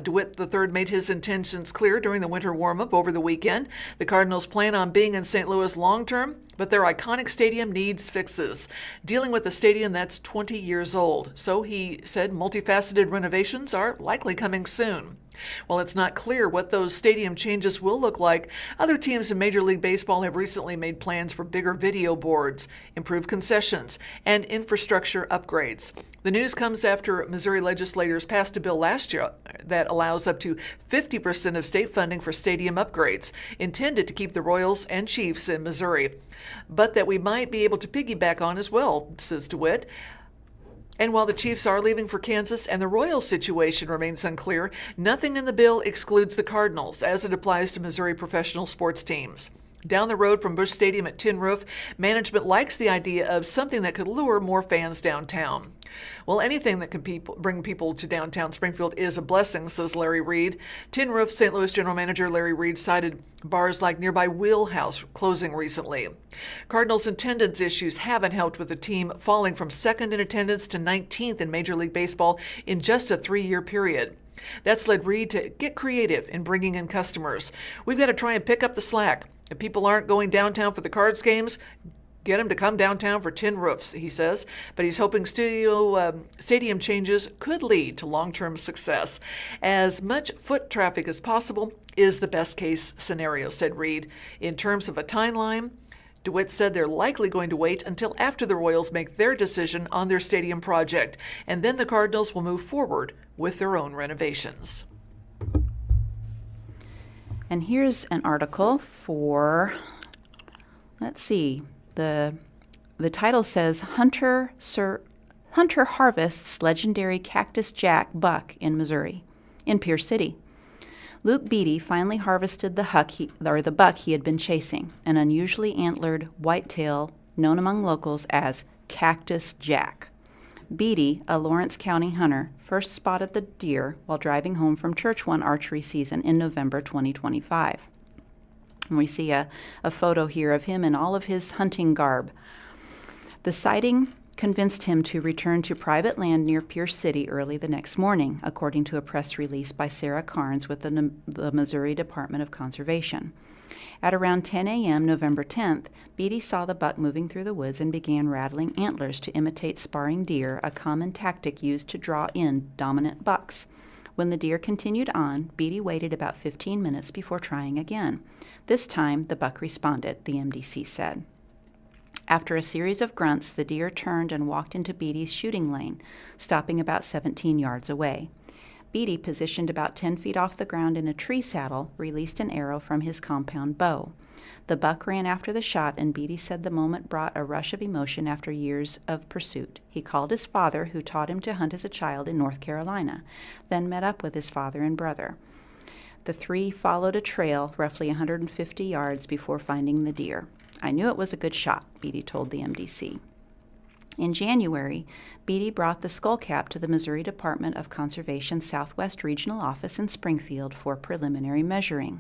DeWitt III made his intentions clear during the winter warm-up over the weekend. The Cardinals plan on being in St. Louis long-term, but their iconic stadium needs fixes, dealing with a stadium that's 20 years old. So he said multifaceted renovations are likely coming soon. While it's not clear what those stadium changes will look like, other teams in Major League Baseball have recently made plans for bigger video boards, improved concessions, and infrastructure upgrades. The news comes after Missouri legislators passed a bill last year that allows up to 50% of state funding for stadium upgrades, intended to keep the Royals and Chiefs in Missouri, but that we might be able to piggyback on as well, says DeWitt. And while the Chiefs are leaving for Kansas and the Royals situation remains unclear, nothing in the bill excludes the Cardinals as it applies to Missouri professional sports teams. Down the road from Busch Stadium at Tin Roof, management likes the idea of something that could lure more fans downtown. Well, anything that can bring people to downtown Springfield is a blessing, says Larry Reed. Tin Roof St. Louis General Manager Larry Reed cited bars like nearby Wheelhouse closing recently. Cardinals' attendance issues haven't helped with the team falling from second in attendance to 19th in Major League Baseball in just a 3-year period. That's led Reed to get creative in bringing in customers. "We've got to try and pick up the slack. If people aren't going downtown for the Cards games, get them to come downtown for Tin Roofs," he says. But he's hoping stadium changes could lead to long-term success. "As much foot traffic as possible is the best-case scenario," said Reed. In terms of a timeline, DeWitt said they're likely going to wait until after the Royals make their decision on their stadium project, and then the Cardinals will move forward with their own renovations. And here's an article for, let's see, the title says Hunter Harvests Legendary Cactus Jack Buck in Missouri, in Pierce City. Luke Beatty finally harvested the buck he had been chasing, an unusually antlered whitetail known among locals as Cactus Jack. Beatty, a Lawrence County hunter, first spotted the deer while driving home from church one archery season in November 2025. And we see a photo here of him in all of his hunting garb. The sighting convinced him to return to private land near Pierce City early the next morning, according to a press release by Sarah Carnes with the Missouri Department of Conservation. At around 10 a.m. November 10th, Beatty saw the buck moving through the woods and began rattling antlers to imitate sparring deer, a common tactic used to draw in dominant bucks. When the deer continued on, Beatty waited about 15 minutes before trying again. This time, the buck responded, the MDC said. After a series of grunts, the deer turned and walked into Beatty's shooting lane, stopping about 17 yards away. Beatty, positioned about 10 feet off the ground in a tree saddle, released an arrow from his compound bow. The buck ran after the shot, and Beatty said the moment brought a rush of emotion after years of pursuit. He called his father, who taught him to hunt as a child in North Carolina, then met up with his father and brother. The three followed a trail roughly 150 yards before finding the deer. I knew it was a good shot, Beatty told the MDC. In January, Beatty brought the skullcap to the Missouri Department of Conservation Southwest Regional Office in Springfield for preliminary measuring.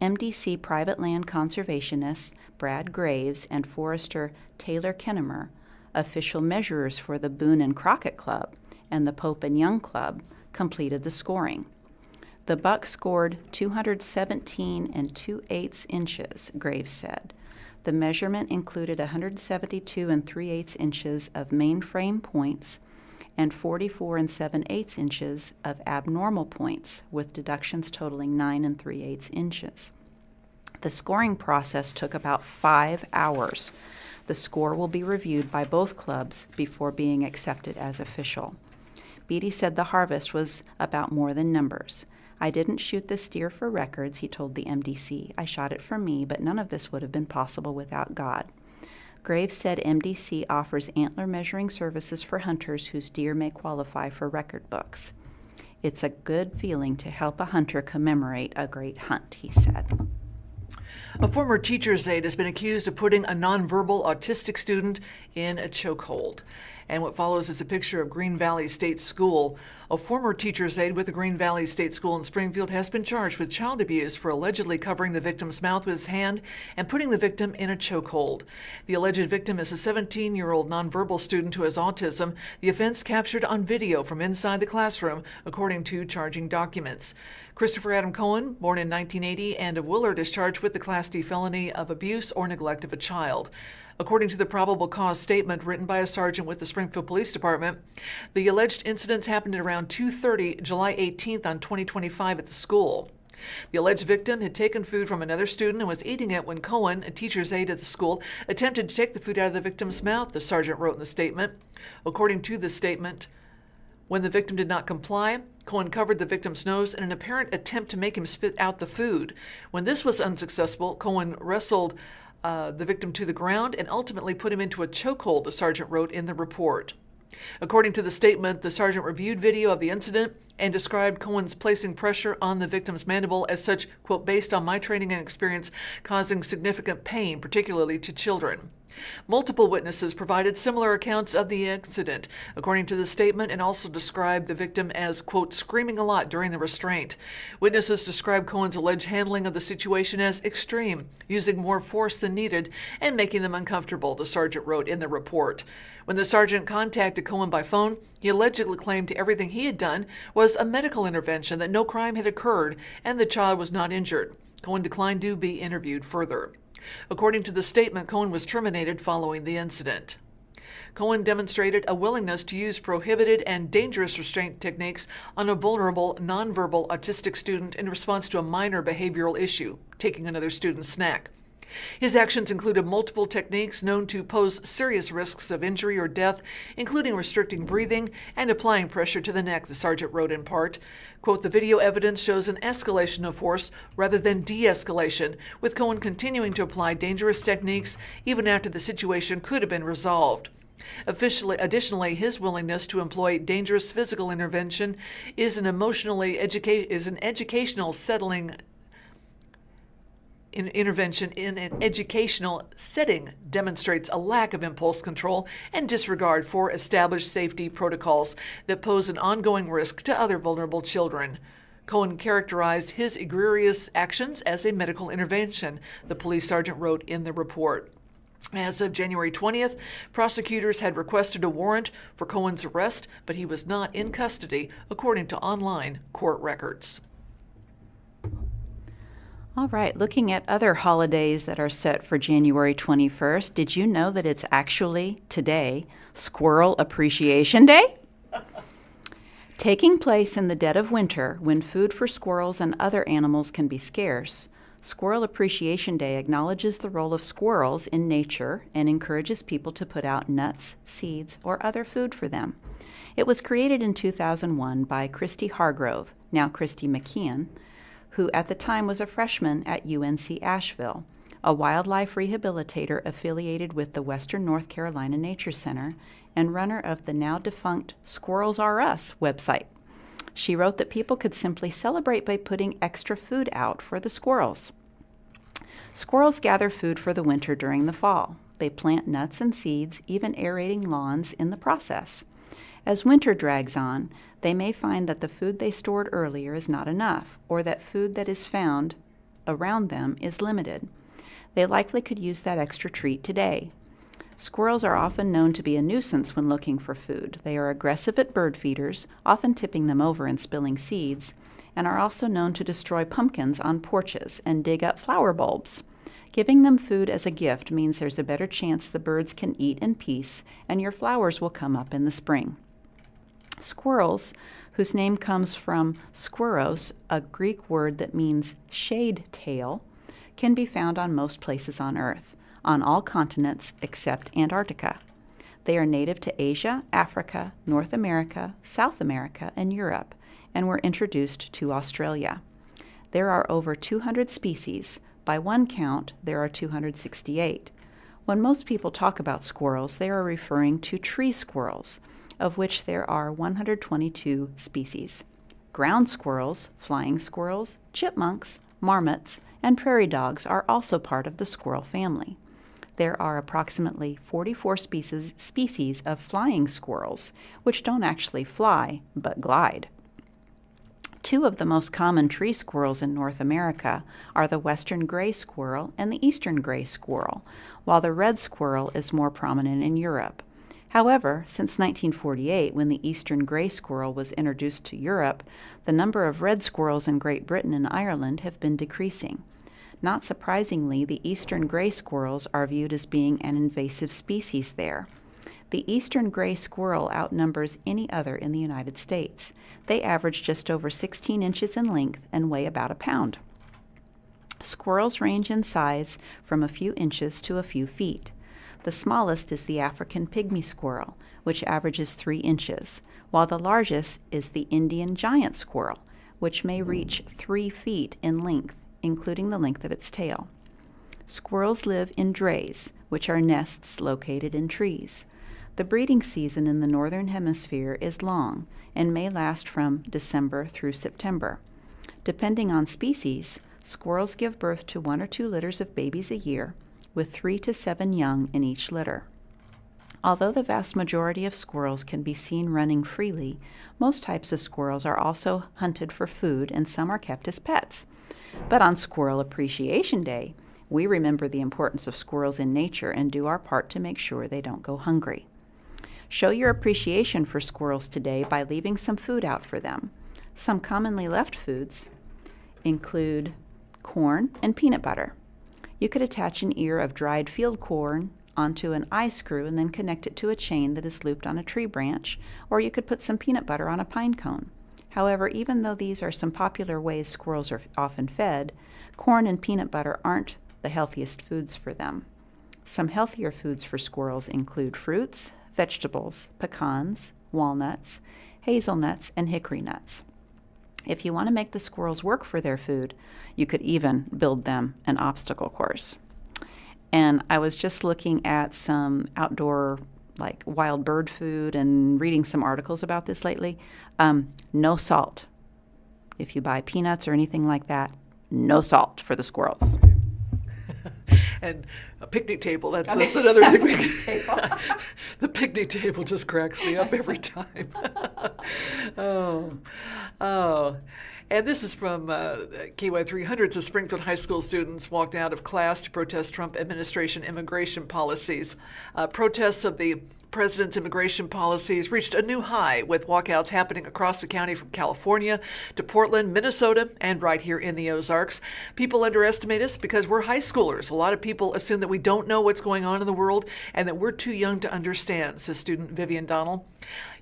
MDC private land conservationists Brad Graves and forester Taylor Kennemer, official measurers for the Boone and Crockett Club and the Pope and Young Club, completed the scoring. The buck scored 217 2/8 inches, Graves said. The measurement included 172 3/8 inches of mainframe points and 44 7/8 inches of abnormal points, with deductions totaling 9 3/8 inches. The scoring process took about 5 hours. The score will be reviewed by both clubs before being accepted as official. Beatty said the harvest was about more than numbers. I didn't shoot this deer for records, he told the MDC. I shot it for me, but none of this would have been possible without God. Graves said MDC offers antler measuring services for hunters whose deer may qualify for record books. It's a good feeling to help a hunter commemorate a great hunt, he said. A former teacher's aide has been accused of putting a nonverbal autistic student in a chokehold. And what follows is a picture of Green Valley State School. A former teacher's aide with the Green Valley State School in Springfield has been charged with child abuse for allegedly covering the victim's mouth with his hand and putting the victim in a chokehold. The alleged victim is a 17-year-old nonverbal student who has autism. The offense captured on video from inside the classroom, according to charging documents. Christopher Adam Cohen, born in 1980 and of Willard, is charged with the Class D felony of abuse or neglect of a child. According to the probable cause statement written by a sergeant with the Springfield Police Department, the alleged incidents happened at around 2:30 July 18th on 2025 at the school. The alleged victim had taken food from another student and was eating it when Cohen, a teacher's aide at the school, attempted to take the food out of the victim's mouth, the sergeant wrote in the statement. According to the statement, when the victim did not comply, Cohen covered the victim's nose in an apparent attempt to make him spit out the food. When this was unsuccessful, Cohen wrestled the victim to the ground and ultimately put him into a chokehold, the sergeant wrote in the report. According to the statement, the sergeant reviewed video of the incident and described Cohen's placing pressure on the victim's mandible as such, quote, based on my training and experience, causing significant pain, particularly to children. Multiple witnesses provided similar accounts of the incident, according to the statement, and also described the victim as, quote, screaming a lot during the restraint. Witnesses described Cohen's alleged handling of the situation as extreme, using more force than needed and making them uncomfortable, the sergeant wrote in the report. When the sergeant contacted Cohen by phone, he allegedly claimed everything he had done was a medical intervention, that no crime had occurred, and the child was not injured. Cohen declined to be interviewed further. According to the statement, Cohen was terminated following the incident. Cohen demonstrated a willingness to use prohibited and dangerous restraint techniques on a vulnerable, nonverbal autistic student in response to a minor behavioral issue, taking another student's snack. His actions included multiple techniques known to pose serious risks of injury or death, including restricting breathing and applying pressure to the neck, the sergeant wrote in part. Quote, the video evidence shows an escalation of force rather than de-escalation, with Cohen continuing to apply dangerous techniques even after the situation could have been resolved. Additionally, his willingness to employ dangerous physical intervention is an educational settling intervention in an educational setting demonstrates a lack of impulse control and disregard for established safety protocols that pose an ongoing risk to other vulnerable children. Cohen characterized his egregious actions as a medical intervention, the police sergeant wrote in the report. As of January 20th, prosecutors had requested a warrant for Cohen's arrest, but he was not in custody, according to online court records. All right, looking at other holidays that are set for January 21st, did you know that it's actually today Squirrel Appreciation Day? Taking place in the dead of winter, when food for squirrels and other animals can be scarce, Squirrel Appreciation Day acknowledges the role of squirrels in nature and encourages people to put out nuts, seeds, or other food for them. It was created in 2001 by Christy Hargrove, now Christy McKeon, who at the time was a freshman at UNC Asheville, a wildlife rehabilitator affiliated with the Western North Carolina Nature Center and runner of the now defunct Squirrels Are Us website. She wrote that people could simply celebrate by putting extra food out for the squirrels. Squirrels gather food for the winter during the fall. They plant nuts and seeds, even aerating lawns in the process. As winter drags on, they may find that the food they stored earlier is not enough, or that food that is found around them is limited. They likely could use that extra treat today. Squirrels are often known to be a nuisance when looking for food. They are aggressive at bird feeders, often tipping them over and spilling seeds, and are also known to destroy pumpkins on porches and dig up flower bulbs. Giving them food as a gift means there's a better chance the birds can eat in peace and your flowers will come up in the spring. Squirrels, whose name comes from squirros, a Greek word that means shade tail, can be found on most places on Earth, on all continents except Antarctica. They are native to Asia, Africa, North America, South America, and Europe, and were introduced to Australia. There are over 200 species. By one count, there are 268. When most people talk about squirrels, they are referring to tree squirrels, of which there are 122 species. Ground squirrels, flying squirrels, chipmunks, marmots, and prairie dogs are also part of the squirrel family. There are approximately 44 species of flying squirrels, which don't actually fly, but glide. Two of the most common tree squirrels in North America are the western gray squirrel and the eastern gray squirrel, while the red squirrel is more prominent in Europe. However, since 1948, when the eastern gray squirrel was introduced to Europe, the number of red squirrels in Great Britain and Ireland have been decreasing. Not surprisingly, the eastern gray squirrels are viewed as being an invasive species there. The eastern gray squirrel outnumbers any other in the United States. They average just over 16 inches in length and weigh about a pound. Squirrels range in size from a few inches to a few feet. The smallest is the African pygmy squirrel, which averages 3 inches, while the largest is the Indian giant squirrel, which may reach 3 feet in length, including the length of its tail. Squirrels live in drays, which are nests located in trees. The breeding season in the northern hemisphere is long and may last from December through September. Depending on species, squirrels give birth to 1 or 2 litters of babies a year, with 3 to 7 young in each litter. Although the vast majority of squirrels can be seen running freely, most types of squirrels are also hunted for food and some are kept as pets. But on Squirrel Appreciation Day, we remember the importance of squirrels in nature and do our part to make sure they don't go hungry. Show your appreciation for squirrels today by leaving some food out for them. Some commonly left foods include corn and peanut butter. You could attach an ear of dried field corn onto an eye screw and then connect it to a chain that is looped on a tree branch, or you could put some peanut butter on a pine cone. However, even though these are some popular ways squirrels are often fed, corn and peanut butter aren't the healthiest foods for them. Some healthier foods for squirrels include fruits, vegetables, pecans, walnuts, hazelnuts, and hickory nuts. If you want to make the squirrels work for their food, you could even build them an obstacle course. And I was just looking at some outdoor, like wild bird food and reading some articles about this lately. No salt. If you buy peanuts or anything like that, no salt for the squirrels. And a picnic table, that's another thing. Table. The picnic table just cracks me up every time. Oh. And this is from KY3. Hundreds of Springfield High School students walked out of class to protest Trump administration immigration policies. Protests of the president's immigration policies reached a new high, with walkouts happening across the county from California to Portland, Minnesota, and right here in the Ozarks. People underestimate us because we're high schoolers. A lot of people assume that we don't know what's going on in the world and that we're too young to understand, says student Vivian Donnell.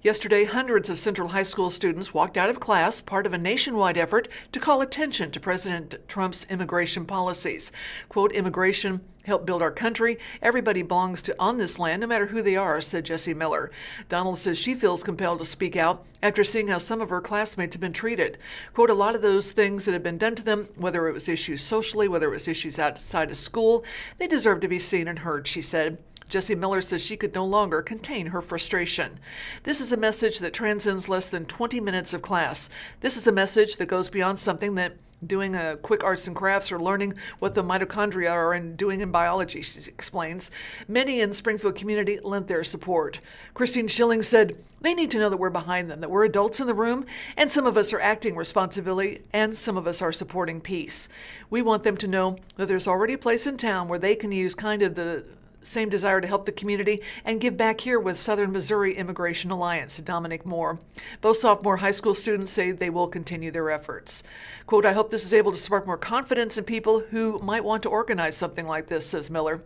Yesterday, hundreds of Central High School students walked out of class, part of a nationwide effort to call attention to President Trump's immigration policies. Quote, immigration helped build our country. Everybody belongs on this land, no matter who they are, said Jessie Miller. Donald says she feels compelled to speak out after seeing how some of her classmates have been treated. Quote, a lot of those things that have been done to them, whether it was issues socially, whether it was issues outside of school, they deserve to be seen and heard, she said. Jessie Miller says she could no longer contain her frustration. This is a message that transcends less than 20 minutes of class. This is a message that goes beyond something that doing a quick arts and crafts or learning what the mitochondria are and doing in biology, she explains. Many in Springfield community lent their support. Christine Schilling said, they need to know that we're behind them, that we're adults in the room, and some of us are acting responsibly, and some of us are supporting peace. We want them to know that there's already a place in town where they can use kind of the same desire to help the community and give back here with Southern Missouri Immigration Alliance, Dominic Moore. Both sophomore high school students say they will continue their efforts. Quote, I hope this is able to spark more confidence in people who might want to organize something like this, says Miller.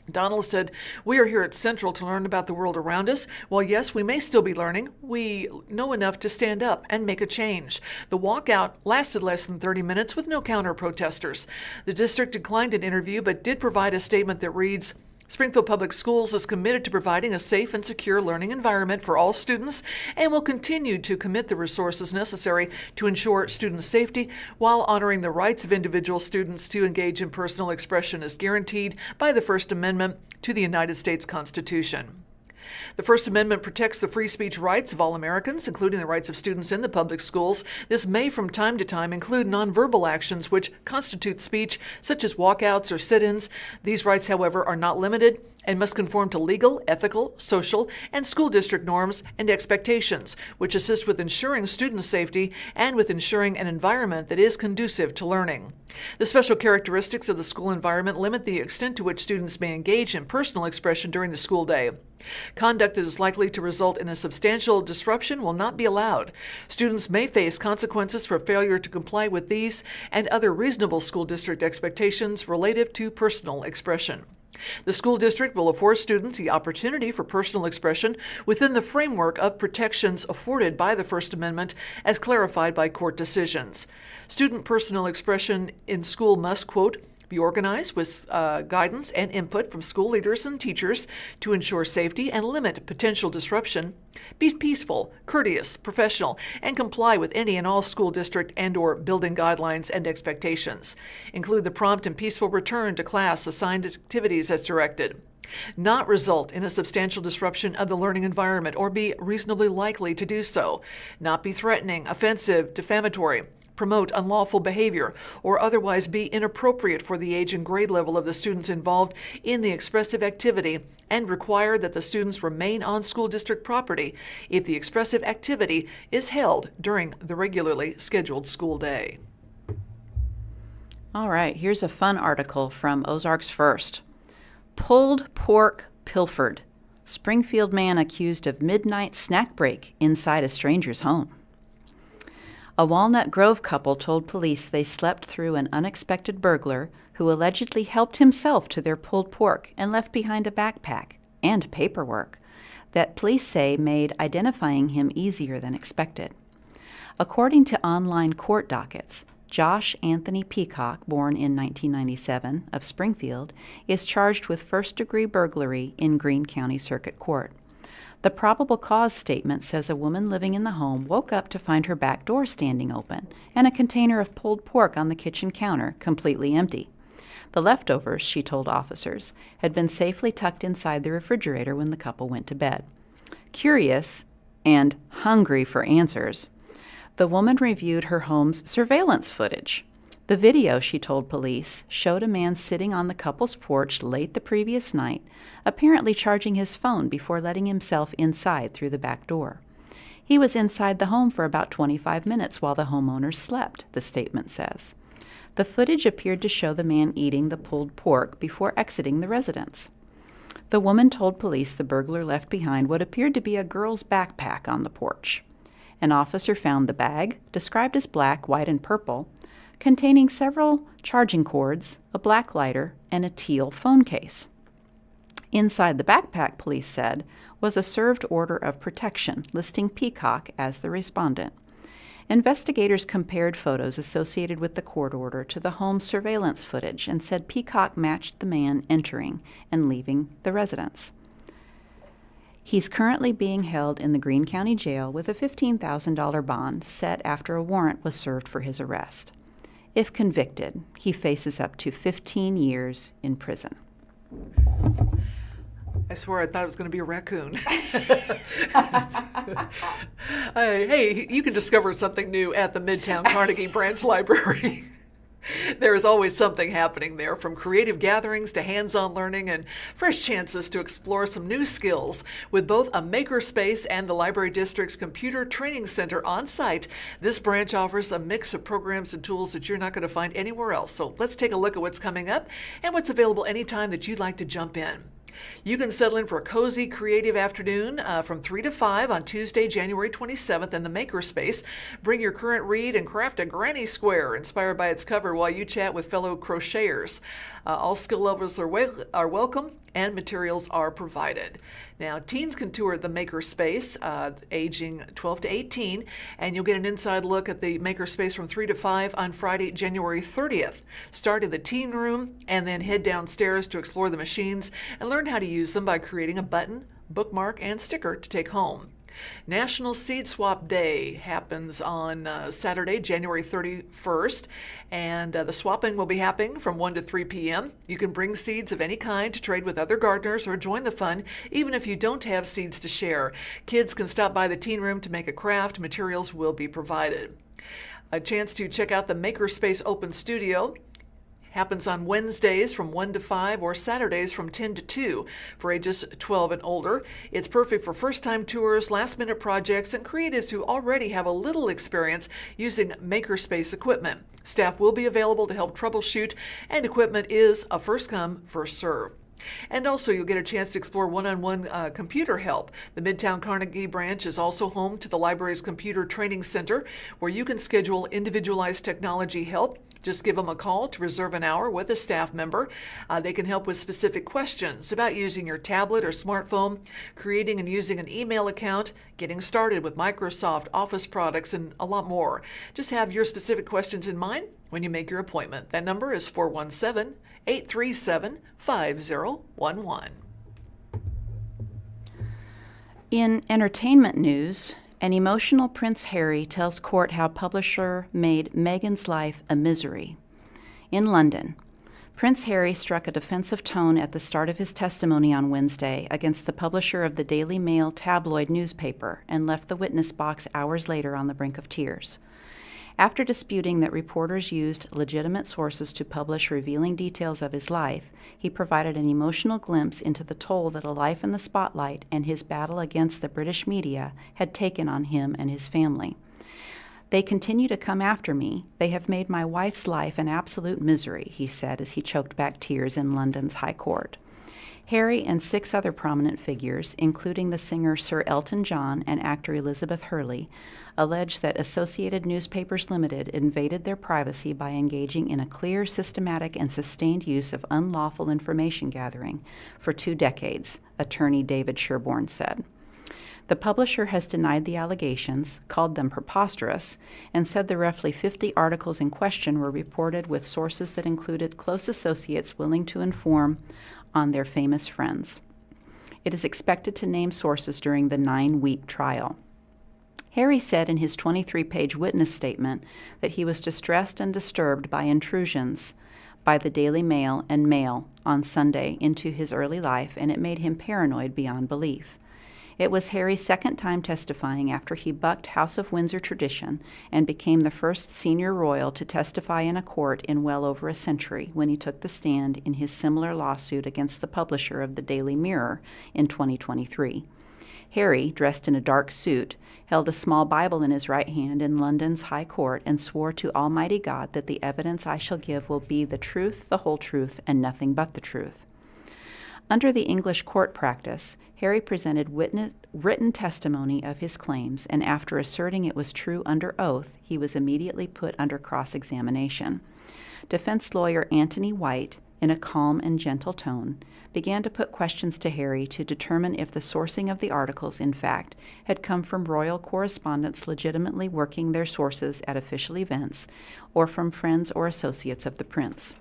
Donald said, we are here at Central to learn about the world around us. While yes, we may still be learning, we know enough to stand up and make a change. The walkout lasted less than 30 minutes with no counter-protesters. The district declined an interview but did provide a statement that reads, Springfield Public Schools is committed to providing a safe and secure learning environment for all students and will continue to commit the resources necessary to ensure student safety while honoring the rights of individual students to engage in personal expression as guaranteed by the First Amendment to the United States Constitution. The First Amendment protects the free speech rights of all Americans, including the rights of students in the public schools. This may from time to time include nonverbal actions which constitute speech, such as walkouts or sit-ins. These rights, however, are not limited and must conform to legal, ethical, social, and school district norms and expectations, which assist with ensuring student safety and with ensuring an environment that is conducive to learning. The special characteristics of the school environment limit the extent to which students may engage in personal expression during the school day. Conduct that is likely to result in a substantial disruption will not be allowed. Students may face consequences for failure to comply with these and other reasonable school district expectations relative to personal expression. The school district will afford students the opportunity for personal expression within the framework of protections afforded by the First Amendment as clarified by court decisions. Student personal expression in school must, quote, be organized with guidance and input from school leaders and teachers to ensure safety and limit potential disruption. Be peaceful, courteous, professional, and comply with any and all school district and/or building guidelines and expectations. Include the prompt and peaceful return to class assigned activities as directed. Not result in a substantial disruption of the learning environment or be reasonably likely to do so. Not be threatening, offensive, defamatory. Promote unlawful behavior, or otherwise be inappropriate for the age and grade level of the students involved in the expressive activity, and require that the students remain on school district property if the expressive activity is held during the regularly scheduled school day. All right, here's a fun article from Ozarks First. Pulled pork pilfered. Springfield man accused of midnight snack break inside a stranger's home. A Walnut Grove couple told police they slept through an unexpected burglar who allegedly helped himself to their pulled pork and left behind a backpack and paperwork that police say made identifying him easier than expected. According to online court dockets, Josh Anthony Peacock, born in 1997, of Springfield, is charged with first-degree burglary in Greene County Circuit Court. The probable cause statement says a woman living in the home woke up to find her back door standing open and a container of pulled pork on the kitchen counter completely empty. The leftovers, she told officers, had been safely tucked inside the refrigerator when the couple went to bed. Curious and hungry for answers, the woman reviewed her home's surveillance footage. The video, she told police, showed a man sitting on the couple's porch late the previous night, apparently charging his phone before letting himself inside through the back door. He was inside the home for about 25 minutes while the homeowners slept, the statement says. The footage appeared to show the man eating the pulled pork before exiting the residence. The woman told police the burglar left behind what appeared to be a girl's backpack on the porch. An officer found the bag, described as black, white, and purple, containing several charging cords, a black lighter, and a teal phone case. Inside the backpack, police said, was a served order of protection listing Peacock as the respondent. Investigators compared photos associated with the court order to the home's surveillance footage and said Peacock matched the man entering and leaving the residence. He's currently being held in the Greene County Jail with a $15,000 bond set after a warrant was served for his arrest. If convicted, he faces up to 15 years in prison. I swear I thought it was going to be a raccoon. Hey, you can discover something new at the Midtown Carnegie Branch Library. There is always something happening there, from creative gatherings to hands-on learning and fresh chances to explore some new skills. With both a makerspace and the Library District's Computer Training Center on site, this branch offers a mix of programs and tools that you're not going to find anywhere else. So let's take a look at what's coming up and what's available anytime that you'd like to jump in. You can settle in for a cozy, creative afternoon from 3 to 5 on Tuesday, January 27th in the Makerspace. Bring your current read and craft a granny square inspired by its cover while you chat with fellow crocheters. All skill levels are welcome and materials are provided. Now, teens can tour the Makerspace, aging 12 to 18, and you'll get an inside look at the Makerspace from 3 to 5 on Friday, January 30th. Start in the teen room and then head downstairs to explore the machines and learn how to use them by creating a button, bookmark, and sticker to take home. National Seed Swap Day happens on Saturday, January 31st, and the swapping will be happening from 1 to 3 p.m. You can bring seeds of any kind to trade with other gardeners or join the fun, even if you don't have seeds to share. Kids can stop by the teen room to make a craft. Materials will be provided. A chance to check out the Makerspace Open Studio happens on Wednesdays from 1 to 5 or Saturdays from 10 to 2 for ages 12 and older. It's perfect for first-time tours, last-minute projects, and creatives who already have a little experience using Makerspace equipment. Staff will be available to help troubleshoot, and equipment is a first-come, first-serve. And also, you'll get a chance to explore one-on-one computer help. The Midtown Carnegie branch is also home to the library's Computer Training Center, where you can schedule individualized technology help. Just give them a call to reserve an hour with a staff member. They can help with specific questions about using your tablet or smartphone, creating and using an email account, getting started with Microsoft Office products, and a lot more. Just have your specific questions in mind when you make your appointment. That number is 417-837-5011. In entertainment news, an emotional Prince Harry tells court how publisher made Meghan's life a misery. In London, Prince Harry struck a defensive tone at the start of his testimony on Wednesday against the publisher of the Daily Mail tabloid newspaper and left the witness box hours later on the brink of tears. After disputing that reporters used legitimate sources to publish revealing details of his life, he provided an emotional glimpse into the toll that a life in the spotlight and his battle against the British media had taken on him and his family. "They continue to come after me. They have made my wife's life an absolute misery," he said as he choked back tears in London's High Court. Harry and 6 other prominent figures, including the singer Sir Elton John and actor Elizabeth Hurley, allege that Associated Newspapers Limited invaded their privacy by engaging in a clear, systematic, and sustained use of unlawful information gathering for 2 decades, attorney David Sherborne said. The publisher has denied the allegations, called them preposterous, and said the roughly 50 articles in question were reported with sources that included close associates willing to inform on their famous friends. It is expected to name sources during the 9-week trial. Harry said in his 23-page witness statement that he was distressed and disturbed by intrusions by the Daily Mail and Mail on Sunday into his early life, and it made him paranoid beyond belief. It was Harry's second time testifying after he bucked House of Windsor tradition and became the first senior royal to testify in a court in well over a century when he took the stand in his similar lawsuit against the publisher of the Daily Mirror in 2023. Harry, dressed in a dark suit, held a small Bible in his right hand in London's High Court and swore to Almighty God that the evidence I shall give will be the truth, the whole truth, and nothing but the truth. Under the English court practice, Harry presented written testimony of his claims, and after asserting it was true under oath, he was immediately put under cross-examination. Defense lawyer Anthony White, in a calm and gentle tone, began to put questions to Harry to determine if the sourcing of the articles, in fact, had come from royal correspondents legitimately working their sources at official events, or from friends or associates of the prince.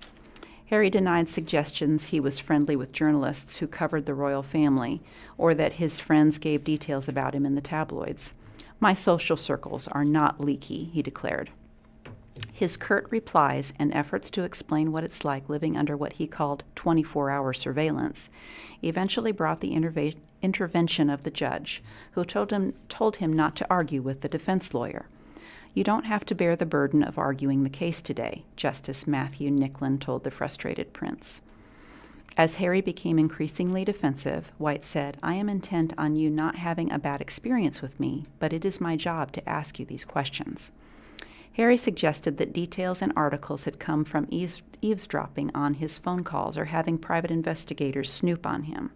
Harry denied suggestions he was friendly with journalists who covered the royal family, or that his friends gave details about him in the tabloids. "My social circles are not leaky," he declared. His curt replies and efforts to explain what it's like living under what he called 24-hour surveillance eventually brought the intervention of the judge, who told him not to argue with the defense lawyer. "You don't have to bear the burden of arguing the case today," Justice Matthew Nicklin told the frustrated prince. As Harry became increasingly defensive, White said, "I am intent on you not having a bad experience with me, but it is my job to ask you these questions." Harry suggested that details and articles had come from eavesdropping on his phone calls or having private investigators snoop on him.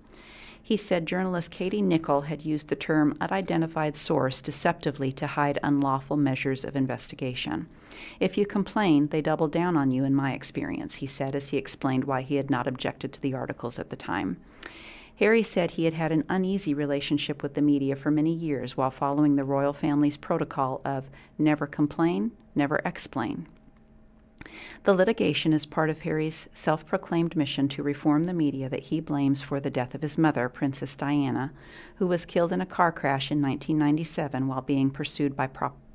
He said journalist Katie Nichol had used the term unidentified source deceptively to hide unlawful measures of investigation. "If you complain, they double down on you in my experience," he said as he explained why he had not objected to the articles at the time. Harry said he had had an uneasy relationship with the media for many years while following the royal family's protocol of never complain, never explain. The litigation is part of Harry's self-proclaimed mission to reform the media that he blames for the death of his mother, Princess Diana, who was killed in a car crash in 1997 while being pursued by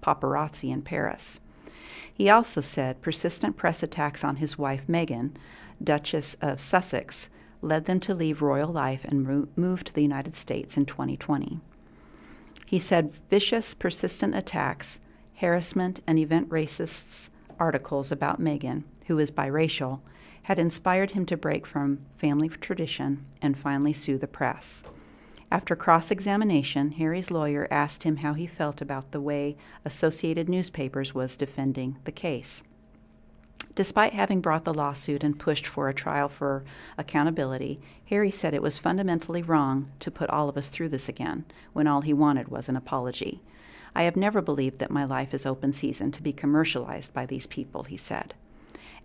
paparazzi in Paris. He also said persistent press attacks on his wife Meghan, Duchess of Sussex, led them to leave royal life and move to the United States in 2020. He said vicious, persistent attacks, harassment, and event racists articles about Meghan, who is biracial, had inspired him to break from family tradition and finally sue the press. After cross-examination, Harry's lawyer asked him how he felt about the way Associated Newspapers was defending the case. Despite having brought the lawsuit and pushed for a trial for accountability, Harry said it was fundamentally wrong to put all of us through this again, when all he wanted was an apology. "I have never believed that my life is open season to be commercialized by these people," he said.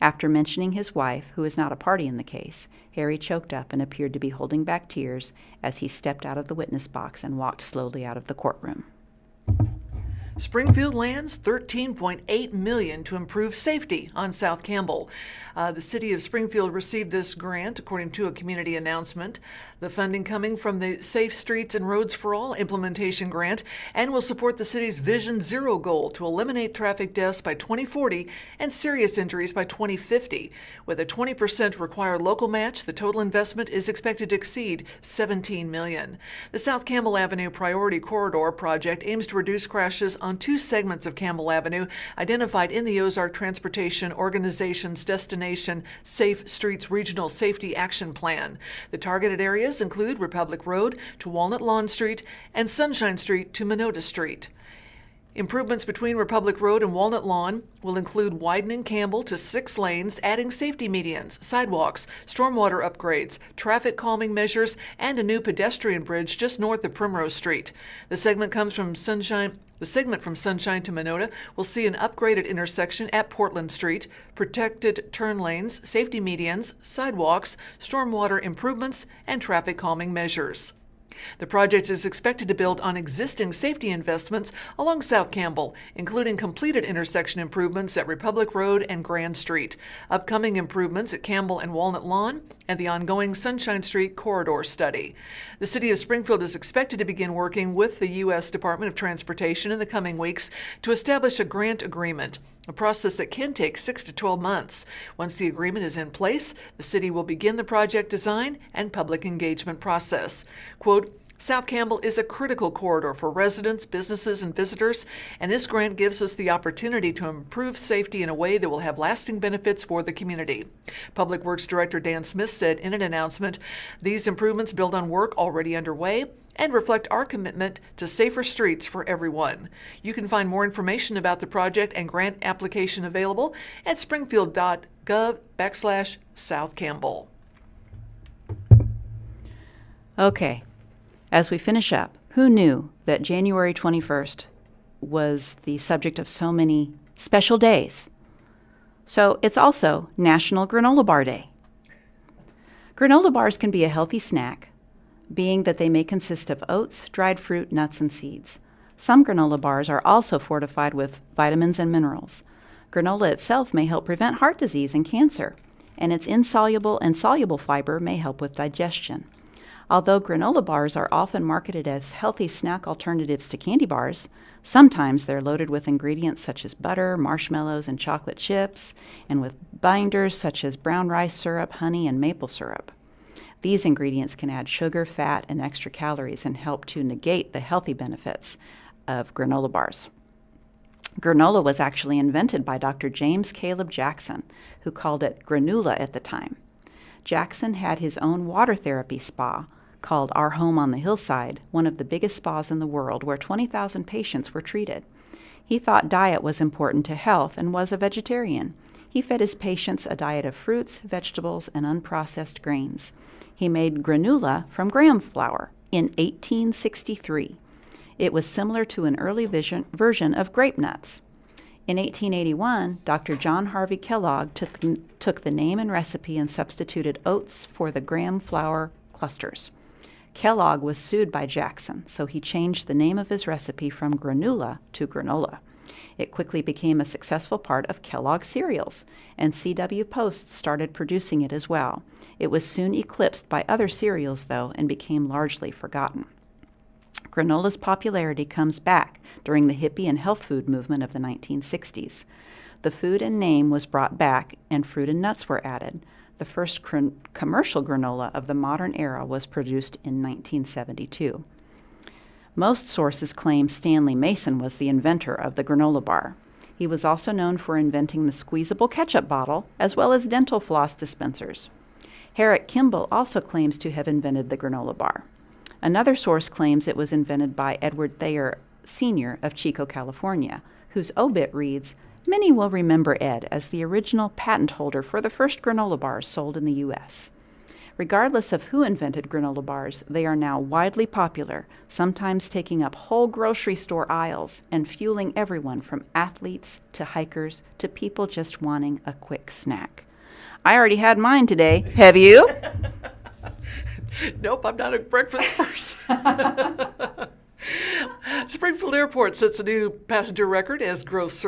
After mentioning his wife, who is not a party in the case, Harry choked up and appeared to be holding back tears as he stepped out of the witness box and walked slowly out of the courtroom. Springfield lands $13.8 million to improve safety on South Campbell. The city of Springfield received this grant, according to a community announcement. The funding coming from the Safe Streets and Roads for All implementation grant and will support the city's Vision Zero goal to eliminate traffic deaths by 2040 and serious injuries by 2050. With a 20% required local match, the total investment is expected to exceed $17 million. The South Campbell Avenue Priority Corridor project aims to reduce crashes on two segments of Campbell Avenue identified in the Ozark Transportation Organization's Destination Safe Streets Regional Safety Action Plan. The targeted areas include Republic Road to Walnut Lawn Street and Sunshine Street to Minota Street. Improvements between Republic Road and Walnut Lawn will include widening Campbell to 6 lanes, adding safety medians, sidewalks, stormwater upgrades, traffic calming measures, and a new pedestrian bridge just north of Primrose Street. The segment from Sunshine to Minota will see an upgraded intersection at Portland Street, protected turn lanes, safety medians, sidewalks, stormwater improvements, and traffic calming measures. The project is expected to build on existing safety investments along South Campbell, including completed intersection improvements at Republic Road and Grand Street, upcoming improvements at Campbell and Walnut Lawn, and the ongoing Sunshine Street corridor study. The City of Springfield is expected to begin working with the U.S. Department of Transportation in the coming weeks to establish a grant agreement, a process that can take 6 to 12 months. Once the agreement is in place, the city will begin the project design and public engagement process. Quote, South Campbell is a critical corridor for residents, businesses, and visitors, and this grant gives us the opportunity to improve safety in a way that will have lasting benefits for the community. Public Works Director Dan Smith said in an announcement, "These improvements build on work already underway and reflect our commitment to safer streets for everyone." You can find more information about the project and grant application available at springfield.gov/South Campbell. Okay. As we finish up, who knew that January 21st was the subject of so many special days? So it's also National Granola Bar Day. Granola bars can be a healthy snack, being that they may consist of oats, dried fruit, nuts, and seeds. Some granola bars are also fortified with vitamins and minerals. Granola itself may help prevent heart disease and cancer, and its insoluble and soluble fiber may help with digestion. Although granola bars are often marketed as healthy snack alternatives to candy bars, sometimes they're loaded with ingredients such as butter, marshmallows, and chocolate chips, and with binders such as brown rice syrup, honey, and maple syrup. These ingredients can add sugar, fat, and extra calories and help to negate the healthy benefits of granola bars. Granola was actually invented by Dr. James Caleb Jackson, who called it granula at the time. Jackson had his own water therapy spa called Our Home on the Hillside, one of the biggest spas in the world, where 20,000 patients were treated. He thought diet was important to health and was a vegetarian. He fed his patients a diet of fruits, vegetables, and unprocessed grains. He made granula from graham flour in 1863. It was similar to an early version of grape nuts. In 1881, Dr. John Harvey Kellogg took the name and recipe and substituted oats for the graham flour clusters. Kellogg was sued by Jackson, so he changed the name of his recipe from granula to granola. It quickly became a successful part of Kellogg cereals, and C.W. Post started producing it as well. It was soon eclipsed by other cereals, though, and became largely forgotten. Granola's popularity comes back during the hippie and health food movement of the 1960s. The food and name was brought back, and fruit and nuts were added. The first commercial granola of the modern era was produced in 1972. Most sources claim Stanley Mason was the inventor of the granola bar. He was also known for inventing the squeezable ketchup bottle, as well as dental floss dispensers. Herrick Kimball also claims to have invented the granola bar. Another source claims it was invented by Edward Thayer Sr. of Chico, California, whose obit reads, "Many will remember Ed as the original patent holder for the first granola bars sold in the U.S." Regardless of who invented granola bars, they are now widely popular, sometimes taking up whole grocery store aisles and fueling everyone from athletes to hikers to people just wanting a quick snack. I already had mine today. Have you? Nope, I'm not a breakfast person. Springfield Airport sets a new passenger record as growth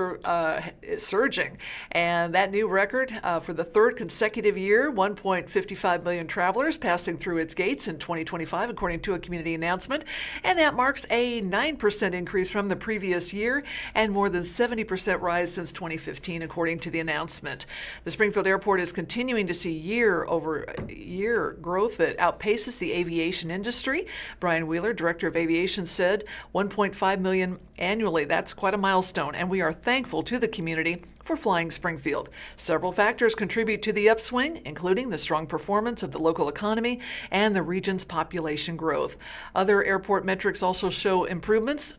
is surging. And that new record for the third consecutive year, 1.55 million travelers passing through its gates in 2025, according to a community announcement. And that marks a 9% increase from the previous year and more than 70% rise since 2015, according to the announcement. The Springfield Airport is continuing to see year-over-year growth that outpaces the aviation industry. Brian Wheeler, Director of Aviation, said 1.5 million annually. That's quite a milestone, and we are thankful to the community for flying Springfield. Several factors contribute to the upswing, including the strong performance of the local economy and the region's population growth. Other airport metrics also show improvements,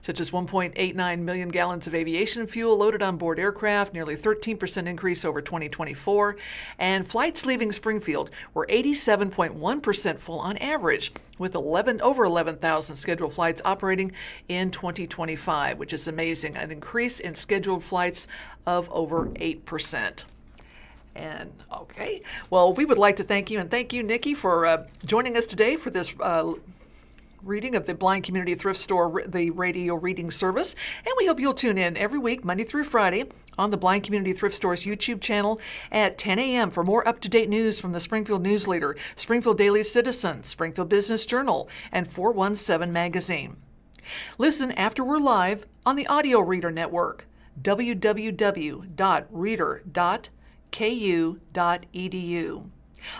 such as 1.89 million gallons of aviation fuel loaded on board aircraft, nearly 13% increase over 2024, and flights leaving Springfield were 87.1% full on average, with over 11,000 scheduled flights operating in 2025, which is amazing, an increase in scheduled flights of over 8%. And okay, well, we would like to thank you, and thank you, Nikki, for joining us today for this reading of the Blind Community Thrift Store, the radio reading service. And we hope you'll tune in every week, Monday through Friday, on the Blind Community Thrift Store's YouTube channel at 10 a.m. for more up-to-date news from the Springfield News-Leader, Springfield Daily Citizen, Springfield Business Journal, and 417 Magazine. Listen after we're live on the Audio Reader Network, www.reader.ku.edu.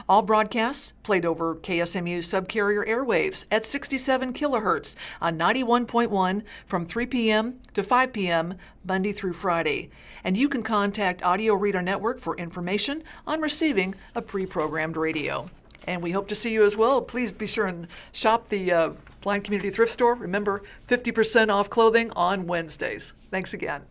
All broadcasts played over KSMU subcarrier airwaves at 67 kilohertz on 91.1 from 3 p.m. to 5 p.m. Monday through Friday. And you can contact Audio Reader Network for information on receiving a pre-programmed radio. And we hope to see you as well. Please be sure and shop the Blind Community Thrift Store. Remember, 50% off clothing on Wednesdays. Thanks again.